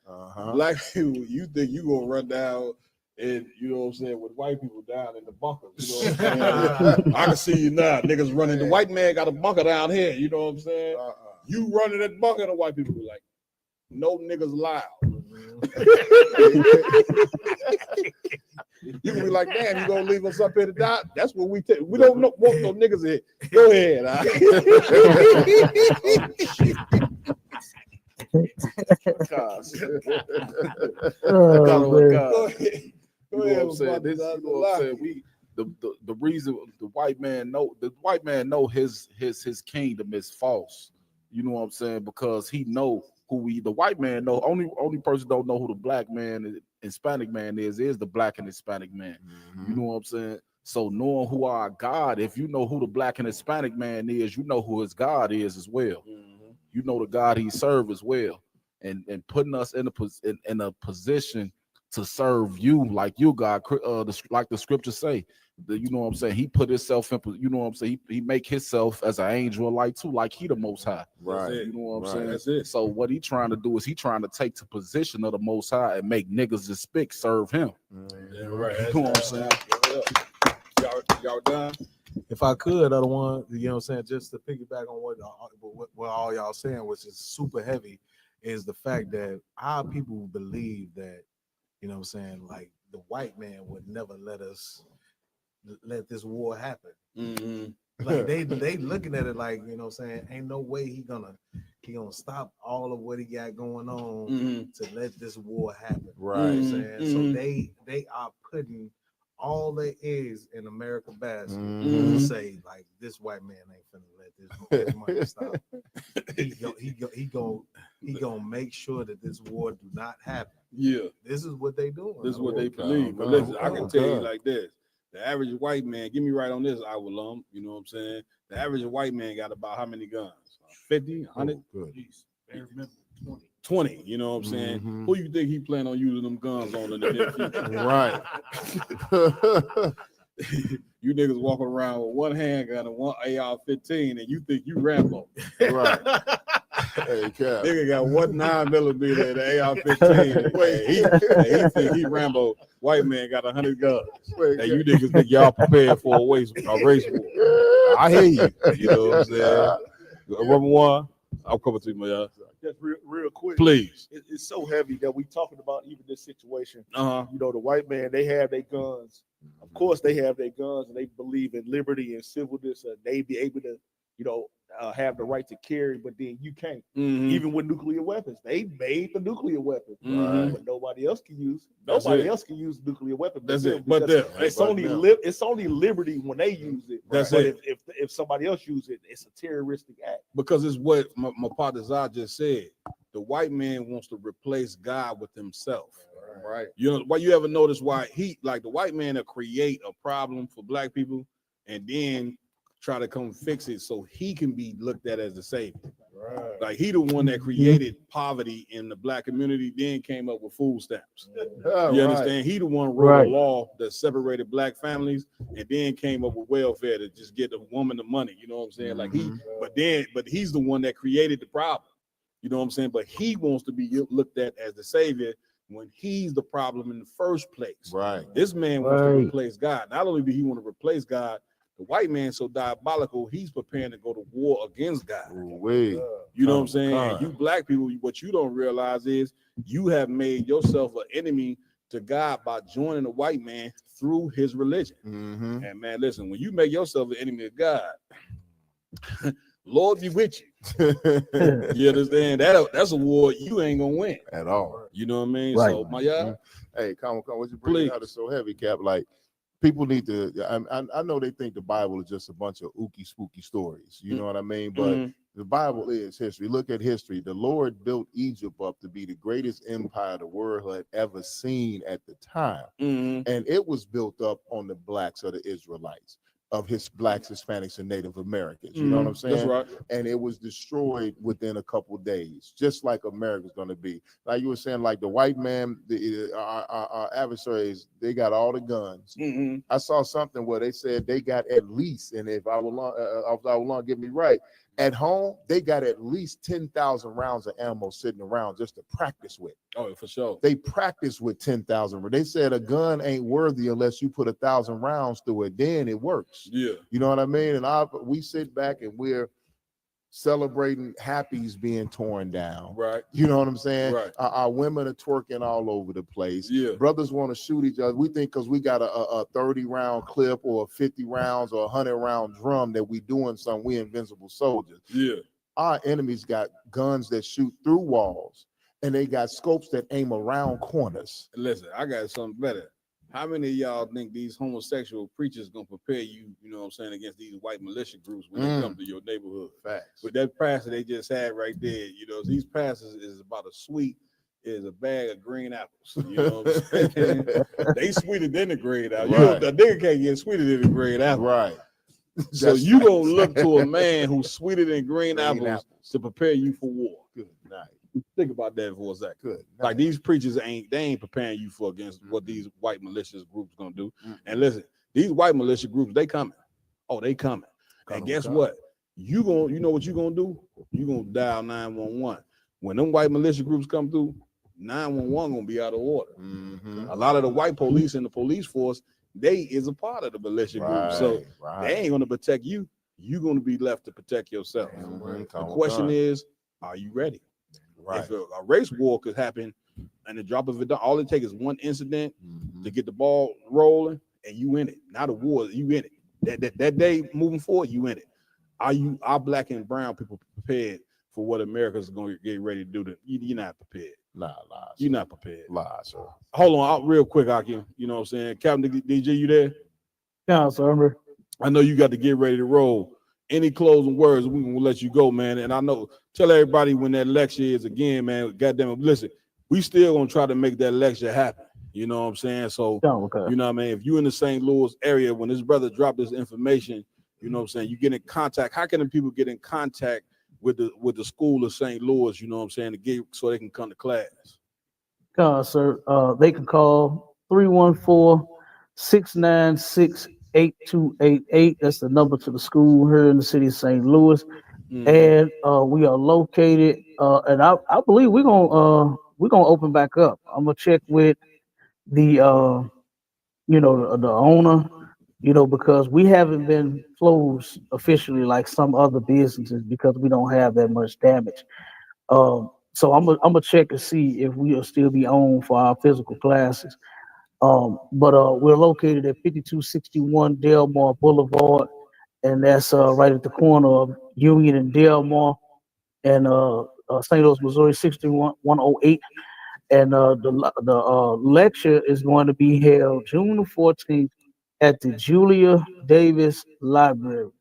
Black people, you think you gonna run down? And you know what I'm saying, with white people down in the bunkers, you know what I'm saying? I can see you now, niggas running. The white man got a bunker down here, you know what I'm saying? You running that bunker, the white people be like, no niggas allowed. You can be like, damn, you gonna leave us up here to die? That's what we take. We don't want no niggas in here. Go ahead. Go ahead. You know what I'm saying? This, you know what I'm saying? The reason the white man know his kingdom is false. You know what I'm saying? Because he know the white man know. Only person don't know who the Black man and Hispanic man is the Black and Hispanic man. You know what I'm saying? So knowing who our God, if you know who the Black and Hispanic man is, you know who his God is as well. You know the God he serves as well, and putting us in a position to serve you like you, God, like the scriptures say. You know what I'm saying? He put himself in, you know what I'm saying? He make himself as an angel of light too, like he the most high. Right. You know what I'm saying? That's it. So what he trying to do is he trying to take the position of the most high and make niggas that speak serve him. Yeah, right. You know what I'm saying? Y'all done? If I could, I don't want, you know what I'm saying, just to piggyback on what all y'all saying, which is super heavy, is the fact that our people believe that, you know what I'm saying, like the white man would never let this war happen. Like they looking at it like, you know what I'm saying, ain't no way he gonna stop all of what he got going on to let this war happen. Right. You know what I'm saying? So they are putting all their eggs in America basket to say like this white man ain't finna let this money stop. He gonna make sure that this war do not happen. Yeah, this is what they doing. This is what they believe. But listen, I can tell you like this: the average white man, get me right on this, I will alum. You know what I'm saying? The average white man got about how many guns? 50, 100? 20, you know what I'm saying? Who you think he plan on using them guns on in the near future? Right. You niggas walking around with one handgun and one AR-15 and you think you Rambo. Right. Hey, Cap. Nigga got 1 9mm in the AR-15. Wait, he think he Rambo. White man got 100 guns. And you niggas think y'all prepared for a race war. I hear you. You know what I'm saying? Number one, I'll come to you, my y'all. Just real quick, please. It's so heavy that we talking about even this situation. Uh-huh. You know, the white man, they have their guns. Of course, they have their guns, and they believe in liberty and civilness, and they be able to, you know, have the right to carry, but then you can't. Even with nuclear weapons, they made the nuclear weapon, but nobody else can use. Nobody else can use nuclear weapon. That's it. But But it's only it's only liberty when they use it. That's but it. If somebody else uses it, it's a terroristic act. Because it's what my partner Zah just said. The white man wants to replace God with himself. Right. You know why? You ever notice why he like the white man to create a problem for black people and then try to come fix it so he can be looked at as the savior. Right. Like he the one that created poverty in the black community, then came up with food stamps. You understand? He the one wrote a law that separated black families and then came up with welfare to just get the woman the money. You know what I'm saying? Like but he's the one that created the problem. You know what I'm saying? But he wants to be looked at as the savior when he's the problem in the first place. Right. This man wants to replace God. Not only do he want to replace God, the white man so diabolical, he's preparing to go to war against God. You know what I'm saying? And you black people, what you don't realize is you have made yourself an enemy to God by joining the white man through his religion. And man, listen, when you make yourself an enemy of God, Lord be with you. You understand? That's a war you ain't gonna win at all. You know what I mean? Right. So my y'all, hey, come on, what you bring out is so heavy, Cap. Like people need to. I know they think the Bible is just a bunch of ooky spooky stories. You know what I mean? But the Bible is history. Look at history. The Lord built Egypt up to be the greatest empire the world had ever seen at the time, and it was built up on the blacks of the Israelites. Of his blacks, Hispanics, and Native Americans. You know what I'm saying? That's right. And it was destroyed within a couple of days, just like America's going to be. Like you were saying, like the white man, our adversaries, they got all the guns. I saw something where they said they got at least, and if I will not get me right, at home, they got at least 10,000 rounds of ammo sitting around just to practice with. Oh, for sure. They practice with 10,000. They said a gun ain't worthy unless you put 1,000 rounds through it. Then it works. Yeah. You know what I mean? And we sit back and we're celebrating Happy's being torn down. Right. You know what I'm saying? Right. Our women are twerking all over the place. Yeah. Brothers want to shoot each other. We think because we got a 30-round clip or 50 rounds or 100-round drum that we doing something, we invincible soldiers. Yeah. Our enemies got guns that shoot through walls, and they got scopes that aim around corners. Listen, I got something better. How many of y'all think these homosexual preachers gonna prepare you, you know what I'm saying, against these white militia groups when they come to your neighborhood? Facts. With that pastor they just had right there, you know, these pastors is about as sweet as a bag of green apples. You know what I'm saying? They sweeter than the green apple. You know, the nigga can't get sweeter than the green apple. Right. So you gonna look to a man who's sweeter than green apples to prepare you for war. Good night. Think about that for a second. Good. Like these preachers ain't preparing you for against what these white malicious groups gonna do. And listen, these white militia groups, they coming. Oh, they coming. And guess what? You know what you gonna do? You gonna dial 911. When them white militia groups come through, 911 gonna be out of order. A lot of the white police in the police force, they is a part of the militia group. So they ain't gonna protect you. You're gonna be left to protect yourself. The question is, are you ready? If a race war could happen and the drop of it, all it takes is one incident to get the ball rolling and you in it. Not a war, you in it. That day moving forward, you in it. Are black and brown people prepared for what America's going to get ready to do? You're not prepared. Lies. You're not prepared. Lies, sir. Hold on, real quick, Akim. You know what I'm saying? Captain DJ, you there? Yeah, sir. I know you got to get ready to roll. Any closing words, we will let you go, man. And I know, tell everybody when that lecture is again, man. Goddamn it, listen, we still gonna try to make that lecture happen. You know what I'm saying? So, you know what I mean? If you in the St. Louis area, when this brother dropped this information, you know what I'm saying, you get in contact. How can the people get in contact with the school of St. Louis, you know what I'm saying, to get so they can come to class? Sir, they can call 314-696-8288. That's the number to the school here in the city of St. Louis. And we are located, and I believe we're gonna open back up. I'm gonna check with the the owner, because we haven't been closed officially like some other businesses because we don't have that much damage. So I'm gonna check and see if we'll still be on for our physical classes. But we're located at 5261 Delmar Boulevard, and that's right at the corner of Union and Delmar, and St. Louis, Missouri, 63108. And the lecture is going to be held June the 14th at the Julia Davis Library,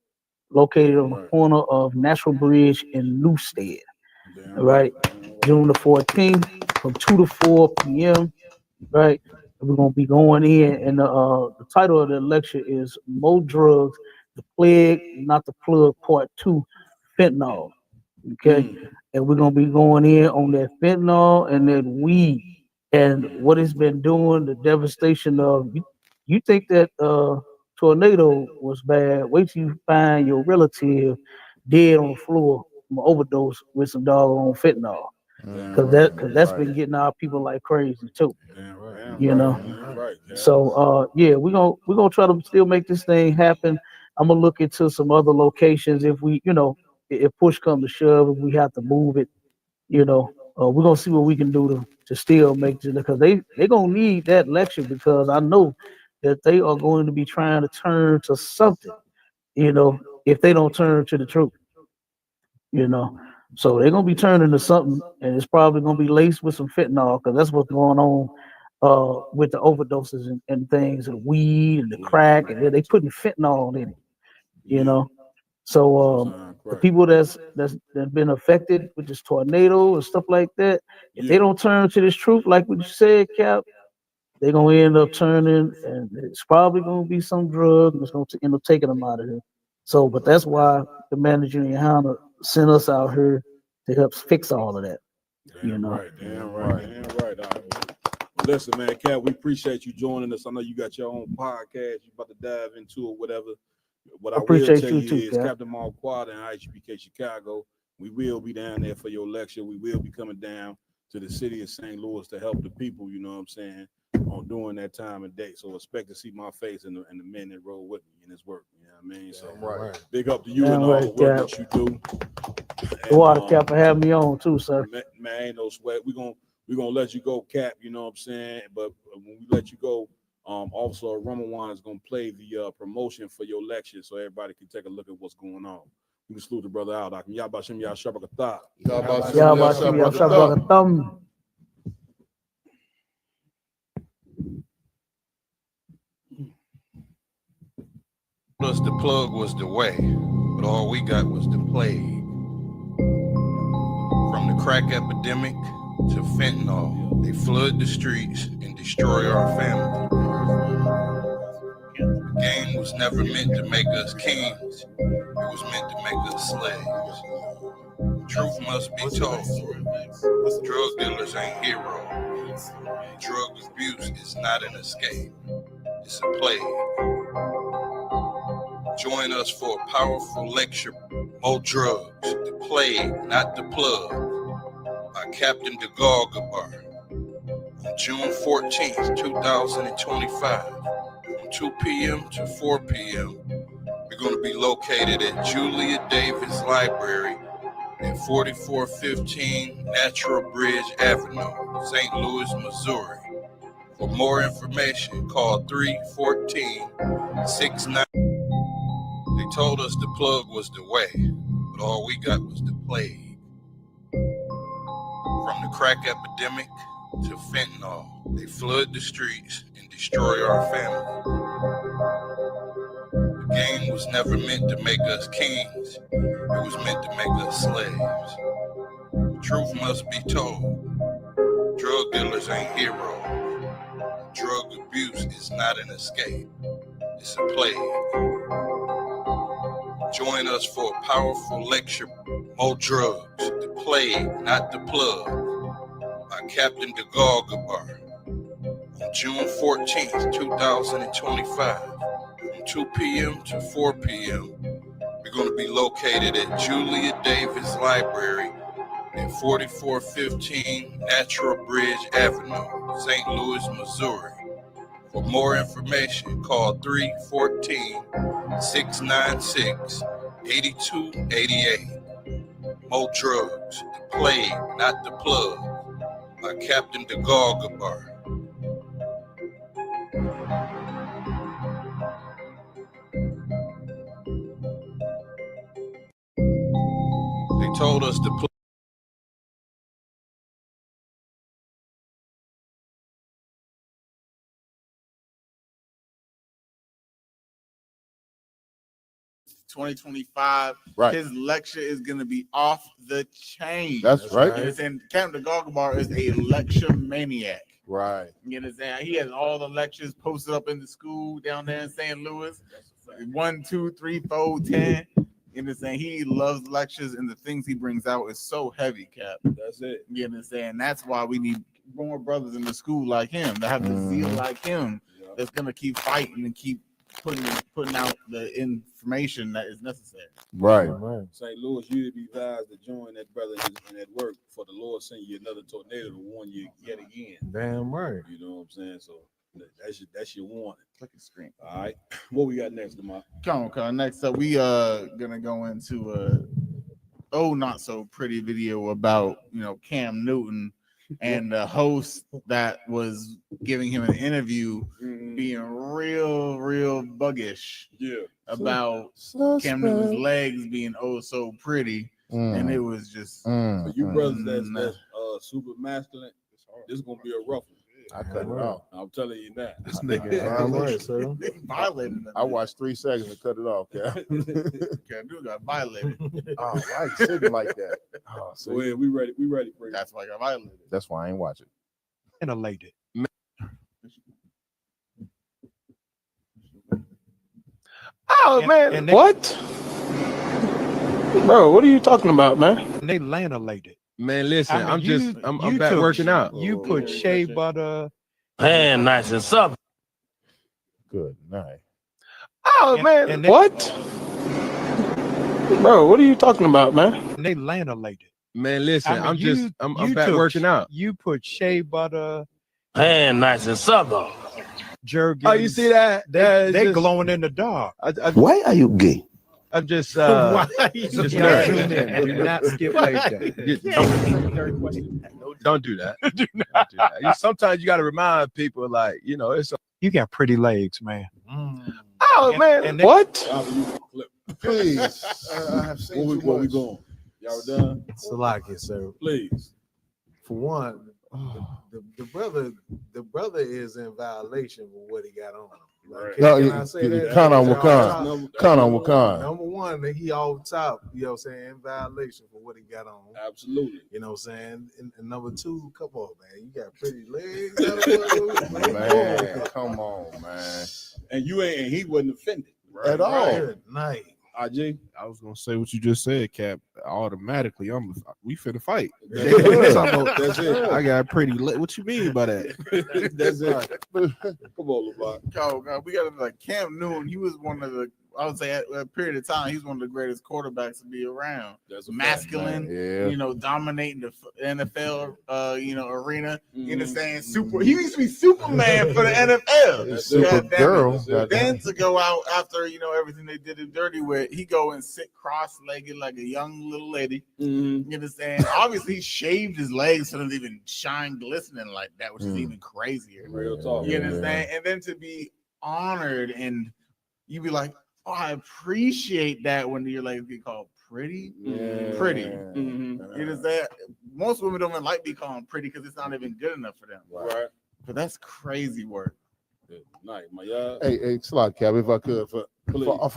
located on the corner of Natural Bridge and Newstead. Right, June the 14th from 2 to 4 p.m. Right, and we're gonna be going in, and the title of the lecture is "More Drugs: The Plague, Not the Plug, Part 2, Fentanyl." Okay, and we're gonna be going in on that fentanyl and that weed and what it's been doing, the devastation of you think that tornado was bad. Wait till you find your relative dead on the floor from an overdose with some doggone fentanyl. Cause that's been getting our people like crazy too. You know. So yeah, we're gonna try to still make this thing happen. I'm gonna look into some other locations if we, if push comes to shove, if we have to move it, we're gonna see what we can do to still make it, because they're gonna need that lecture, because I know that they are going to be trying to turn to something, if they don't turn to the truth, so they're gonna be turning to something, and it's probably gonna be laced with some fentanyl, because that's what's going on with the overdoses and things, the weed and the crack, and they putting fentanyl in it. So the people that's been affected with this tornado and stuff like that, if they don't turn to this truth, like what you said, Cap, they're gonna end up turning, and it's probably gonna be some drug, and it's gonna end up taking them out of here. So, but that's why the manager in Hannah sent us out here to help fix all of that. Damn right. Listen, man, Cap, we appreciate you joining us. I know you got your own podcast. You about to dive into it, whatever. What I will tell you is, Captain Mark Quad and IHBK Chicago, we will be down there for your lecture. We will be coming down to the city of St. Louis to help the people, you know what I'm saying, on during that time and date. So expect to see my face and the men that roll with me in this work. You know what I mean? So big up to you and all the work that you do. The water, Cap, for having me on too, sir. Man, ain't no sweat. We're gonna let you go, Cap, you know what I'm saying? But when we let you go, also Ramawan is gonna play the promotion for your lecture, so everybody can take a look at what's going on. We can salute the brother out. Yabashim Yashabakata. Yabashim Yashabakatam. Plus the plug was the way, but all we got was the plague. From the crack epidemic to fentanyl, they flood the streets and destroy our family. The game was never meant to make us kings, it was meant to make us slaves. Truth must be told, drug dealers ain't heroes. Drug abuse is not an escape, it's a plague. Join us for a powerful lecture, More Drugs, the Plague, Not the Plug, by Captain Dagal Gabar, on June 14th, 2025, from 2 p.m. to 4 p.m. We're going to be located at Julia Davis Library at 4415 Natural Bridge Avenue, St. Louis, Missouri. For more information, call 314-69. They told us the plug was the way, but all we got was the plague. From the crack epidemic to fentanyl, they flood the streets and destroy our family. The game was never meant to make us kings, it was meant to make us slaves. The truth must be told, drug dealers ain't heroes. Drug abuse is not an escape, it's a plague. Join us for a powerful lecture, More Drugs, the Plague, Not the Plug, by Captain Dagal Gabar, on June 14th, 2025, from 2 p.m. to 4 p.m. We're going to be located at Julia Davis Library at 4415 Natural Bridge Avenue, St. Louis, Missouri. For more information, call 314-696-8288. More Drugs, the Plague, Not the Plug, by Captain Dagal Gabar. told us to play. 2025. Right. His lecture is going to be off the chain. That's right. And Captain Dagal Gabar is a lecture maniac. Right. You understand? He has all the lectures posted up in the school down there in St. Louis. 1, 2, 3, 4, 10. You understand? He loves lectures, and the things he brings out is so heavy, Cap. That's it. You understand? That's why we need more brothers in the school like him, that have the zeal like him, that's gonna keep fighting and keep putting out the information that is necessary. Right. St. Louis, you'd be advised to join that brother in that work, for the Lord send you another tornado to warn you yet again. Damn right. You know what I'm saying? So that's your warning. Click the screen. All right. What we got next, Demar? Come on. Next up, we gonna go into a not so pretty video about Cam Newton and the host that was giving him an interview being real buggish about Cam Newton's legs being oh so pretty, and it was just For you brothers that's super masculine, this is gonna be a rough one. I cut it off. I'm telling you that. This nigga They violated him. I watched 3 seconds and cut it off. Cam Newton got violated. Oh, why you sitting like that? Oh, So yeah, we ready for you. That's why I got violated. That's why I ain't watching. Elated. Oh man, what? Bro, what are you talking about, man? And they lanolated. Man, listen, I mean, I'm back working out. You put shea butter. Man, nice and sub. Good night. Oh man, and they- what? Bro, what are you talking about, man? And they lanolated. Man, listen, I mean, I'm back working out. You put shea butter. Man, nice and sub. Jergens. Oh, you see that? They glowing in the dark. Why are you gay? I'm just Why are you just gay? nervous. Do not skip like that. Don't do that. Don't do that. Sometimes you got to remind people, like, it's. You got pretty legs, man. Oh man, and they- what? Please. I have seen Where we going? Y'all done? Salaki, sir. Please. For one, the brother is in violation of what he got on. Like, can I say that? Count on Wakan. Number one, that he off top, in violation for what he got on. Absolutely. You know what I'm saying? And number two, come on, man. You got pretty legs. Man, come on, man. And he wasn't offended. At all. Good night. IJ, I was gonna say what you just said, Cap. Automatically, we finna fight. That's it. That's it. I got pretty. What you mean by that? That's it. Come on, LeVar. Oh God, we got like Cam Newton. He was one of the, I would say, at a period of time, he's one of the greatest quarterbacks to be around. That's a masculine, yeah. Dominating the NFL, arena. You understand? He used to be Superman for the NFL. Supergirl. Then to go out after everything they did him dirty with, he go and sit cross-legged like a young little lady. You understand? Obviously, he shaved his legs so they don't even shine glistening like that, which is even crazier. Real talk. You understand? And then to be honored and you be like, oh, I appreciate that when your legs get called pretty. Pretty. You understand? Most women don't even like be called pretty because it's not even good enough for them. Right. But that's crazy work. Good night, my y'all. Hey, Slot Cap, if I could, for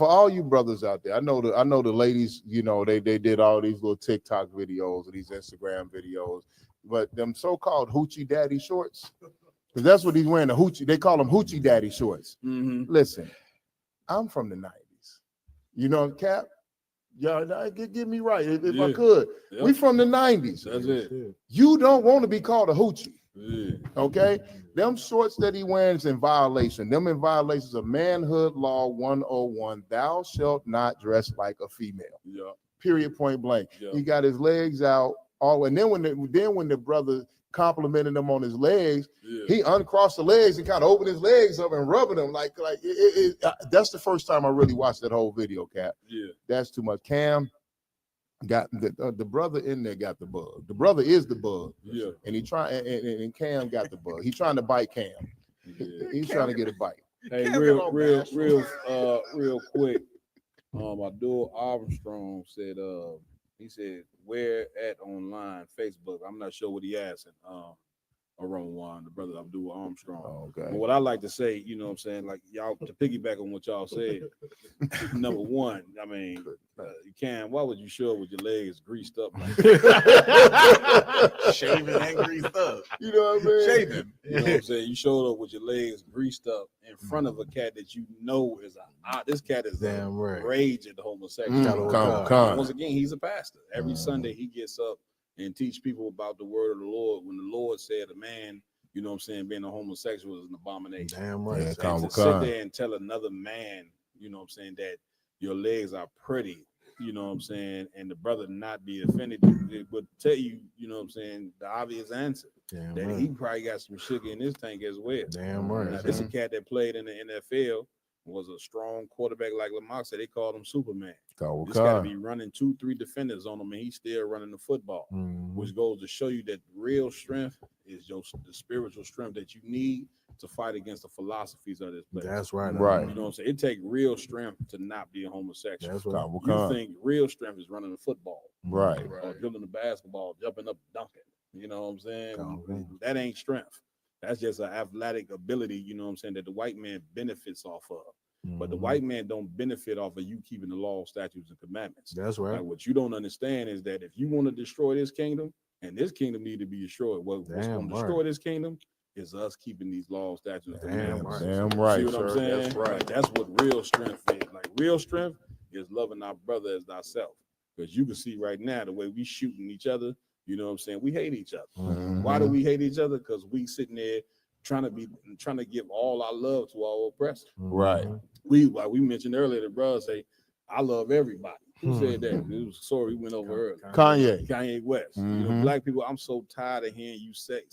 all you brothers out there, I know the ladies, they did all these little TikTok videos or these Instagram videos, but them so-called hoochie daddy shorts, because that's what he's wearing, the hoochie. They call them hoochie daddy shorts. Listen, I'm from the 90s. Cap? Y'all get me right if I could. Yep. We from the 90s. That's it. You don't want to be called a hoochie. Okay? Them shorts that he wears in violation. Them in violations of manhood law 101. Thou shalt not dress like a female. Yeah. Period, point blank. Yeah. He got his legs out. And then when the brother complimented him on his legs, he uncrossed the legs and kind of opened his legs up and rubbing them like that's the first time I really watched that whole video, Cap. Yeah, that's too much. Cam got the brother in there got the bug. The brother is the bug. Yeah, and and Cam got the bug. He's trying to bite Cam. He's trying to get a bite. Hey, real quick. My dude Armstrong said, he said where at online, Facebook. I'm not sure what he asking. Aron, the brother Abdul Armstrong. Okay. But what I like to say, you know what I'm saying, like y'all, to piggyback on what y'all said, number one, I mean, you can, why would you show up with your legs greased up like that? Shaving and greased up. You know what I mean? Shaving. You know what I'm saying? You showed up with your legs greased up in front of a cat that you know is this cat is damn right. rage at the homosexual. Once again, he's a pastor. Every Sunday he gets up and teach people about the word of the Lord. When the Lord said a man, you know what I'm saying, being a homosexual is an abomination. Damn right. And to sit there and tell another man, you know what I'm saying, that your legs are pretty, you know what I'm saying, and the brother not be offended, it would tell you, you know what I'm saying, the obvious answer. Damn that right. he probably got some sugar in his tank as well. Damn right. Now, this is a cat that played in the NFL, was a strong quarterback, like Lamar said. They called him Superman. This got to be running 2-3 defenders on him, and he's still running the football, which goes to show you that real strength is the spiritual strength that you need to fight against the philosophies of this place. That's right. Right. You know what I'm saying? It takes real strength to not be a homosexual. That's right. You think real strength is running the football. Right. Or dribbling the basketball, jumping up, dunking. You know what I'm saying? That ain't strength. That's just an athletic ability, you know what I'm saying, that the white man benefits off of. But the white man don't benefit off of you keeping the law, statutes, and commandments. That's right. Like, what you don't understand is that if you want to destroy this kingdom, and this kingdom need to be destroyed, what's going to destroy this kingdom is us keeping these laws, statutes, and commandments. Damn right. See what I'm saying? That's right. Like, that's what real strength is. Like, real strength is loving our brother as thyself. Because you can see right now the way we shooting each other, you know what I'm saying? We hate each other. Why do we hate each other? Because we sitting there trying to give all our love to our oppressor. Right. Like we mentioned earlier, the brother say, I love everybody. Who said that? It was a story we went over earlier. Kanye West. You know, black people, I'm so tired of hearing you say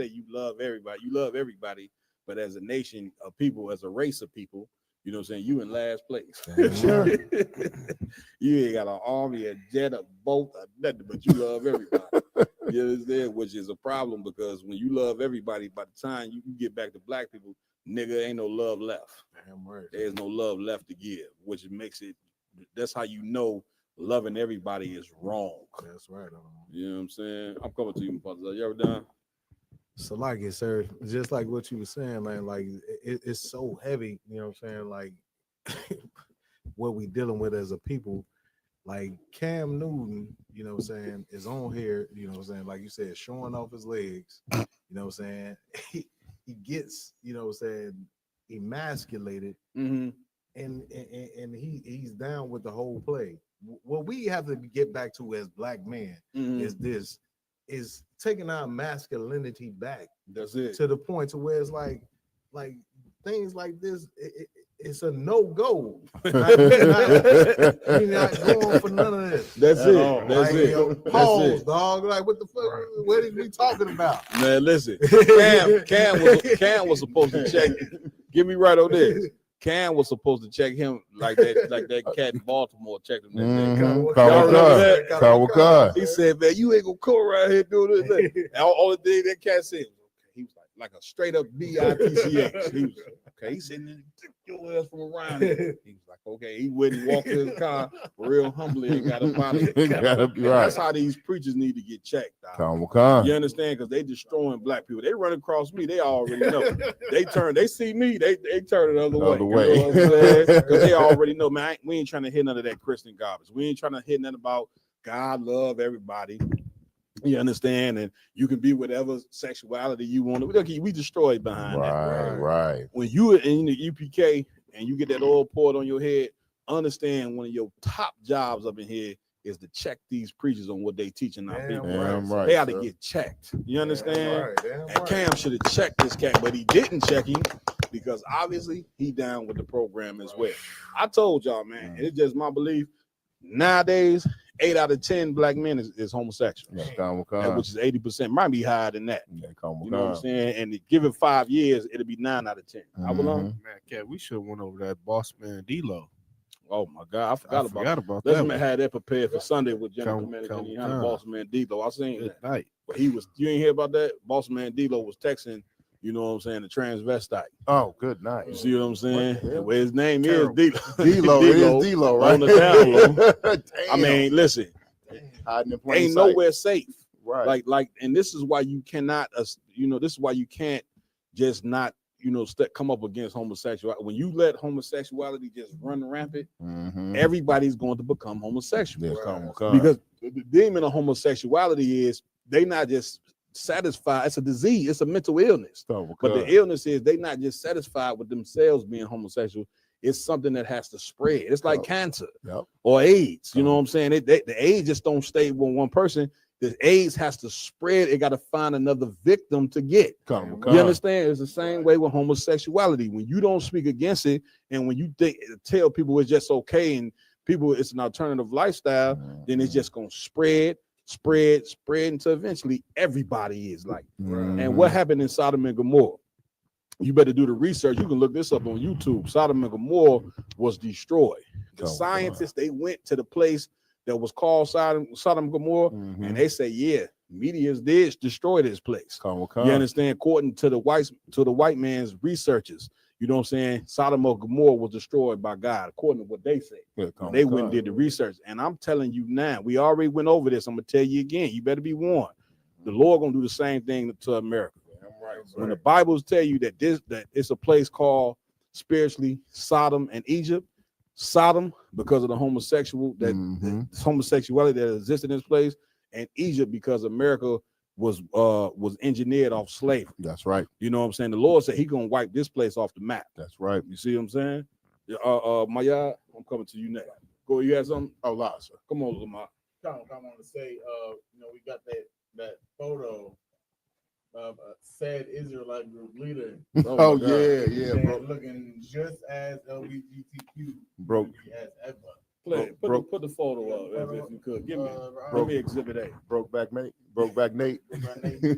you love everybody. You love everybody, but as a nation of people, as a race of people, you know what I'm saying, you in last place. You ain't got an army, a jet, a boat, nothing, but you love everybody. You understand? Which is a problem, because when you love everybody, by the time you get back to black people, nigga, ain't no love left. Damn right. There's no love left to give, which makes it, that's how you know loving everybody is wrong. That's right. You know what I'm saying? I'm coming to you, brother. You ever done? So like it, sir, just like what you were saying, man, like it's so heavy, you know what I'm saying? Like what we dealing with as a people, like Cam Newton, you know what I'm saying, is on here, you know what I'm saying, like you said, showing off his legs, you know what I'm saying? He gets, you know what I'm saying, emasculated, and he's down with the whole play. What we have to get back to as black men is taking our masculinity back. That's it. To the point to where it's like things like this, it's a no-go. We're not going for none of this. That's it. That's like, it. Yo, pause, dog. Like, what the fuck? What are we talking about? Man, listen. Cam was supposed to check. Get me right on this. Cam was supposed to check him like that cat in Baltimore checked him that day. He said, man, you ain't gonna come around here doing this. And all the day that cat said, he was like a straight up bitch. He was okay. He sitting there, took your ass from around here. He was like, okay. He wouldn't walk to his car real humbly and got up out of here. That's how these preachers need to get checked. You understand? Because they destroying black people. They run across me. They already know. They see me. They turn the other way. You know what I'm saying? Because they already know, man. We ain't trying to hear none of that Christian garbage. We ain't trying to hear nothing about God love everybody. You understand? And you can be whatever sexuality you want. We destroyed behind that. Right. When you are in the UPK and you get that oil poured on your head, understand one of your top jobs up in here is to check these preachers on what they teaching our people. Right, they ought to get checked. You understand? And Cam should have checked this cat, but he didn't check him because obviously he down with the program as well. I told y'all, man, it's just my belief. Nowadays, 8 out of 10 black men is homosexual, which is 80%. Might be higher than that. You know what I'm saying? And give it 5 years, it'll be 9 out of 10. Man, Cat, we should have went over that Boss Man D-Lo. Oh my God, I forgot about that. Let's have that prepared for Sunday with General Manager Boss Man D-Lo. I seen that. Night. But you ain't hear about that? Boss Man D-Lo was texting, you know what I'm saying, the transvestite. Oh, good night. You see what I'm saying? Well, his name is D-Lo. D-Lo, it is D-Lo, right? On the down low. I mean, listen, hiding in plain ain't sight. nowhere safe. Right. Like, and this is why you cannot, this is why you can't just not, come up against homosexuality. When you let homosexuality just run rampant, everybody's going to become homosexual. Because the demon of homosexuality is they not just satisfied. It's a disease. It's a mental illness. But the illness is they not just satisfied with themselves being homosexual. It's something that has to spread. It's like cancer or AIDS. You know what I'm saying? The AIDS just don't stay with one person. The AIDS has to spread. It got to find another victim to get. You understand? It's the same way with homosexuality. When you don't speak against it, and when you tell people it's just okay, and people it's an alternative lifestyle, then it's just gonna spread until eventually everybody is like. And what happened in Sodom and Gomorrah? You better do the research. You can look this up on YouTube. Sodom and Gomorrah was destroyed. The scientists, they went to the place that was called Sodom and Gomorrah, and they say, yeah, meteors did destroy this place. You understand? According to the white man's researchers, you know what I'm saying? Sodom and Gomorrah was destroyed by God, according to what they say. They went and did the research. And I'm telling you now, we already went over this. I'm gonna tell you again, you better be warned. The Lord gonna do the same thing to America. When the Bibles tell you that that it's a place called spiritually Sodom and Egypt, Sodom because of the homosexuality that existed in this place, and Egypt because America was engineered off slavery. That's right. You know what I'm saying? The Lord said He gonna wipe this place off the map. That's right. You see what I'm saying? Maya, I'm coming to you next. Go. You had something? Oh, lots. Come on, Lamar. I want to say, we got that photo of a sad Israelite group leader. Oh yeah, bro. Looking just as LGBTQ broke as ever. Put the photo up if you could. Give me Exhibit A. Brokeback Nate.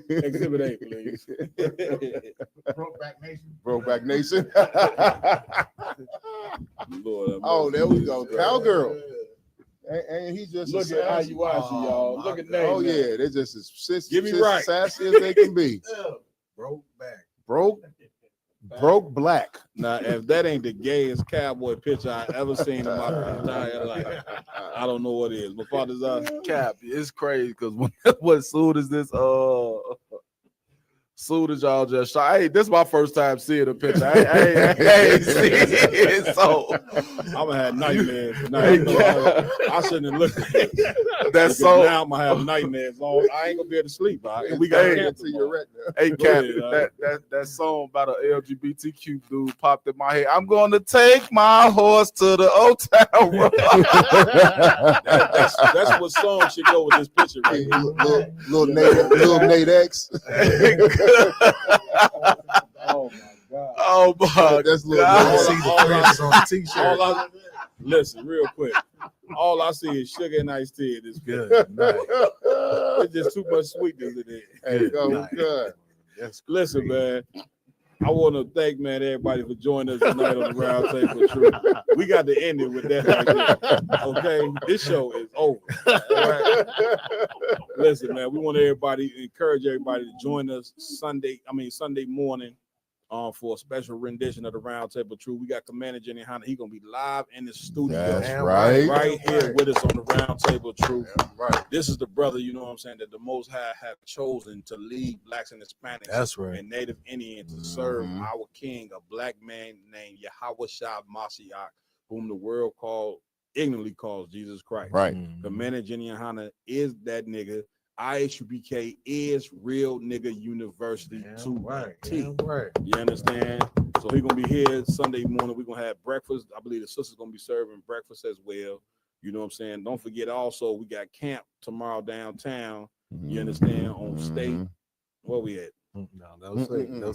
Exhibit A, please. Brokeback Nation. Lord, oh, there we go. Cowgirl. And he just look at how you watch y'all. Look at that. Oh yeah, they're just as sassy as they can be. Broke black. Now, if that ain't the gayest cowboy picture I ever seen in my entire life, I don't know what is. My father's Cap, it's crazy because what soon as this soon as y'all just shot, hey, this is my first time seeing a picture. I ain't seen it, so I'm gonna have nightmares tonight. I shouldn't have looked at it. That's so. Now I'm gonna have nightmares. I ain't gonna be able to sleep. And we got to to your retina. Hey, Cap, that song about an LGBTQ dude popped in my head. I'm going to take my horse to the Old Town Road. That's what song should go with this picture right here. Little Nate X. Oh my God! Oh my That's God! See the friends on the t-shirt. Listen, real quick. All I see is sugar and iced tea. This good. It's just too much sweetness in it. Hey, good. Listen, man. I want to thank, everybody for joining us tonight on the Round Table of Truth. We got to end it with that right there. Okay, this show is over. All right? Listen, man, we want encourage everybody to join us Sunday morning for a special rendition of the Round Table of Truth. We got Commander Jenny Hunter. He's gonna be live in the studio. That's right. Right here with us on the Round Table of Truth. Right. This is the brother, you know what I'm saying, that the Most High have chosen to lead blacks and Hispanics and Native Indians to serve our King, a black man named Yahweh Shah Mashiach, whom the world ignorantly calls Jesus Christ. Right. Commander Jenny Hunter is that nigga. IHBK is Real Nigga University T. You understand? So he's gonna be here Sunday morning. We're gonna have breakfast. I believe the sister's gonna be serving breakfast as well. You know what I'm saying? Don't forget also we got camp tomorrow downtown. You understand? On State. Where we at?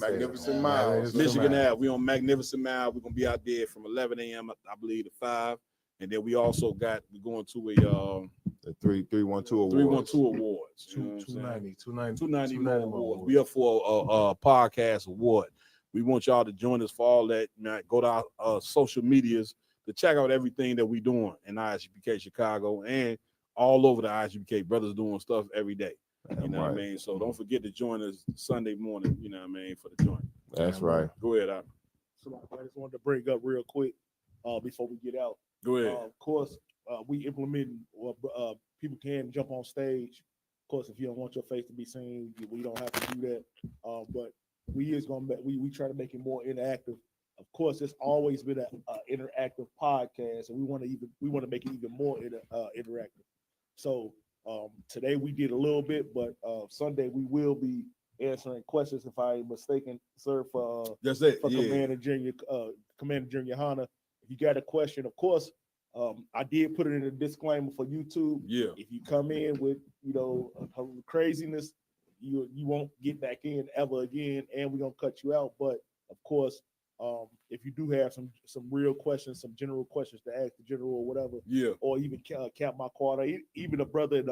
Magnificent Miles. Michigan Ave. We on Magnificent Mile. We're gonna be out there from 11 a.m. I believe to 5. And then we also we're going to the 312 Awards. 312 Awards. 290 awards. We are for a podcast award. We want y'all to join us for all that. Go to our social medias to check out everything that we're doing in ISUPK Chicago and all over the ISUPK. Brothers doing stuff every day. You know what I mean? So don't forget to join us Sunday morning, you know what I mean, for the joint. That's right. Go ahead, Al. So I just wanted to bring up real quick before we get out. Go ahead. Of course, we implementing people can jump on stage. Of course, if you don't want your face to be seen, we don't have to do that. But we try to make it more interactive. Of course, it's always been an interactive podcast, and we want to make it even more interactive. So today we did a little bit, but Sunday we will be answering questions, if I ain't mistaken, sir, for Commander Junior Hunter. If you got a question, of course, I did put it in a disclaimer for YouTube. Yeah. If you come in with craziness, you won't get back in ever again, and we're gonna cut you out. But of course, if you do have some real questions, some general questions to ask the general or whatever, or even Cap My Quarter, even a brother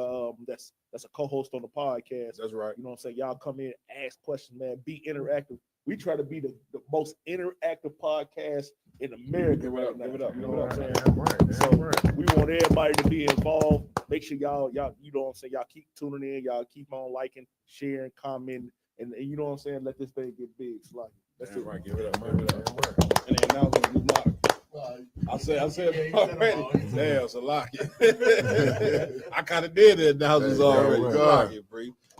that's a co-host on the podcast. That's right. You know what I'm saying? Y'all come in, ask questions, man. Be interactive. We try to be the most interactive podcast in America right now. Give it up. You know what I'm saying? So we want everybody to be involved. Make sure y'all, you know what I'm saying? Y'all keep tuning in. Y'all keep on liking, sharing, commenting, and you know what I'm saying? Let this thing get big. Like that's it. Right. Give it up. And then now we not. I said it already. Damn, it's a lock. I kind of did the announcements already.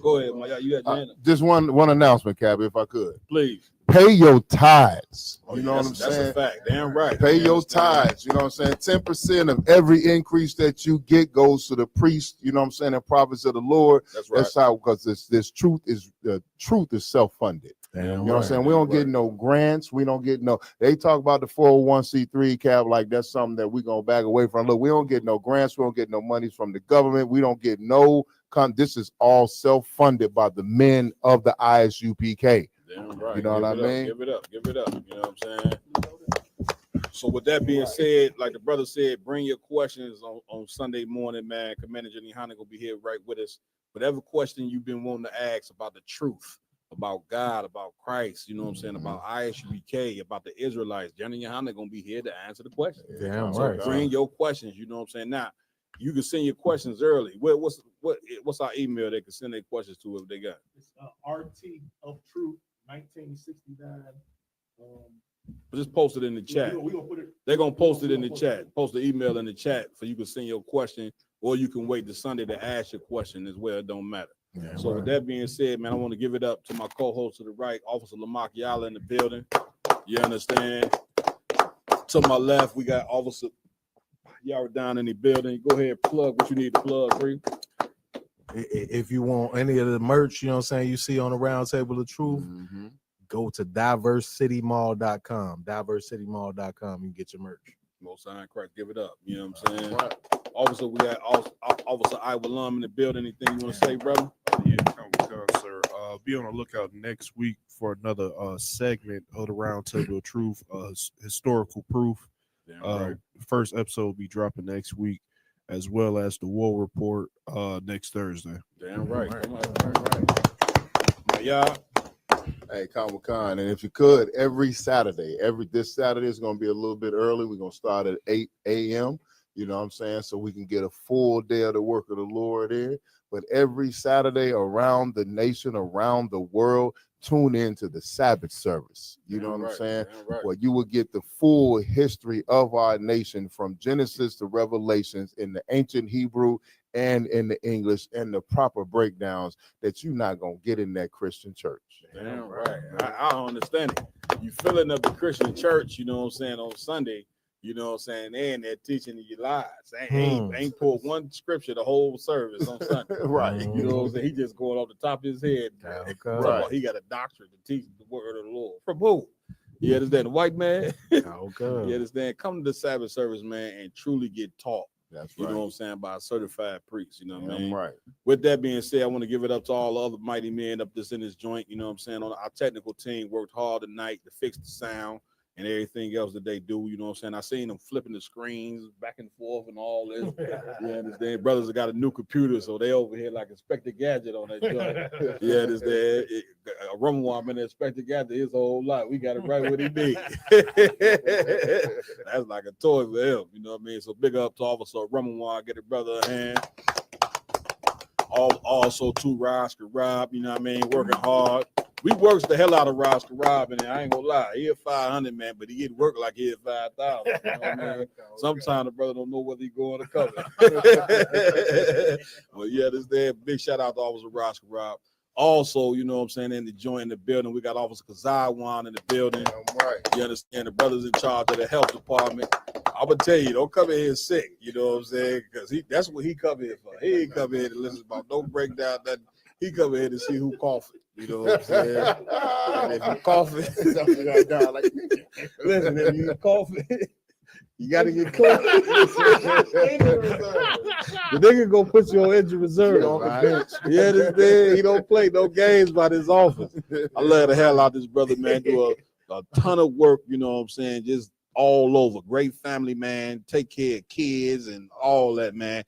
Go ahead, Maya. You had your hand up. Just one announcement, Cabby, if I could. Please. Pay your tithes. You know what I'm saying? That's a fact. Damn right. Pay your tithes. You know what I'm saying? 10% of every increase that you get goes to the priest. You know what I'm saying? And prophets of the Lord. That's right. That's how, because the truth is self-funded. You know what I'm saying? We don't get no grants. We don't get no. They talk about the 401c3 cap like that's something that we're gonna back away from. Look, we don't get no grants. We don't get no monies from the government. We don't get no. This is all self-funded by the men of the ISUPK. Damn right. You know what I mean? Give it up. You know what I'm saying? So with that being said, like the brother said, bring your questions on Sunday morning, man. Commander Jenny Hanna gonna be here right with us. Whatever question you've been wanting to ask about the truth, about God, about Christ, you know what I'm saying, about ISUPK, about the Israelites, Jenny Hanna gonna be here to answer the questions. Damn so right. Bring your questions, you know what I'm saying? Now, you can send your questions early. What's our email they can send their questions to if they got? It's RT of Truth 1969. Just post it in the chat. They're gonna post it in the chat. Post the email in the chat so you can send your question, or you can wait to Sunday to ask your question as well. It don't matter. So with that being said, man, I want to give it up to my co-host to the right, Officer Lamar Yala in the building. You understand? To my left, we got Officer Yara down in the building. Go ahead, plug what you need to plug, Bree. If you want any of the merch, you know what I'm saying, you see on the round table of truth, go to diversitymall.com. Diversitymall.com. You can get your merch. Most sign Christ, give it up. You know what I'm saying? Officer, we got Officer Iowa Lum in the building. Anything you want to say, brother? Yeah, sir. Be on the lookout next week for another segment of the Round Table of Truth, historical proof. The first episode will be dropping next week, as well as the War Report next Thursday. Damn right. Yeah. Hey, Comic Con, and if you could, this Saturday is going to be a little bit early. We're going to start at 8 a.m. You know what I'm saying? So we can get a full day of the work of the Lord in. But every Saturday around the nation, around the world, tune in to the Sabbath service. You know what I'm saying? Well, you will get the full history of our nation from Genesis to Revelations in the ancient Hebrew and in the English, and the proper breakdowns that you're not going to get in that Christian church. Damn right. I understand it. You filling up the Christian church, you know what I'm saying, on Sunday. You know what I'm saying? And they're teaching you lies. Ain't pulled one scripture the whole service on Sunday. Right. You know what I'm saying? He just going off the top of his head. Right. He got a doctorate to teach the word of the Lord. From who? You understand? The white man? You understand? Come to the Sabbath service, man, and truly get taught. That's right. You know what I'm saying? By a certified priest. You know what I mean? Right. With that being said, I want to give it up to all the other mighty men up this in this joint. You know what I'm saying? On our technical team worked hard tonight to fix the sound and everything else that they do. You know what I'm saying? I seen them flipping the screens back and forth and all this. You understand? Brothers have got a new computer, so they over here like Inspector Gadget on that joint. You understand? A rum woman Inspector Gadget his whole life. We got it right what he need. That's like a toy for him. You know what I mean? So big up to Officer Rumman, get a brother a hand. Also to Rob, you know what I mean? Working hard. We works the hell out of Roscoe Rob, and I ain't gonna lie, he had 500, man, but he get work like he had 5,000. You know what I mean? Sometimes the brother don't know whether he going to cover. Well, yeah, this there. Big shout out to Officer Roscoe Rob. Also, you know what I'm saying, in the joint in the building, we got Officer Kazaiwan in the building. Right. You understand? The brothers in charge of the health department. I'm gonna tell you, don't come in here sick. You know what I'm saying? Because that's what he come here for. He ain't come here to listen about no breakdown. Nothing. He come here to see who coughing. You know what I'm saying? And if you coughing, listen, if you coughing, you gotta get clean. The nigga gonna put you on injury reserve. On the bench. Yeah, this man, he don't play no games by his office. I love the hell out of this brother, man. Do a ton of work, you know what I'm saying? Just all over. Great family, man. Take care of kids and all that, man.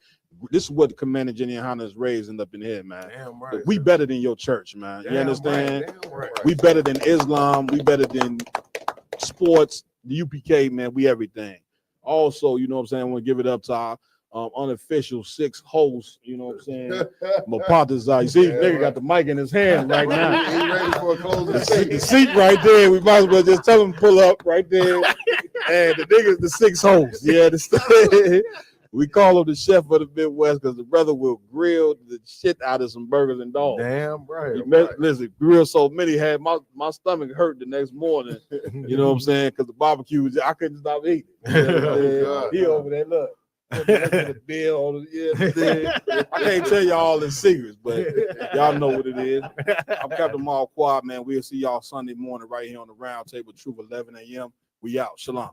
This is what Commander Jenny Hunter is raising up in here, man. Damn right. We better than your church, man. You understand? Right, damn right. We better than Islam. We better than sports, the UPK, man. We everything. Also, you know what I'm saying? I want to give it up to our unofficial 6 hosts, you know what I'm saying? My partner's you see, nigga got the mic in his hand right now. He ready for a closing The seat right there. We might as well just tell him to pull up right there. And the nigga's the 6 hosts. You understand? We call him the chef of the Midwest because the brother will grill the shit out of some burgers and dogs. Damn right. Listen, grill so many had my stomach hurt the next morning. You know what I'm saying? Because the barbecue, I couldn't stop eating. You know what I'm saying? He over there, look. The bill, I can't tell y'all all the secrets, but y'all know what it is. I'm Captain Mal Quad, man. We'll see y'all Sunday morning right here on the Round Table Truth, 11 a.m. We out. Shalom.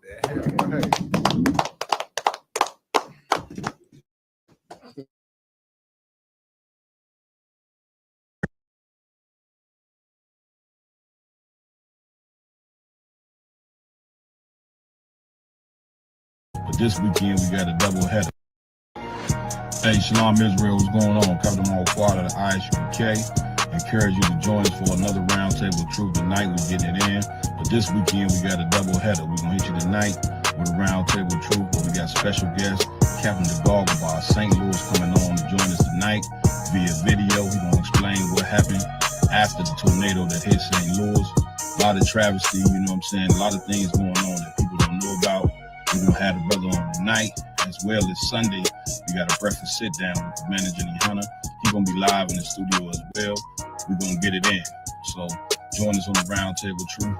But this weekend we got a double header. Hey, Shalom Israel, what's going on? Captain Mal Quad of the ISUK. Encourage you to join us for another Roundtable of Truth tonight. We're getting it in. But this weekend we got a double header. We're gonna hit you tonight with a Roundtable of Truth, where we got special guest Captain Dagal Gabar, St. Louis, coming on to join us tonight via video. He's gonna explain what happened after the tornado that hit St. Louis. A lot of travesty, you know what I'm saying? A lot of things going on that people don't know about. We're gonna have the brother on tonight, as well as Sunday. We got a breakfast sit down with Commander Jenny Hunter. He's gonna be live in the studio as well. We're gonna get it in. So join us on the Roundtable Truth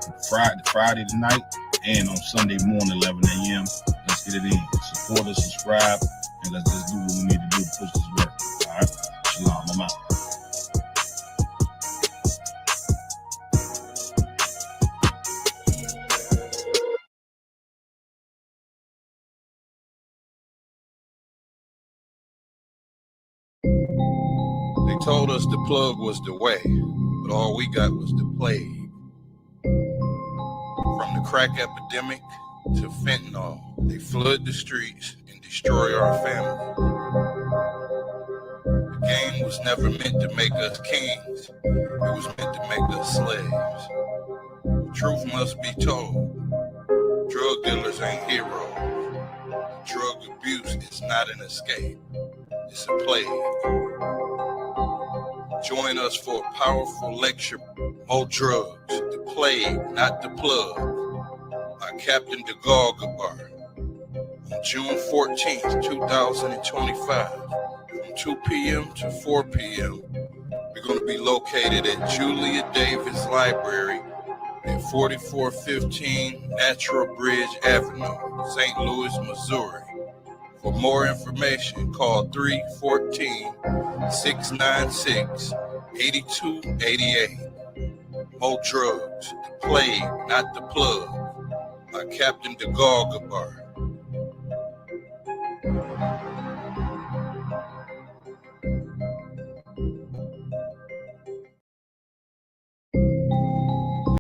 Friday tonight and on Sunday morning, 11 a.m. Let's get it in. Support us, subscribe, and let's just do what we need to do to push this work. All right. Shalom. I'm out. They told us the plug was the way, but all we got was the plague. From the crack epidemic to fentanyl, they flood the streets and destroy our family. The game was never meant to make us kings. It was meant to make us slaves. The truth must be told. Drug dealers ain't heroes. Drug abuse is not an escape. It's a plague. Join us for a powerful lecture, More Drugs, the Plague, Not the Plug, by Captain Dagal Gabar, on June 14th, 2025, from 2 p.m. to 4 p.m. We're going to be located at Julia Davis Library at 4415 Natural Bridge Avenue, St. Louis, Missouri. For more information, call 314-696-8288. More Drugs, the Plague, Not the Plug, by Captain Dagal Gabar.